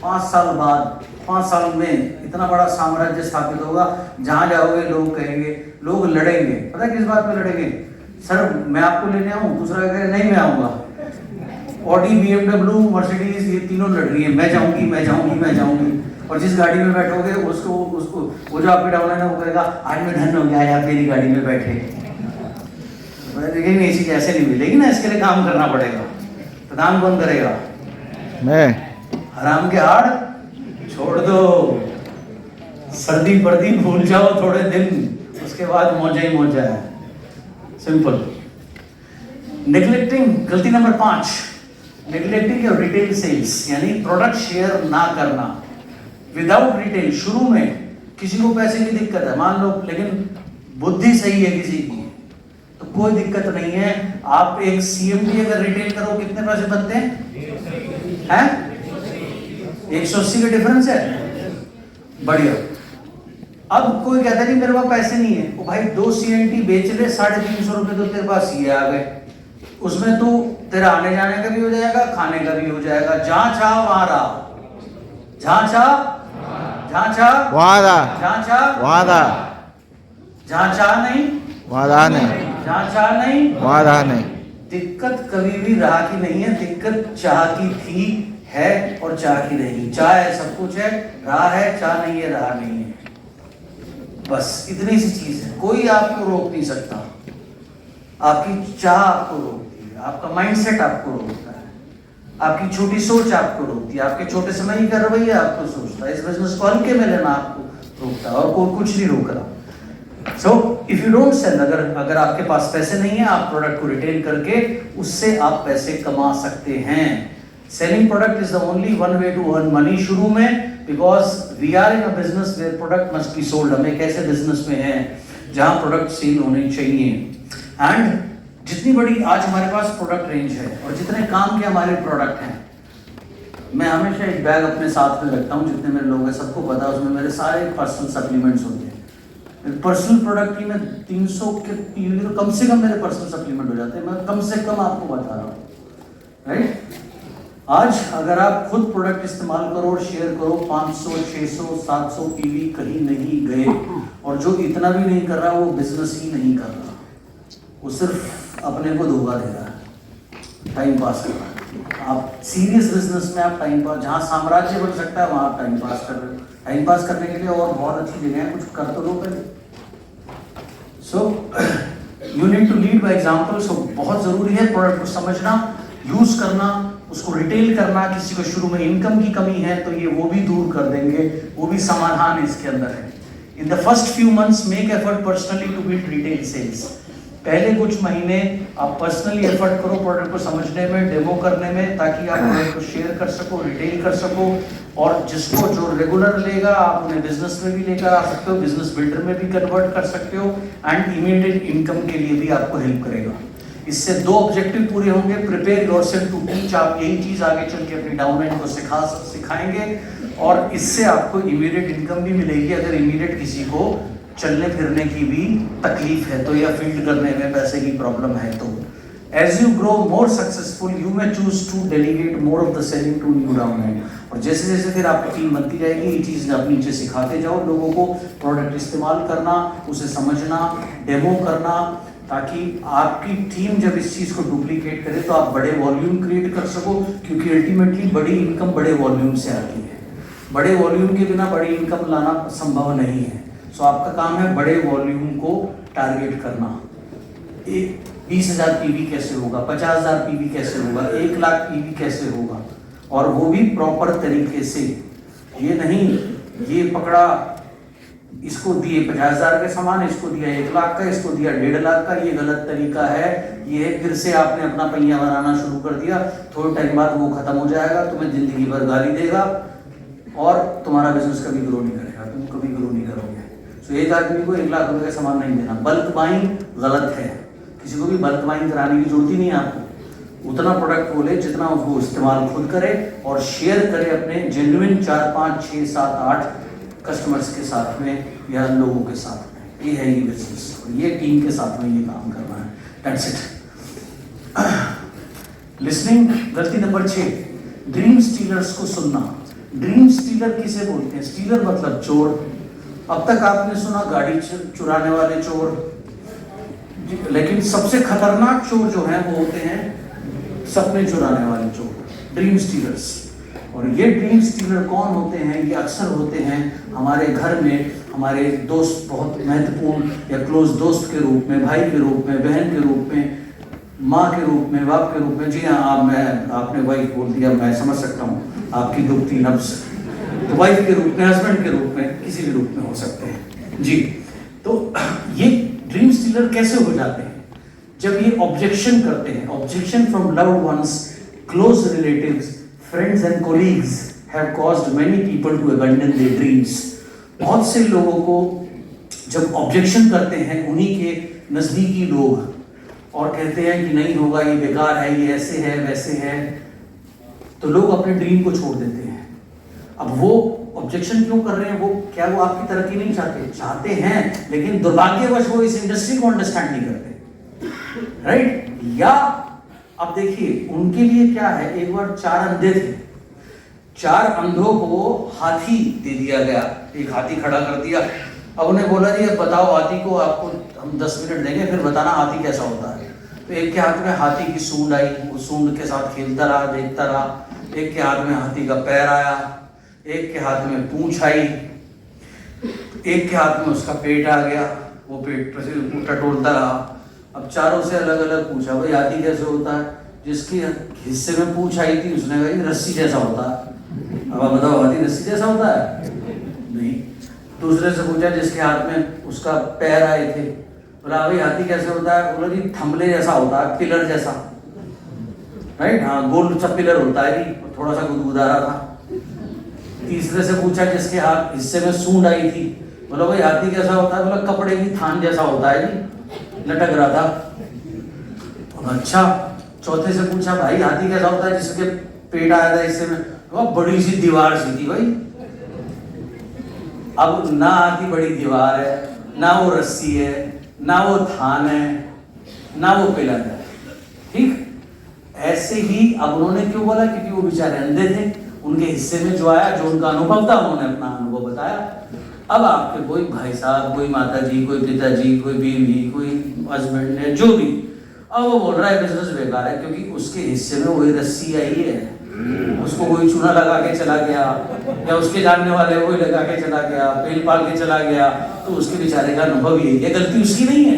5 साल बाद, 5 साल में इतना बड़ा साम्राज्य स्थापित होगा। जहां जाओगे लोग कहेंगे, लोग लड़ेंगे। पता है किस बात पे लड़ेंगे? सर मैं आपको लेने आऊं, दूसरा कहे नहीं मैं आऊंगा। ऑडी, BMW, मर्सिडीज, ये तीनों लड़ रही है, मैं जाऊंगी। और जिस गाड़ी में बैठोगे उसको वो जो आपके डाउन है वो कहेगा आज मैं धन्य हो गया, आज आप मेरी गाड़ी में बैठे। लेकिन ये चीज ऐसे नहीं मिलेगी ना, इसके लिए काम करना पड़ेगा। तो काम कौन करेगा? मैं। हराम के हाड़ छोड़ दो, सर्दी पर्दी भूल जाओ थोड़े दिन, उसके बाद मौजा ही मौजा है। सिंपल। नेग्लेक्टिंग, गलती नंबर 5, नेग्लेक्टिंग योर रिटेल सेल्स, यानी प्रोडक्ट शेयर ना करना। विदाउट रिटेल, शुरू में किसी को पैसे की दिक्कत है मान लो, लेकिन बुद्धि सही है किसी की, तो कोई दिक्कत नहीं है। आप एक CMD अगर रिटेल करो, कितने पैसे बनते हैं? 180 का डिफरेंस है। बढ़िया। अब कोई कहता नहीं मेरे पास पैसे नहीं है, वो भाई 2 CNT बेच ले, 350 रुपए तो तेरे पास ये आ गए। उसमें तो तेरा आने जाने का भी हो जाएगा, खाने का भी हो जाएगा। जहां चाह वहां रहा, जहां चाह वहां रहा, जहां चाह वहां रहा, जहां चाह नहीं वहां रहा नहीं, जहां चाह नहीं वहां रहा नहीं। दिक्कत कभी भी राह की नहीं है, दिक्कत चाह की थी, है और चाह की नहीं। चाह है सब कुछ है, राह है, चाह नहीं है, राह नहीं है। बस इतनी सी चीज है, कोई आपको रोक नहीं सकता। आपकी चाह आपको रोकती है, आपका माइंडसेट आपको रोकता है, आपकी छोटी सोच आपको रोकती है, आपके छोटे समय ही का रवैया आपको सोचता है, इस बिजनेस को हल्के में लेना आपको रोकता है, और कोई कुछ नहीं रोक रहा। So if you don't sell, अगर आपके पास पैसे नहीं है, आप प्रोडक्ट को रिटेल करके उससे आप पैसे कमा सकते हैं। Selling product is the only one way to earn money शुरू में, because we are in a business where product must be sold. हम एक ऐसे बिजनेस में हैं जहां प्रोडक्ट सेल होने चाहिए। एंड जितनी बड़ी आज हमारे पास प्रोडक्ट रेंज है और जितने काम के हमारे प्रोडक्ट हैं, मैं हमेशा एक बैग अपने साथ में रखता हूँ, जितने मेरे लोग हैं सबको पता है, उसमें मेरे सारे पर्सनल सप्लीमेंट्स होते हैं। पर्सनल प्रोडक्ट की मैं 300 के पीवी तो कम से कम मेरे पर्सनल सप्लीमेंट हो जाते हैं, मैं कम से कम आपको बता रहा हूँ, राइट। आज अगर आप खुद प्रोडक्ट इस्तेमाल करो और शेयर करो, 500 600 700 पीवी कहीं नहीं गए, और जो इतना भी नहीं कर रहा वो बिजनेस ही नहीं कर रहा, वो सिर्फ अपने को धोखा दे रहा है, टाइम पास कर रहा है। आप सीरियस बिजनेस में आप टाइम पास, जहाँ साम्राज्य बन सकता है वहाँ आप टाइम पास कर रहे हो। टाइम पास करने के लिए और बहुत अच्छी जगह है, कुछ कर तो लो पहले। So you need to lead by example. So बहुत जरूरी है प्रोडक्ट को समझना, यूज करना, उसको रिटेल करना। किसी को शुरू में इनकम की कमी है तो ये वो भी दूर कर देंगे, वो भी समाधान इसके अंदर है। In the first few months make effort personally to build retail sales. पहले कुछ महीने आप पर्सनली एफर्ट करो प्रोडक्ट को समझने में, डेमो करने में, ताकि आप प्रोडक्ट को शेयर कर सको, रिटेल कर सको, और जिसको जो रेगुलर लेगा आप उन्हें बिजनेस में भी लेकर आ सकते हो, बिजनेस बिल्डर में भी कन्वर्ट कर सकते हो, एंड इमीडिएट इनकम के लिए भी आपको हेल्प करेगा। इससे दो ऑब्जेक्टिव पूरे होंगे, प्रिपेयर योरसेल्फ टू टीच। आप यही चीज आगे चल के अपनी डाउनलाइन को सिखाएंगे, और इससे आपको इमीडिएट इनकम भी मिलेगी। अगर इमीडिएट किसी को चलने फिरने की भी तकलीफ है तो, या फील्ड करने में पैसे की प्रॉब्लम है तो, as you grow more successful you may choose to delegate more of the selling to new downline. और जैसे जैसे फिर आपकी टीम बनती जाएगी, ये चीज आप नीचे सिखाते जाओ लोगों को प्रोडक्ट इस्तेमाल करना, उसे समझना, डेमो करना, ताकि आपकी टीम जब इस चीज को डुप्लीकेट करे तो आप बड़े वॉल्यूम क्रिएट कर सको, क्योंकि अल्टीमेटली बड़ी इनकम बड़े वॉल्यूम से आती है। बड़े वॉल्यूम के बिना बड़ी इनकम लाना संभव नहीं है। सो आपका काम है बड़े वॉल्यूम को टारगेट करना। 20,000 पीवी कैसे होगा, 50,000 पीवी कैसे होगा, 1 लाख पीवी कैसे होगा, और वो भी प्रॉपर तरीके से। ये नहीं ये पकड़ा, इसको दिए 50,000 के सामान, इसको दिया 1 लाख का, इसको दिया 1.5 लाख का, ये गलत तरीका है। ये फिर से आपने अपना पहिया बनाना शुरू कर दिया, थोड़े टाइम बाद वो खत्म हो जाएगा, तुम्हें जिंदगी भर गाली देगा, और तुम्हारा बिजनेस कभी ग्रो नहीं करेगा, तुम कभी ग्रो नहीं करोगे। तो एक आदमी को 1 लाख रुपए का सामान नहीं देना। बल्क बाइंग गलत है, किसी को भी बल्क बाइंग कराने की जरूरत ही नहीं है आपको। उतना प्रोडक्ट बोले जितना उसको इस्तेमाल खुद करे, और शेयर करे अपने जेन्युइन 4 5 6 7 8 कस्टमर्स के साथ में या लोगों के साथ में। ये है ये बिजनेस, और ये टीम के साथ में ये काम करना है। That's it. लिसनिंग, गलती नंबर 6, ड्रीम स्टीलर्स को सुनना। ड्रीम स्टीलर किसे बोलते हैं? स्टीलर मतलब चोर। अब तक आपने सुना गाड़ी चुराने वाले चोर, लेकिन सबसे खतरनाक चोर जो हैं वो होते हैं सपने चुराने वाले चोर, ड्रीम स्टीलर्स। और ये ड्रीम स्टीलर कौन होते हैं? ये अक्सर होते हैं हमारे घर में, हमारे दोस्त, बहुत महत्वपूर्ण या क्लोज दोस्त के रूप में, भाई के रूप में, बहन के रूप में, माँ के रूप में, बाप के रूप में। जी हाँ, आपने वाइफ बोल दिया, मैं समझ सकता हूँ आपकी दुखती नब्ज। तो वाइफ के रूप में, हस्बैंड के रूप में, किसी भी रूप में हो सकते हैं जी। तो ये ड्रीम स्टीलर कैसे हो जाते हैं? जब ये ऑब्जेक्शन करते हैं। Objection from loved ones, close relatives, friends and colleagues have caused many people to abandon their dreams. बहुत से लोगों को जब ऑब्जेक्शन करते हैं उन्हीं के नजदीकी लोग, और कहते हैं कि नहीं होगा, ये बेकार है, ये ऐसे है, वैसे है, तो लोग अपने ड्रीम को छोड़ देते हैं। अब वो ऑब्जेक्शन क्यों कर रहे हैं? वो क्या वो आपकी तरक्की नहीं चाहते? चाहते हैं, लेकिन दुर्भाग्यवश वो इस इंडस्ट्री को अंडरस्टैंड नहीं करते, राइट? या अब देखिए उनके लिए क्या है, एक बार 4 अंधे थे, 4 अंधों को हाथी दे दिया गया, एक हाथी खड़ा कर दिया। अब उन्हें बोला जी बताओ हाथी को, आपको हम 10 मिनट देंगे, फिर बताना हाथी कैसा होता है। तो एक के हाथ में हाथी की सूंड आई, वो सूंड के साथ खेलता रहा, देखता रहा। एक के हाथ में हाथी का पैर आया, एक के हाथ में पूंछ आई। एक के हाथ में उसका पेट आ गया, वो पेट पर से टटोलता रहा। अब चारों से अलग अलग पूछा, भाई हाथी कैसे होता है? जिसके हिस्से में पूछ आई थी उसने कहा ये रस्सी जैसा होता है। अब आप बताओ हाथी रस्सी जैसा होता है? नहीं। दूसरे से पूछा जिसके हाथ में उसका पैर आए थे, बोला भाई हाथी कैसे होता है? बोला जी थमले जैसा होता है, पिलर जैसा। राइट, हाँ गोल सा पिलर होता है जी, थोड़ा सा गुदगुदा रहा था। तीसरे से पूछा जिसके हाथ हिस्से में सूंड आई थी, बोला भाई हाथी कैसा होता है? बोला कपड़े की थान जैसा होता है जी, लटक रहा था। अच्छा। चौथे से पूछा भाई हाथी कैसा होता है जिसके पेट आया था हिस्से में? वो बड़ी सी दीवार सी थी भाई। अब ना हाथी बड़ी दीवार है, ना वो रस्सी है, ना वो थान है, ना वो पिलर है। ठीक ऐसे ही अब उन्होंने क्यों बोला? क्योंकि वो बेचारे अंधे थे, उनके हिस्से में जो आया, जो उनका अनुभव था, उन्होंने अपना अनुभव बताया। अब आपके कोई भाई साहब, कोई माता जी, कोई पिताजी, कोई बीवी, कोई हस्बैंड है, जो भी, अब वो बोल रहा है बिजनेस बेकार है क्योंकि उसके हिस्से में वही रस्सी आई है, उसको कोई चूना लगा के चला गया, या उसके जानने वाले वही लगा के चला गया, पेल पाल के चला गया, तो उसके बेचारे का अनुभव यही है, गलती उसकी नहीं है।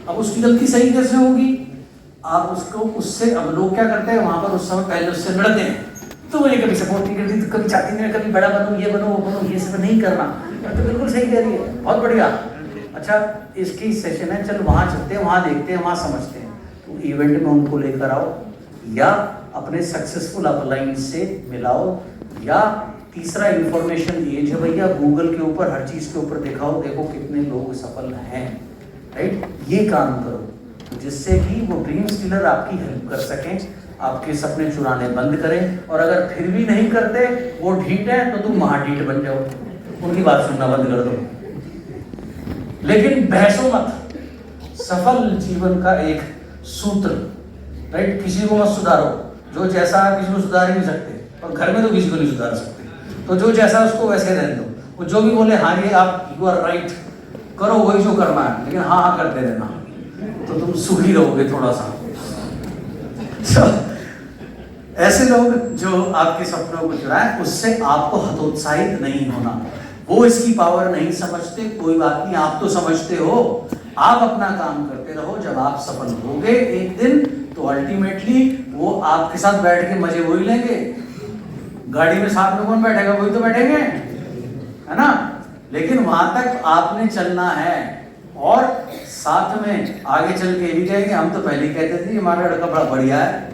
अब उसकी गलती सही कैसे होगी? आप उसको उससे, अब लोग क्या करते हैं वहां पर उस समय पहले उससे लड़ते हैं, तो मुझे कभी सपोर्ट नहीं करती, तो कभी चाहती नहीं, कभी बड़ा बनूं, ये बनो, वो बनो, ये सब नहीं करना। तो बिल्कुल सही कह रही है, बहुत बढ़िया। अच्छा, इसकी सेशन है, चल वहां चलते हैं, वहां देखते हैं, वहां समझते हैं। तो इवेंट में उनको लेकर आओ, या अपने सक्सेसफुल अपलाइन से मिलाओ, या तीसरा इंफॉर्मेशन ये जो भैया गूगल के ऊपर हर चीज के ऊपर दिखाओ, देखो कितने लोग सफल हैं। राइट, ये काम करो जिससे कि वो ड्रीम स्टीलर आपकी हेल्प कर सकें, आपके सपने चुराने बंद करें। और अगर फिर भी नहीं करते, वो ढीठ है, तो तुम महाढीठ बन जाओ, उनकी बात सुनना बंद कर दो। लेकिन बहसो मत। सफल जीवन का एक सूत्र, राइट, किसी को मत सुधारो, जो जैसा है किसी को सुधार ही नहीं सकते, और घर में तो किसी को नहीं सुधार सकते, तो जो जैसा उसको वैसे रहने दो। वो जो भी बोले हाँ ये आप यू आर राइट, करो वही जो करना है, लेकिन हाँ हाँ करते रहना, तो तुम सुखी रहोगे थोड़ा सा। ऐसे लोग जो आपके सपनों को चुराएं, उससे आपको हतोत्साहित नहीं होना। वो इसकी पावर नहीं समझते, कोई बात नहीं, आप तो समझते हो। आप अपना काम करते रहो, जब आप सफल होगे एक दिन, तो अल्टीमेटली वो आपके साथ बैठ के मजे वही लेंगे। गाड़ी में साथ में कौन बैठेगा? वही तो बैठेंगे, है ना। लेकिन वहां तक आपने चलना है, और साथ में आगे चल के भी कहेंगे हम तो पहले ही कहते थे हमारा लड़का बड़ा बढ़िया है,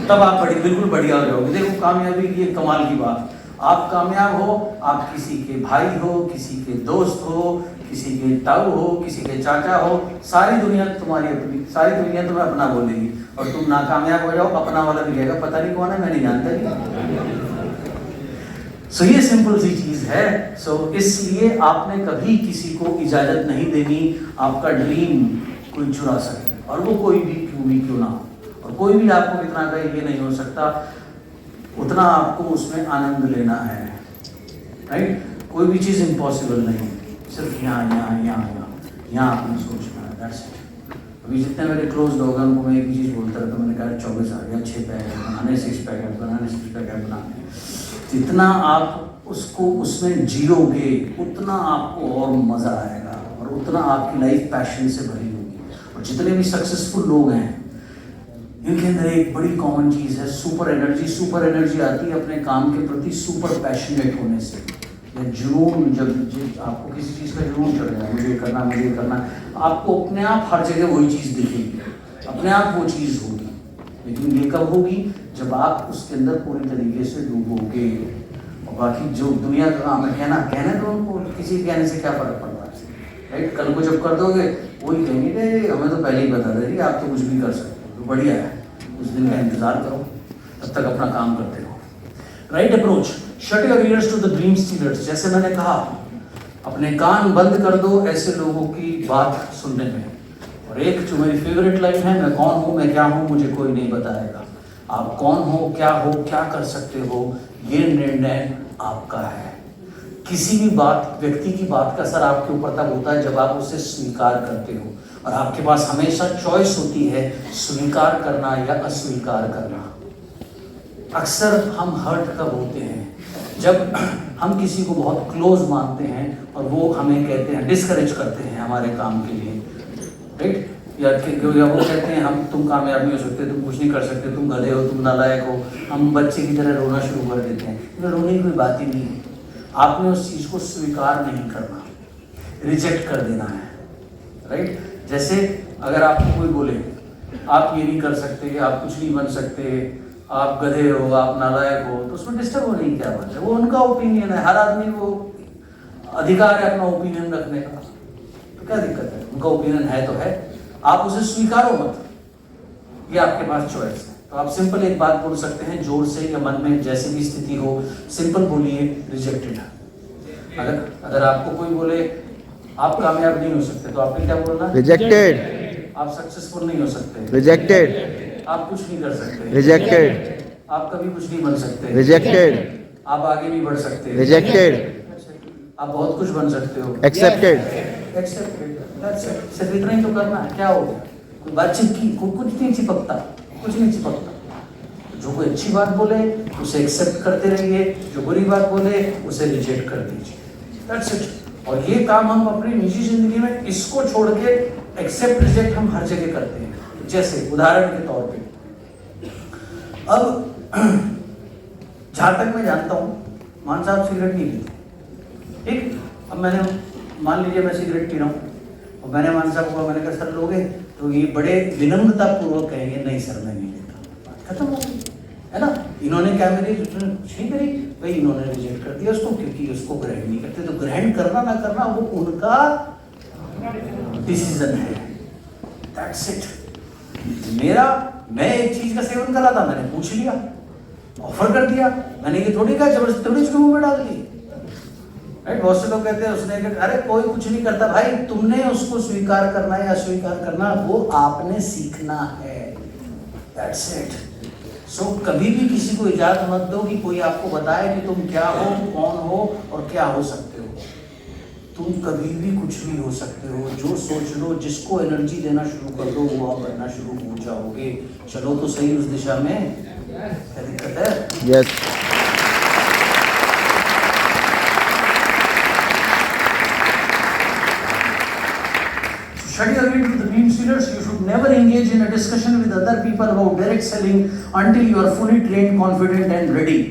तब आप बड़ी बिल्कुल बढ़िया हो जाओगे। देखो कामयाबी की एक कमाल की बात, आप कामयाब हो, आप किसी के भाई हो, किसी के दोस्त हो, किसी के ताऊ हो, किसी के चाचा हो, सारी दुनिया तुम्हारी अपनी, सारी दुनिया तुम्हें अपना बोलेगी। और तुम नाकामयाब हो जाओ, अपना वाला भी कहेगा पता नहीं कौन है, मैं नहीं जानता। सो ये सिंपल सी चीज है। सो इसलिए आपने कभी किसी को इजाजत नहीं देनी आपका ड्रीम कोई चुरा सके, और वो कोई भी क्यों ना हो, और कोई भी आपको कितना का ये नहीं हो सकता, उतना आपको उसमें आनंद लेना है। राइट, कोई भी चीज़ इम्पॉसिबल नहीं, सिर्फ यहाँ आपने सोचना है, दैट्स इट। अभी जितने मेरे क्लोज लोग हैं उनको मैं एक ही चीज़ बोलता रहता हूँ, मैंने कहा 24 आ गया, 6 पैकेट बनाने, 6 पैकेट बनाने, 6 पैकेट बनाने। जितना आप उसको उसमें जियोगे, उतना आपको और मज़ा आएगा, और उतना आपकी लाइफ पैशन से भरी होगी। और जितने भी सक्सेसफुल लोग हैं, इनके अंदर एक बड़ी कॉमन चीज़ है, सुपर एनर्जी। सुपर एनर्जी आती है अपने काम के प्रति सुपर पैशनेट होने से, या जुनून। जब आपको किसी चीज़ का जुनून चढ़ जाए, मुझे करना, आपको अपने आप हर जगह वही चीज़ दिखेगी, अपने आप वो चीज़ होगी। लेकिन ये कब होगी? जब आप उसके अंदर पूरी तरीके से डूबोगे। और बाकी जो दुनिया का काम है, कहना तो उनको किसी कहने से क्या फ़र्क पड़ता है, राइट। कल को जब कर दोगे वही कहेंगे हमें तो पहले ही बता दे रही, आप तो कुछ भी कर सकते हो, तो बढ़िया है, उस दिन का इंतजार करो, तब तक अपना काम करते रहो। Right approach, shut your ears to the dream stealers. जैसे मैंने कहा, अपने कान बंद कर दो ऐसे लोगों की बात सुनने में। और एक जो मेरी फेवरेट लाइन है, मैं कौन हूँ, मैं क्या हूँ, मुझे कोई नहीं बताएगा। आप कौन हो, क्या कर सकते हो, ये निर्णय आपका है। किसी भी व्यक्ति की बात का असर आपके ऊपर तब होता है जब आप उसे स्वीकार करते हो, और आपके पास हमेशा चॉइस होती है स्वीकार करना या अस्वीकार करना। अक्सर हम हर्ट कब होते हैं जब हम किसी को बहुत क्लोज मानते हैं और वो हमें कहते हैं, डिस्करेज करते हैं हमारे काम के लिए, राइट, या वो कहते हैं हम तुम कामयाब नहीं हो सकते, तुम कुछ नहीं कर सकते, तुम गधे हो, तुम नालायक हो, हम बच्चे की तरह रोना शुरू कर देते हैं। तो रोने की कोई बात ही नहीं है। आपने उस चीज़ को स्वीकार नहीं करना, रिजेक्ट कर देना है, राइट। जैसे अगर आपको कोई बोले आप ये नहीं कर सकते, आप कुछ नहीं बन सकते, आप गधे हो, आप नालायक हो, तो उसमें डिस्टर्ब होने की क्या बात है? वो उनका ओपिनियन है, हर आदमी को अधिकार है अपना ओपिनियन रखने का, तो क्या दिक्कत है? उनका ओपिनियन है तो है, आप उसे स्वीकारो मत, ये आपके पास चॉइस है। तो आप सिंपल एक बात बोल सकते हैं जोर से या मन में जैसी भी स्थिति हो, सिंपल बोलिए रिजेक्टेड। अगर आपको कोई बोले आप कामयाब नहीं हो सकते, तो आपने क्या बोलना? रिजेक्टेड। आप सक्सेसफुल नहीं हो सकते, रिजेक्टेड। आप कुछ नहीं कर सकते, रिजेक्टेड। आप कभी कुछ नहीं बन सकते, रिजेक्टेड। आप आगे नहीं बढ़ सकते, रिजेक्टेड। आप बहुत कुछ बन सकते हो, एक्सेप्टेड। एक्सेप्टेड। सिर्फ इतना ही तो करना है, क्या हो गया? कोई बातचीत की, कुछ नहीं चिपकता, कुछ नहीं चिपकता। जो कोई अच्छी बात बोले उसे एक्सेप्ट करते रहिए, जो बुरी बात बोले उसे रिजेक्ट कर दीजिए, दैट्स इट। और ये काम हम अपनी निजी जिंदगी में इसको छोड़ के एक्सेप्ट रिजेक्ट हम हर जगह करते हैं। जैसे उदाहरण के तौर पे, अब जहां तक मैं जानता हूँ मान साहब सिगरेट नहीं पीते, ठीक। अब मैंने मान लीजिए मैं सिगरेट पी रहा हूँ और मैंने मान साहब को मैंने कहा सर लोगे, तो ये बड़े विनम्रता पूर्वक कहेंगे नहीं सर मैं नहीं लेता, खत्म हो गई, है ना। इन्होंने क्या मेरी कुछ नहीं करी भाई, इन्होंने रिजेक्ट कर दिया उसको क्योंकि उसको ग्रहण नहीं करते। तो ग्रहण करना ना करना वो उनका डिसीजन है, दैट्स इट। मैं एक चीज का सेवन कर रहा था, मैंने पूछ लिया, ऑफर कर दिया, मैंने ये थोड़ी कहा जबरदस्ती थोड़ी उसके मुंह में डाल दी, राइट। बहुत से लोग कहते हैं उसने अरे कोई कुछ नहीं करता, भाई तुमने उसको स्वीकार करना या अस्वीकार करना वो आपने सीखना है, दैट्स इट। सो कभी भी किसी को इजाजत मत दो कि कोई आपको बताए कि तुम क्या हो, कौन हो और क्या हो सकते हो। तुम कभी भी कुछ भी हो सकते हो, जो सोच लो, जिसको एनर्जी देना शुरू कर दो वो आप बनना शुरू हो जाओगे। चलो तो सही उस दिशा में, क्या दिक्कत है? Yes. Study agreed with the dream sealers. You should never engage in a discussion with other people about direct selling until you are fully trained, confident and ready.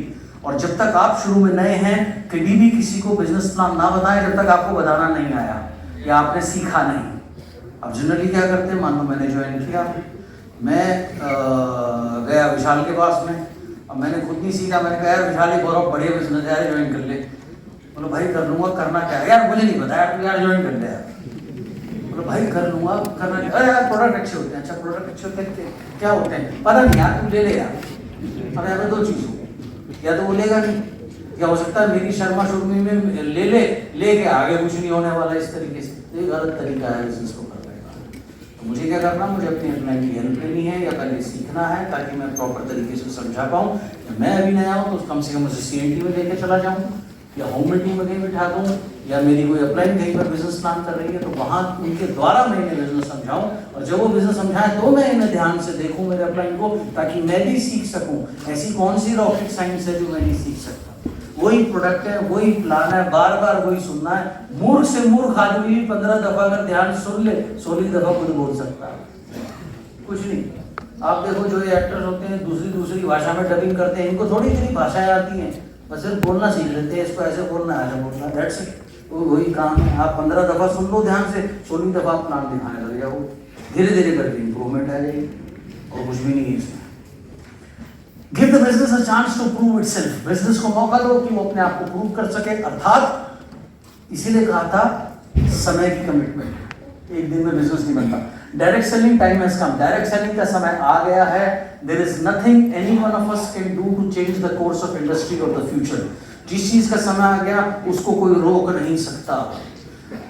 और जब तक आप शुरू में नए हैं, कभी भी किसी को बिजनेस प्लान ना बताएं जब तक आपको बताना नहीं आया या आपने सीखा नहीं। अब जनरली क्या करते हैं, मान लो मैंने ज्वाइन किया, मैं गया विशाल के पास में, अब मैंने खुद नहीं सीखा, मैंने कहा यार विशाल एक बहुत बढ़िया बिजनेस है, ज्वाइन कर ले। बोलो भाई कर लूंगा, करना क्या है यार, मुझे नहीं पता यार, तू यार ज्वाइन कर ले यार। बोलो भाई कर लूंगा, करना क्या? अरे यार प्रोडक्ट अच्छे होते हैं। अच्छा प्रोडक्ट अच्छे होते हैं, क्या होते हैं पता नहीं यार, तू ले ले यार। अब यहाँ पे दो चीज़ हो, या तो वो लेगा नहीं, या हो सकता है मेरी शर्मा शुर्मी में ले के आगे कुछ नहीं होने वाला इस तरीके से। तो ये गलत तरीका है बिजनेस को करने का। तो मुझे क्या करना, मुझे अपनी एम्प्लॉय की हेल्प लेनी है या पहले सीखना है ताकि मैं प्रॉपर तरीके से समझा पाऊँ। मैं अभी नया हूँ तो कम से कम उसे CNT में लेके चला जाऊँ या होम मीटिंग में कहीं बिठा दूँ, या मेरी कोई अप्लाई कहीं पर बिजनेस प्लान कर रही है तो वहाँ उनके द्वारा मैं इन्हें बिजनेस समझाऊँ, और जब वो बिजनेस समझाएं तो मैं इन्हें ध्यान से देखूँ मेरे अप्लाई को, ताकि मैं भी सीख सकूँ। ऐसी कौन सी रॉकेट साइंस है जो मैं नहीं सीख सकता? वही प्रोडक्ट है, वही प्लान है, बार बार वही सुनना है। मूर्ख से मूर्ख आदमी 15 दफा अगर ध्यान सुन ले 16वीं दफा खुद बोल सकता है, कुछ नहीं। आप देखो जो ये एक्टर्स होते हैं दूसरी भाषा में डबिंग करते हैं, इनको थोड़ी इतनी भाषाएं आती हैं, बस सिर्फ बोलना सीख लेते हैं, इसको ऐसे बोलना है, ऐसे बोलना, दैट्स इट। वही काम है, आप 15 दफा सुन लो ध्यान से, 16वीं दफा आप प्लान दिखाने लग जाओ, धीरे धीरे करके इंप्रूवमेंट आ जाएगी और कुछ भी नहीं है इसमें। Give the business a chance to prove itself. Business को मौका दो कि वो अपने आप को प्रूव कर सके, अर्थात इसीलिए कहा था समय की कमिटमेंट, एक दिन में बिजनेस नहीं बनता। Direct selling time has come, direct selling का समय आ गया है। There is nothing any one of us can do to change the course of industry और द फ्यूचर। जिस चीज का समय आ गया उसको कोई रोक नहीं सकता।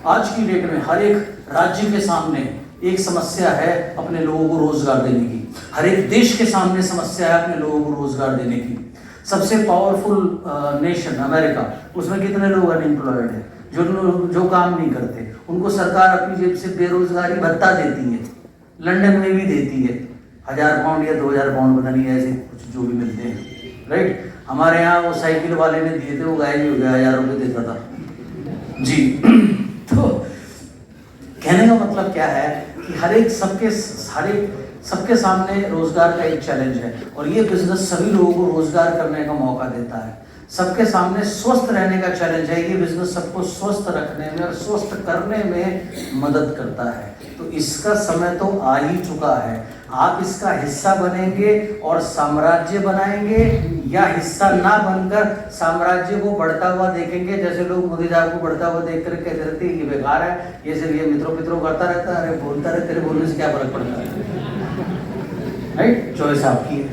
आज की डेट में हर एक राज्य के सामने एक समस्या है अपने लोगों को रोजगार देने की, हर एक देश के सामने समस्या है अपने लोगों को रोजगार देने की। सबसे पावरफुल नेशन अमेरिका, उसमें कितने लोग अनएम्प्लॉयड हैं जो काम नहीं करते, उनको सरकार अपनी जेब से बेरोजगारी भत्ता देती है, लंदन में भी देती है, 1000 पाउंड या 2000 पाउंड पता नहीं ऐसे कुछ जो भी मिलते हैं, राइट। हमारे यहाँ वो साइकिल वाले ने दिए थे, वो गायब ही हो गया, 1000 रुपये देता था जी। तो कहने का मतलब क्या है कि हर एक सबके सामने रोजगार का एक चैलेंज है, और ये बिजनेस सभी लोगों को रोजगार करने का मौका देता है। सबके सामने स्वस्थ रहने का चैलेंज है, ये बिजनेस सबको स्वस्थ रखने में और स्वस्थ करने में मदद करता है। तो इसका समय तो आ ही चुका है। आप इसका हिस्सा बनेंगे और साम्राज्य बनाएंगे, या हिस्सा ना बनकर साम्राज्य को बढ़ता हुआ देखेंगे। जैसे लोग मोदी साहब को बढ़ता हुआ देख कर कहते रहते हैं ये बेकार है, ये सिर्फ ये मित्रों पित्रों करता रहता है, अरे बोलता रहे, तेरे बोलने से क्या फर्क पड़ता है, राइट? चॉइस आपकी है।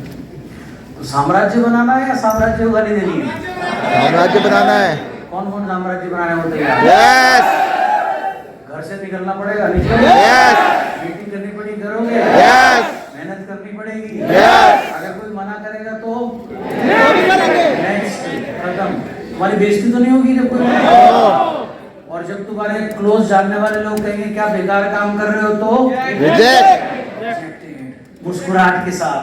तो साम्राज्य बनाना है या साम्राज्य को गाली देनी है? साम्राज्य बनाना है। कौन कौन साम्राज्य बनाने को तैयार है? यस घर से निकलना पड़ेगा, निकलेंगे? यस मीटिंग करनी पड़ेगी, करोगे? यस मेहनत करनी पड़ेगी। यस अगर कोई मना करेगा तो नेक्स्ट खत्म। तुम्हारी बेइज्जती तो नहीं होगी जब कोई मना करेगा? और जब तुम्हारे क्लोज जानने वाले लोग कहेंगे क्या बेकार काम कर रहे हो, तो रिजेक्ट मुस्कुराहट के साथ,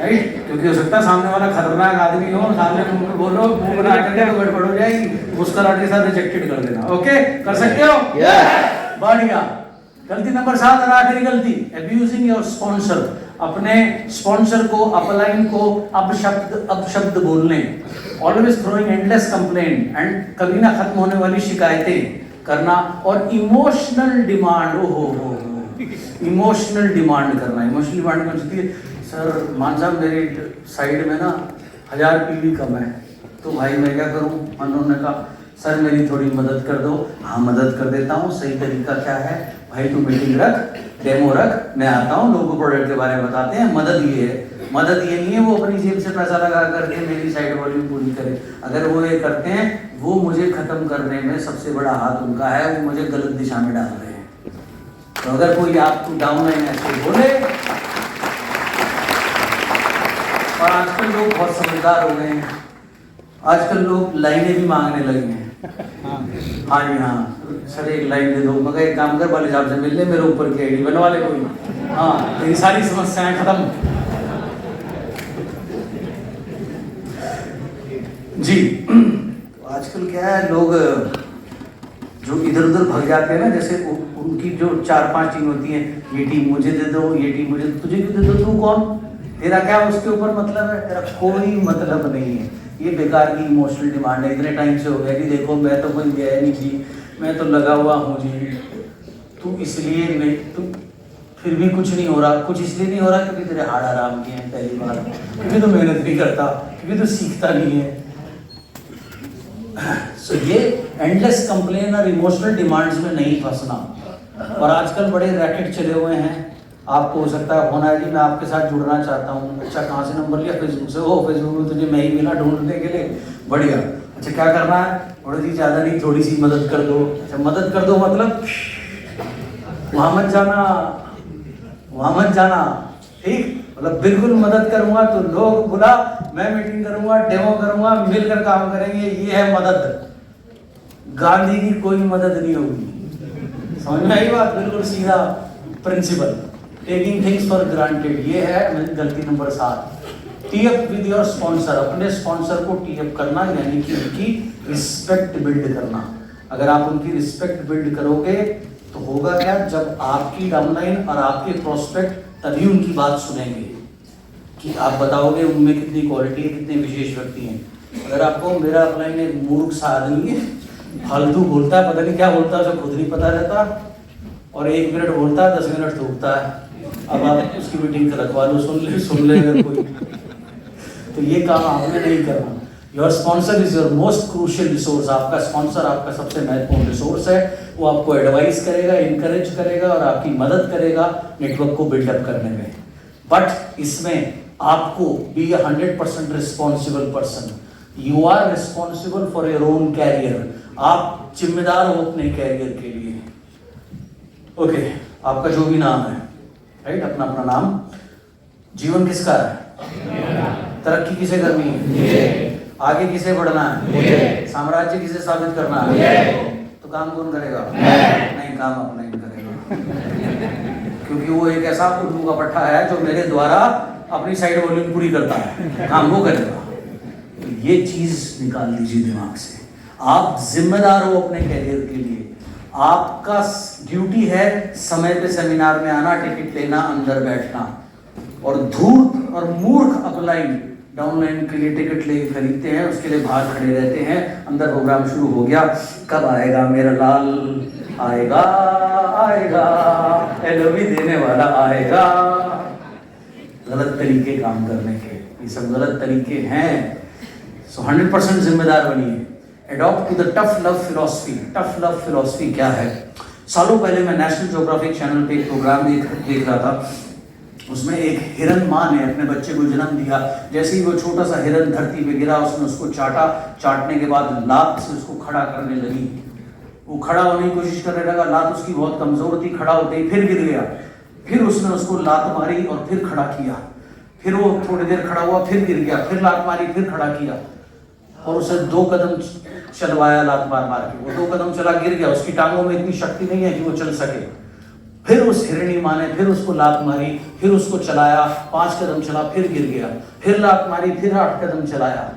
राइट? क्योंकि हो सकता है सामने वाला खतरनाक आदमी हो, सामने मुंह बोलो, मुंह बना करके तो गड़बड़ हो जाएगी, मुस्कुराहट के साथ रिजेक्टेड कर देना। ओके, कर सकते हो? यस बढ़िया। गलती नंबर 7 और आखिरी गलती, अब्यूजिंग योर स्पॉन्सर। अपने स्पॉन्सर को, अपलाइन को अपशब्द बोलने, always throwing endless complaint and कभी ना खत्म होने वाली शिकायतें करना, और इमोशनल डिमांड, ओहो इमोशनल डिमांड करना। इमोशनल डिमांड कौन सी है? सर मान साहब मेरी साइड में ना 1000 पीवी कम है, तो भाई मैं क्या करूं? उन्होंने कहा सर मेरी थोड़ी मदद कर दो। हाँ मदद कर देता हूँ। सही तरीका क्या है? भाई तू मीटिंग रख, डेमो रख, मैं आता हूँ, लोगों को प्रोडक्ट के बारे में बताते हैं। मदद ये है। मदद ये नहीं है वो अपनी जेब से पैसा लगा करके मेरी साइड वॉल्यूम पूरी करे। अगर वो ये करते हैं, वो मुझे खत्म करने में सबसे बड़ा हाथ उनका है, वो मुझे गलत दिशा में डाल रहे हैं। तो अगर कोई आपको डाउनलाइन ऐसे बोले, और आजकल लोग बहुत समझदार हो गए हैं, आजकल लोग लाइनें भी मांगने लगे हैं। हाँ जी हाँ सर एक लाइन दे दो। मगर एक काम कर, वाले साहब से मिल ले, मेरे ऊपर की आईडी बनवा ले कोई। हाँ तेरी सारी समस्याएं खत्म जी। आजकल क्या है, लोग जो इधर उधर भाग जाते हैं ना, जैसे उनकी जो 4-5 टीम होती है, ये टीम मुझे दे दो, ये टीम मुझे, तुझे क्यों दे दो? तू कौन? तेरा क्या उसके ऊपर मतलब है? तेरा कोई मतलब नहीं है। ये बेकार की इमोशनल डिमांड है। इतने टाइम से हो गया कि देखो मैं तो कोई गया नहीं जी, मैं तो लगा हुआ हूँ जी। तू इसलिए नहीं, तू फिर भी कुछ नहीं हो रहा। कुछ इसलिए नहीं हो रहा क्योंकि तेरे हाड़ आराम किए हैं पहली बार, क्योंकि तो मेहनत नहीं करता, क्योंकि तो सीखता नहीं है। सो ये एंडलेस कंप्लेन और इमोशनल डिमांड्स में नहीं फंसना। और आजकल बड़े रैकेट चले हुए हैं। आपको हो सकता है फोन आईडी मैं आपके साथ जुड़ना चाहता हूँ। अच्छा कहाँ से नंबर लिया? फेसबुक से। ओ फेसबुक में तुझे मैं ही मिला ढूंढने के लिए, बढ़िया। अच्छा क्या करना है? थोड़ी सी ज़्यादा नहीं, थोड़ी सी मदद कर दो। अच्छा मदद कर दो मतलब वहाँ मत जाना, वहाँ मत जाना, ठीक? मतलब बिल्कुल मदद करूंगा तो लोग बुला, मैं मीटिंग करूंगा, डेमो करूंगा, मिलकर काम करेंगे, ये है मदद। गांधी की कोई मदद नहीं होगी। समझ में आई बात? बिल्कुल सीधा principal. Taking things for granted, ये है गलती number 7। Tee up with your sponsor, अपने स्पॉन्सर को टी अप करना, यानी कि उनकी रिस्पेक्ट बिल्ड करना। अगर आप उनकी रिस्पेक्ट बिल्ड करोगे तो होगा क्या? जब आपकी डाउनलाइन और आपके प्रोस्पेक्ट तभी उनकी बात सुनेंगे कि आप बताओगे उनमें कितनी क्वालिटी है, कितने विशेष व्यक्ति हैं। अगर आपको मेरा अपलाइन एक मूर्ख सा आदमी है, फालतू बोलता है, पता नहीं क्या बोलता है, उसे खुद नहीं पता रहता, और 1 मिनट बोलता है, 10 मिनट थूकता है। अब आप उसकी मीटिंग रखवा लो, सुन ले अगर कोई। तो ये काम आपने नहीं करना। Your sponsor is your most crucial resource. आपका स्पॉन्सर आपका सबसे महत्वपूर्ण रिसोर्स है। वो आपको एडवाइस करेगा, इनकरेज करेगा और आपकी मदद करेगा नेटवर्क को बिल्डअप करने में। बट इसमें आपको be 100% responsible person. You are responsible for your own career. आप जिम्मेदार हो अपने कैरियर के लिए। ओके, आपका जो भी नाम है, राइट, अपना अपना नाम। जीवन किसका है? तरक्की किसे करनी है? आगे किसे बढ़ना है? साम्राज्य किसे स्थापित करना है? तो काम कौन करेगा? नहीं, काम अपना ही करेगा। क्योंकि वो एक ऐसा उल्लू का पट्टा है जो मेरे द्वारा अपनी साइड वॉल्यूम पूरी करता है, काम वो करेगा। ये चीज निकाल दीजिए दिमाग से। आप जिम्मेदार हो अपने कैरियर के लिए। आपका ड्यूटी है समय पे सेमिनार में आना, टिकट लेना, अंदर बैठना। और धूर्त और मूर्ख अपलाइन डाउनलाइन के लिए टिकट ले खरीदते हैं, उसके लिए बाहर खड़े रहते हैं। अंदर प्रोग्राम शुरू हो गया, कब आएगा मेरा लाल, आएगा आएगा, एलओवी देने वाला आएगा। गलत तरीके काम करने के, ये सब गलत तरीके हैं। सो 100% जिम्मेदार बनिए। Adopt to the tough love philosophy. Tough love philosophy क्या है? सालों पहले मैं नेशनल ज्योग्राफिक चैनल पे एक प्रोग्राम देख रहा था। उसमें एक हिरन माँ ने अपने बच्चे को जन्म दिया। जैसे ही वो छोटा सा हिरन धरती पे गिरा, उसने उसको चाटा। चाटने के बाद लात से उसको खड़ा करने लगी। वो खड़ा होने की कोशिश करने लगा, लात उसकी बहुत कमजोर थी, खड़ा होते ही फिर गिर गया। फिर उसने उसको लात मारी और फिर खड़ा किया। फिर वो थोड़ी देर खड़ा हुआ, फिर गिर गया, फिर लात मारी, फिर खड़ा किया और उसे 2 कदम चलवाया लात मार मार के। वो 2 कदम चला, गिर गया। उसकी टांगों में इतनी शक्ति नहीं है कि वो चल सके। फिर उस हिरणी माँ ने फिर उसको लात मारी, फिर उसको चलाया, 5 कदम चला, फिर गिर गया, फिर लात मारी, फिर 8 कदम चलाया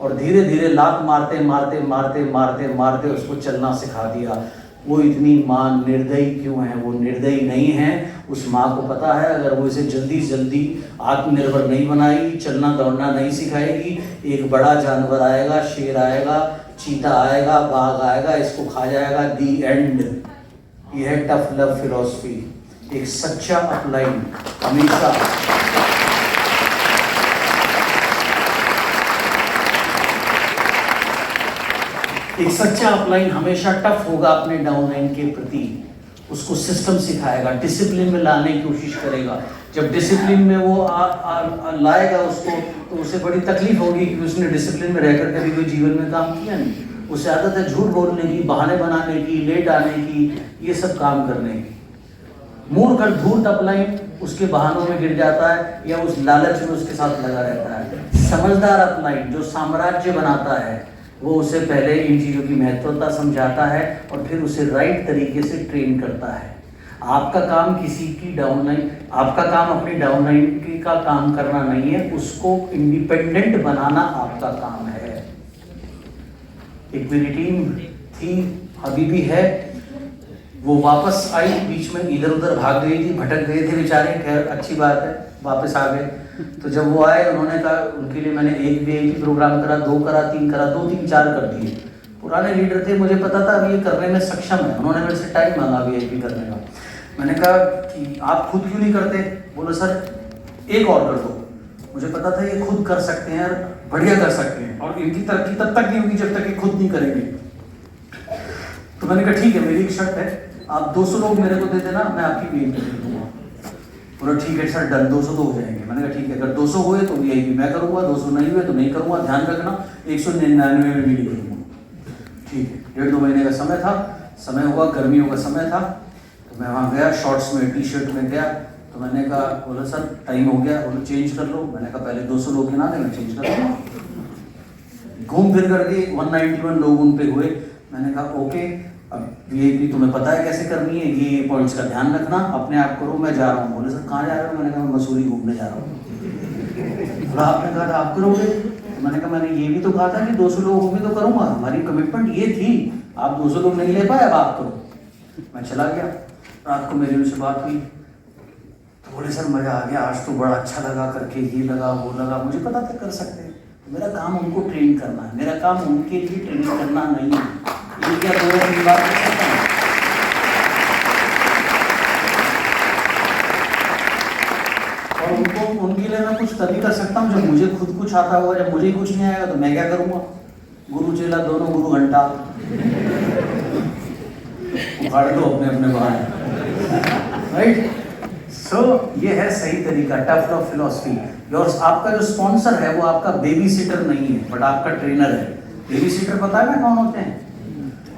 और धीरे धीरे लात मारते मारते मारते मारते मारते उसको चलना सिखा दिया। वो इतनी माँ निर्दयी क्यों है? वो निर्दयी नहीं है। उस माँ को पता है अगर वो इसे जल्दी जल्दी आत्मनिर्भर नहीं बनाएगी, चलना दौड़ना नहीं सिखाएगी, एक बड़ा जानवर आएगा, शेर आएगा, चीता आएगा, बाघ आएगा, इसको खा जाएगा। दी एंड। ये है टफ लव फिलॉसफी। एक सच्चा अपलाइन हमेशा टफ होगा अपने डाउनलाइन के प्रति। उसको सिस्टम सिखाएगा, डिसिप्लिन में लाने की कोशिश करेगा। जब डिसिप्लिन में वो लाएगा उसको, तो उसे बड़ी तकलीफ होगी कि उसने डिसिप्लिन में रहकर कभी कोई जीवन में काम किया नहीं। उसे आदत है झूठ बोलने की, बहाने बनाने की, लेट आने की, ये सब काम करने की। मूर्ख और धूर्त अपलाइन उसके बहानों में गिर जाता है या उस लालच में उसके साथ लगा रहता है। समझदार अपलाइन जो साम्राज्य बनाता है, वो उसे पहले इन चीज़ों की महत्वता समझाता है और फिर उसे राइट तरीके से ट्रेन करता है। आपका काम किसी की डाउनलाइन, आपका काम अपनी डाउनलाइन का काम करना नहीं है, उसको इंडिपेंडेंट बनाना आपका काम है। एक मेरी टीम थी, अभी भी है, वो वापस आई, बीच में इधर उधर भाग गई थी, भटक गए थे बेचारे। खैर अच्छी बात है, वापस आ गए। तो जब वो आए, उन्होंने कहा उनके लिए मैंने 1 VIP प्रोग्राम करा, 2 करा, 3 करा, 2, 3, 4 कर दिए। पुराने लीडर थे, मुझे पता था अभी ये करने में सक्षम है। उन्होंने मेरे से टाइम मांगा VIP करने का। मैंने कहा कि आप खुद क्यों नहीं करते? बोलो सर एक और कर दो। मुझे पता था ये खुद कर सकते हैं और बढ़िया कर सकते हैं, और इनकी तरक्की तब तक नहीं होगी जब तक ये खुद नहीं करेंगे। तो मैंने कहा ठीक है, मेरी एक शर्त है, आप 200 लोग मेरे को दे देना, मैं आपकी VIP कर दूंगा। बोला ठीक है सर डन, 200 तो हो जाएंगे। मैंने कहा ठीक है, अगर 200 हुए तो VIP मैं करूँगा, 200 नहीं हुए तो नहीं करूँगा। ध्यान रखना 199 में भी नहीं करूँगा। ठीक है, 1.5-2 महीने का समय था। समय हुआ, गर्मियों का समय था, तो मैं वहाँ गया, शॉर्ट्स में, टी-शर्ट में गया। तो मैंने कहा, बोला सर टाइम हो गया, बोलो चेंज कर लो। मैंने कहा पहले 200 लोग के ना दे, मैं चेंज कर लूँगा। घूम फिर करके 191 लोग उन पे हुए। मैंने कहा ओके, अब VIP तुम्हें पता है कैसे करनी है, ये पॉइंट्स का ध्यान रखना, अपने आप करो, मैं जा रहा हूँ। बोले सर कहाँ जा रहे हो? मैंने कहा मैं मसूरी घूमने जा रहा हूँ। बोला आपने कहा था आप करोगे? तो मैंने कहा मैंने ये भी तो कहा था कि 200 लोग होंगे तो करूँगा, हमारी कमिटमेंट ये थी, आप 200 लोग नहीं ले पाए, अब आप करो। मैं चला गया। रात को मेरी उनसे बात हुई, तो बोले सर मज़ा आ गया, आज तो बड़ा अच्छा लगा करके, ये लगा वो लगा। मुझे पता था कर सकते हैं। मेरा काम उनको ट्रेन करना है, मेरा काम उनके लिए ट्रेनिंग करना नहीं है। ये क्या 2-3 बार कर सकता है? और उनको, उनके लिए मैं कुछ तभी कर सकता हूँ जब मुझे खुद कुछ आता होगा। जब मुझे ही कुछ नहीं आएगा तो मैं क्या करूँगा? गुरु चेला दोनों गुरु घंटा उखाड़ दो अपने अपने बाहर, राइट? सो ये है सही तरीका, टफ लव फिलॉसफी। योर आपका जो स्पॉन्सर है वो आपका बेबी सीटर नहीं है, बट आपका ट्रेनर है। बेबी सीटर पता है ना कौन होते हैं?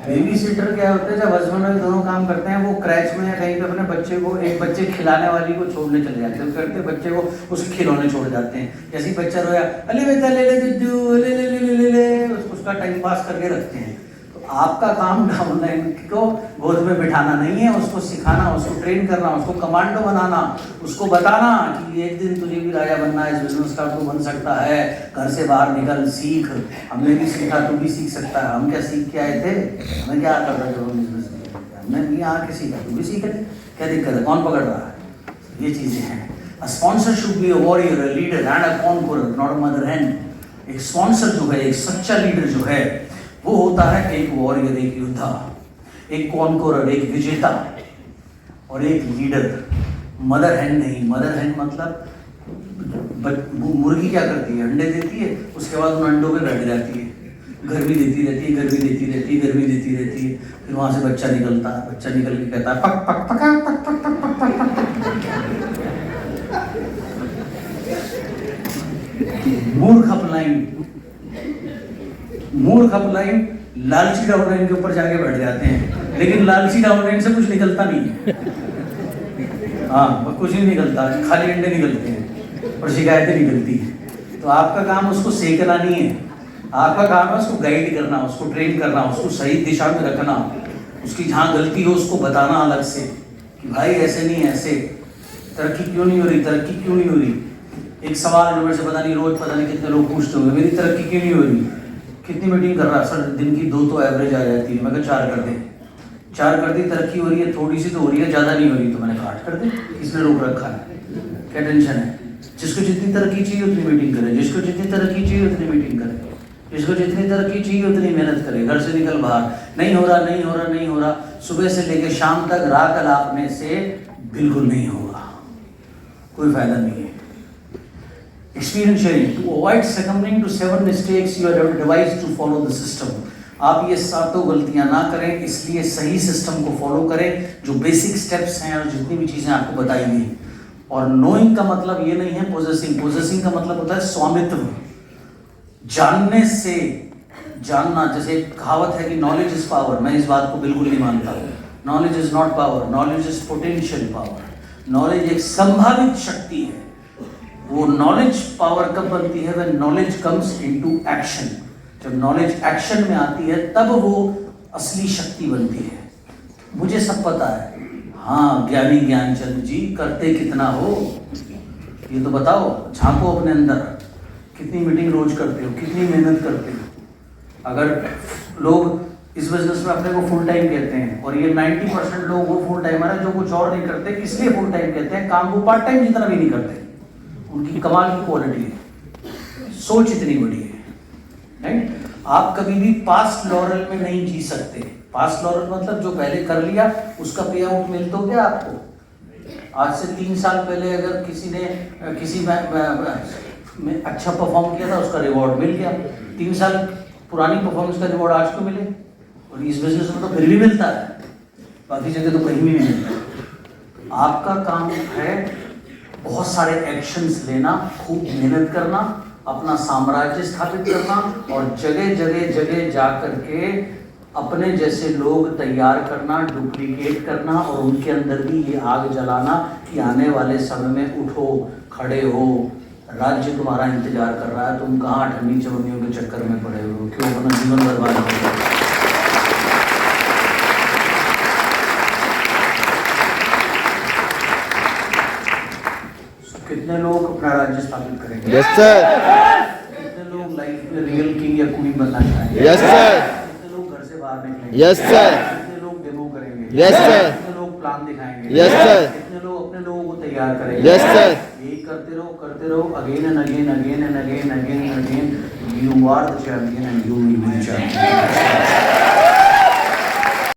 बेबी सीटर क्या होते हैं? जब हस्बैंड वाइफ दोनों काम करते हैं, वो क्रैच में या कहीं पे अपने बच्चे को, एक बच्चे खिलाने वाली को छोड़ने चले जाते हैं, करते बच्चे को उसके खिलौने छोड़ जाते हैं। जैसे बच्चा रोया, अले बेटा ले ले दुद्धू, ले ले ले ले ले ले, उसका टाइम पास करके रखते हैं। तो आपका काम डाउनलाइन को गोद में बिठाना नहीं है, उसको सिखाना, उसको ट्रेन करना, उसको कमांडो बनाना, उसको बताना कि एक दिन तुझे भी राजा बनना है, इस बिजनेस का तू बन सकता है, घर से बाहर निकल, सीख। हमने भी सीखा, तू भी सीख सकता है। हम क्या सीख के आए थे? हमें क्या आता था जब हम बिजनेस किए? हमने भी आके सीखा, तू भी सीख ले, क्या दिक्कत है? कौन पकड़ रहा है? ये चीज़ें हैं। A sponsor should be a warrior, a leader and a conqueror, not a mother hen. एक स्पॉन्सर जो है, एक सच्चा लीडर जो है, वो होता है एक वॉरियर, एक योद्धा, एक कॉन्कोरर, एक विजेता और एक लीडर। मदर हैन नहीं। मदर हैन मतलब मुर्गी क्या करती है? अंडे देती है, उसके बाद उन अंडों पे बैठ जाती है, गर्मी देती रहती है, गर्मी देती रहती है, गर्मी देती रहती है, फिर वहां से बच्चा निकलता है, बच्चा निकल के कहता है पक पक पका पक पक पक पक पक पक पक। मूर्ख अपलाइन लालची डाउनलाइन के ऊपर जाके बैठ जाते हैं, लेकिन लालची डाउनलाइन से कुछ निकलता नहीं है। हाँ, कुछ नहीं निकलता, खाली अंडे निकलते हैं और शिकायतें निकलती हैं। तो आपका काम उसको सेकना नहीं है, आपका काम है उसको गाइड करना, उसको ट्रेन करना, उसको सही दिशा में रखना, उसकी जहाँ गलती हो उसको बताना अलग से कि भाई ऐसे नहीं, ऐसे तरक्की क्यों नहीं हो रही, तरक्की क्यों नहीं हो रही। एक सवाल जो मेरे से पता नहीं कितने लोग पूछते होंगे, मेरी तरक्की क्यों नहीं हो रही, कितनी मीटिंग कर रहा है? सर दिन की 2 तो एवरेज आ जाती है। मैं कहा 4 कर दे। 4 कर दी, तरक्की हो रही है, थोड़ी सी तो हो रही है, ज़्यादा नहीं हो रही, तो मैंने कहा 8 कर दे। किसने रोक रखा है? क्या टेंशन है? जिसको जितनी तरक्की चाहिए उतनी मीटिंग करे, जिसको जितनी तरक्की चाहिए उतनी मीटिंग करे, जिसको जितनी तरक्की चाहिए उतनी मेहनत करे। घर से निकल बाहर, नहीं हो रहा, नहीं हो रहा, नहीं हो रहा, सुबह से लेकर शाम तक रात अलापने से बिल्कुल नहीं होगा, कोई फायदा नहीं है। Experience sharing. To avoid succumbing to 7 mistakes, you are advised to follow the system. आप ये 7 गलतियां ना करें, इसलिए सही सिस्टम को फॉलो करें, जो बेसिक स्टेप्स हैं और जितनी भी चीजें आपको बताई गई। और नोइंग का मतलब ये नहीं है पोजेसिंग। पोजेसिंग का मतलब होता है स्वामित्व, जानने से जानना। जैसे एक कहावत है कि नॉलेज इज पावर, मैं इस बात को बिल्कुल नहीं मानता। Knowledge is not power, knowledge is potential power. Knowledge एक संभावित शक्ति है। वो नॉलेज पावर कब बनती है? When knowledge comes into action. जब नॉलेज एक्शन में आती है तब वो असली शक्ति बनती है। मुझे सब पता है, हाँ ज्ञानी ज्ञानचंद जी, करते कितना हो ये तो बताओ, झांको अपने अंदर, कितनी मीटिंग रोज करते हो, कितनी मेहनत करते हो। अगर लोग इस बिजनेस में अपने को फुल टाइम कहते हैं, और ये 90% लोग वो फुल टाइमर है जो कुछ और नहीं करते, इसलिए फुल टाइम कहते हैं, काम वो पार्ट टाइम जितना भी नहीं करते। उनकी कमाल की क्वालिटी है, सोच इतनी बड़ी है, राइट? आप कभी भी पास्ट लॉरल में नहीं जी सकते। पास्ट लॉरल मतलब जो पहले कर लिया उसका पे आउट मिल तो गया आपको। आज से 3 साल पहले अगर किसी ने किसी में अच्छा परफॉर्म किया था, उसका रिवॉर्ड मिल गया। 3 साल पुरानी परफॉर्मेंस का रिवॉर्ड आज को मिले, और इस बिजनेस में तो फिर भी मिलता है, बाकी जगह तो कहीं भी नहीं मिलता। आपका काम है बहुत सारे एक्शंस लेना, खूब मेहनत करना, अपना साम्राज्य स्थापित करना, और जगह जगह जा करके अपने जैसे लोग तैयार करना, डुप्लीकेट करना, और उनके अंदर भी ये आग जलाना कि आने वाले समय में उठो, खड़े हो, राज्य तुम्हारा इंतजार कर रहा है, तुम कहाँ ठंडी चवनियों के चक्कर में पड़े हो, क्यों अपना जीवन बर्बाद करो। कितने लोग अपना राज्य स्थापित करेंगे? Yes sir. कितने लोग लाइफ में रियल किंग या क्वीन बनना चाहेंगे? Yes sir. कितने लोग घर से बाहर निकलेंगे? Yes sir. कितने लोग डेमो करेंगे? Yes sir. कितने लोग प्लान दिखाएंगे? Yes sir. कितने लोग अपने लोगों को तैयार करेंगे? Yes sir. यही करते रहो again and again again and again again and again. You are the champion and you will be the champion.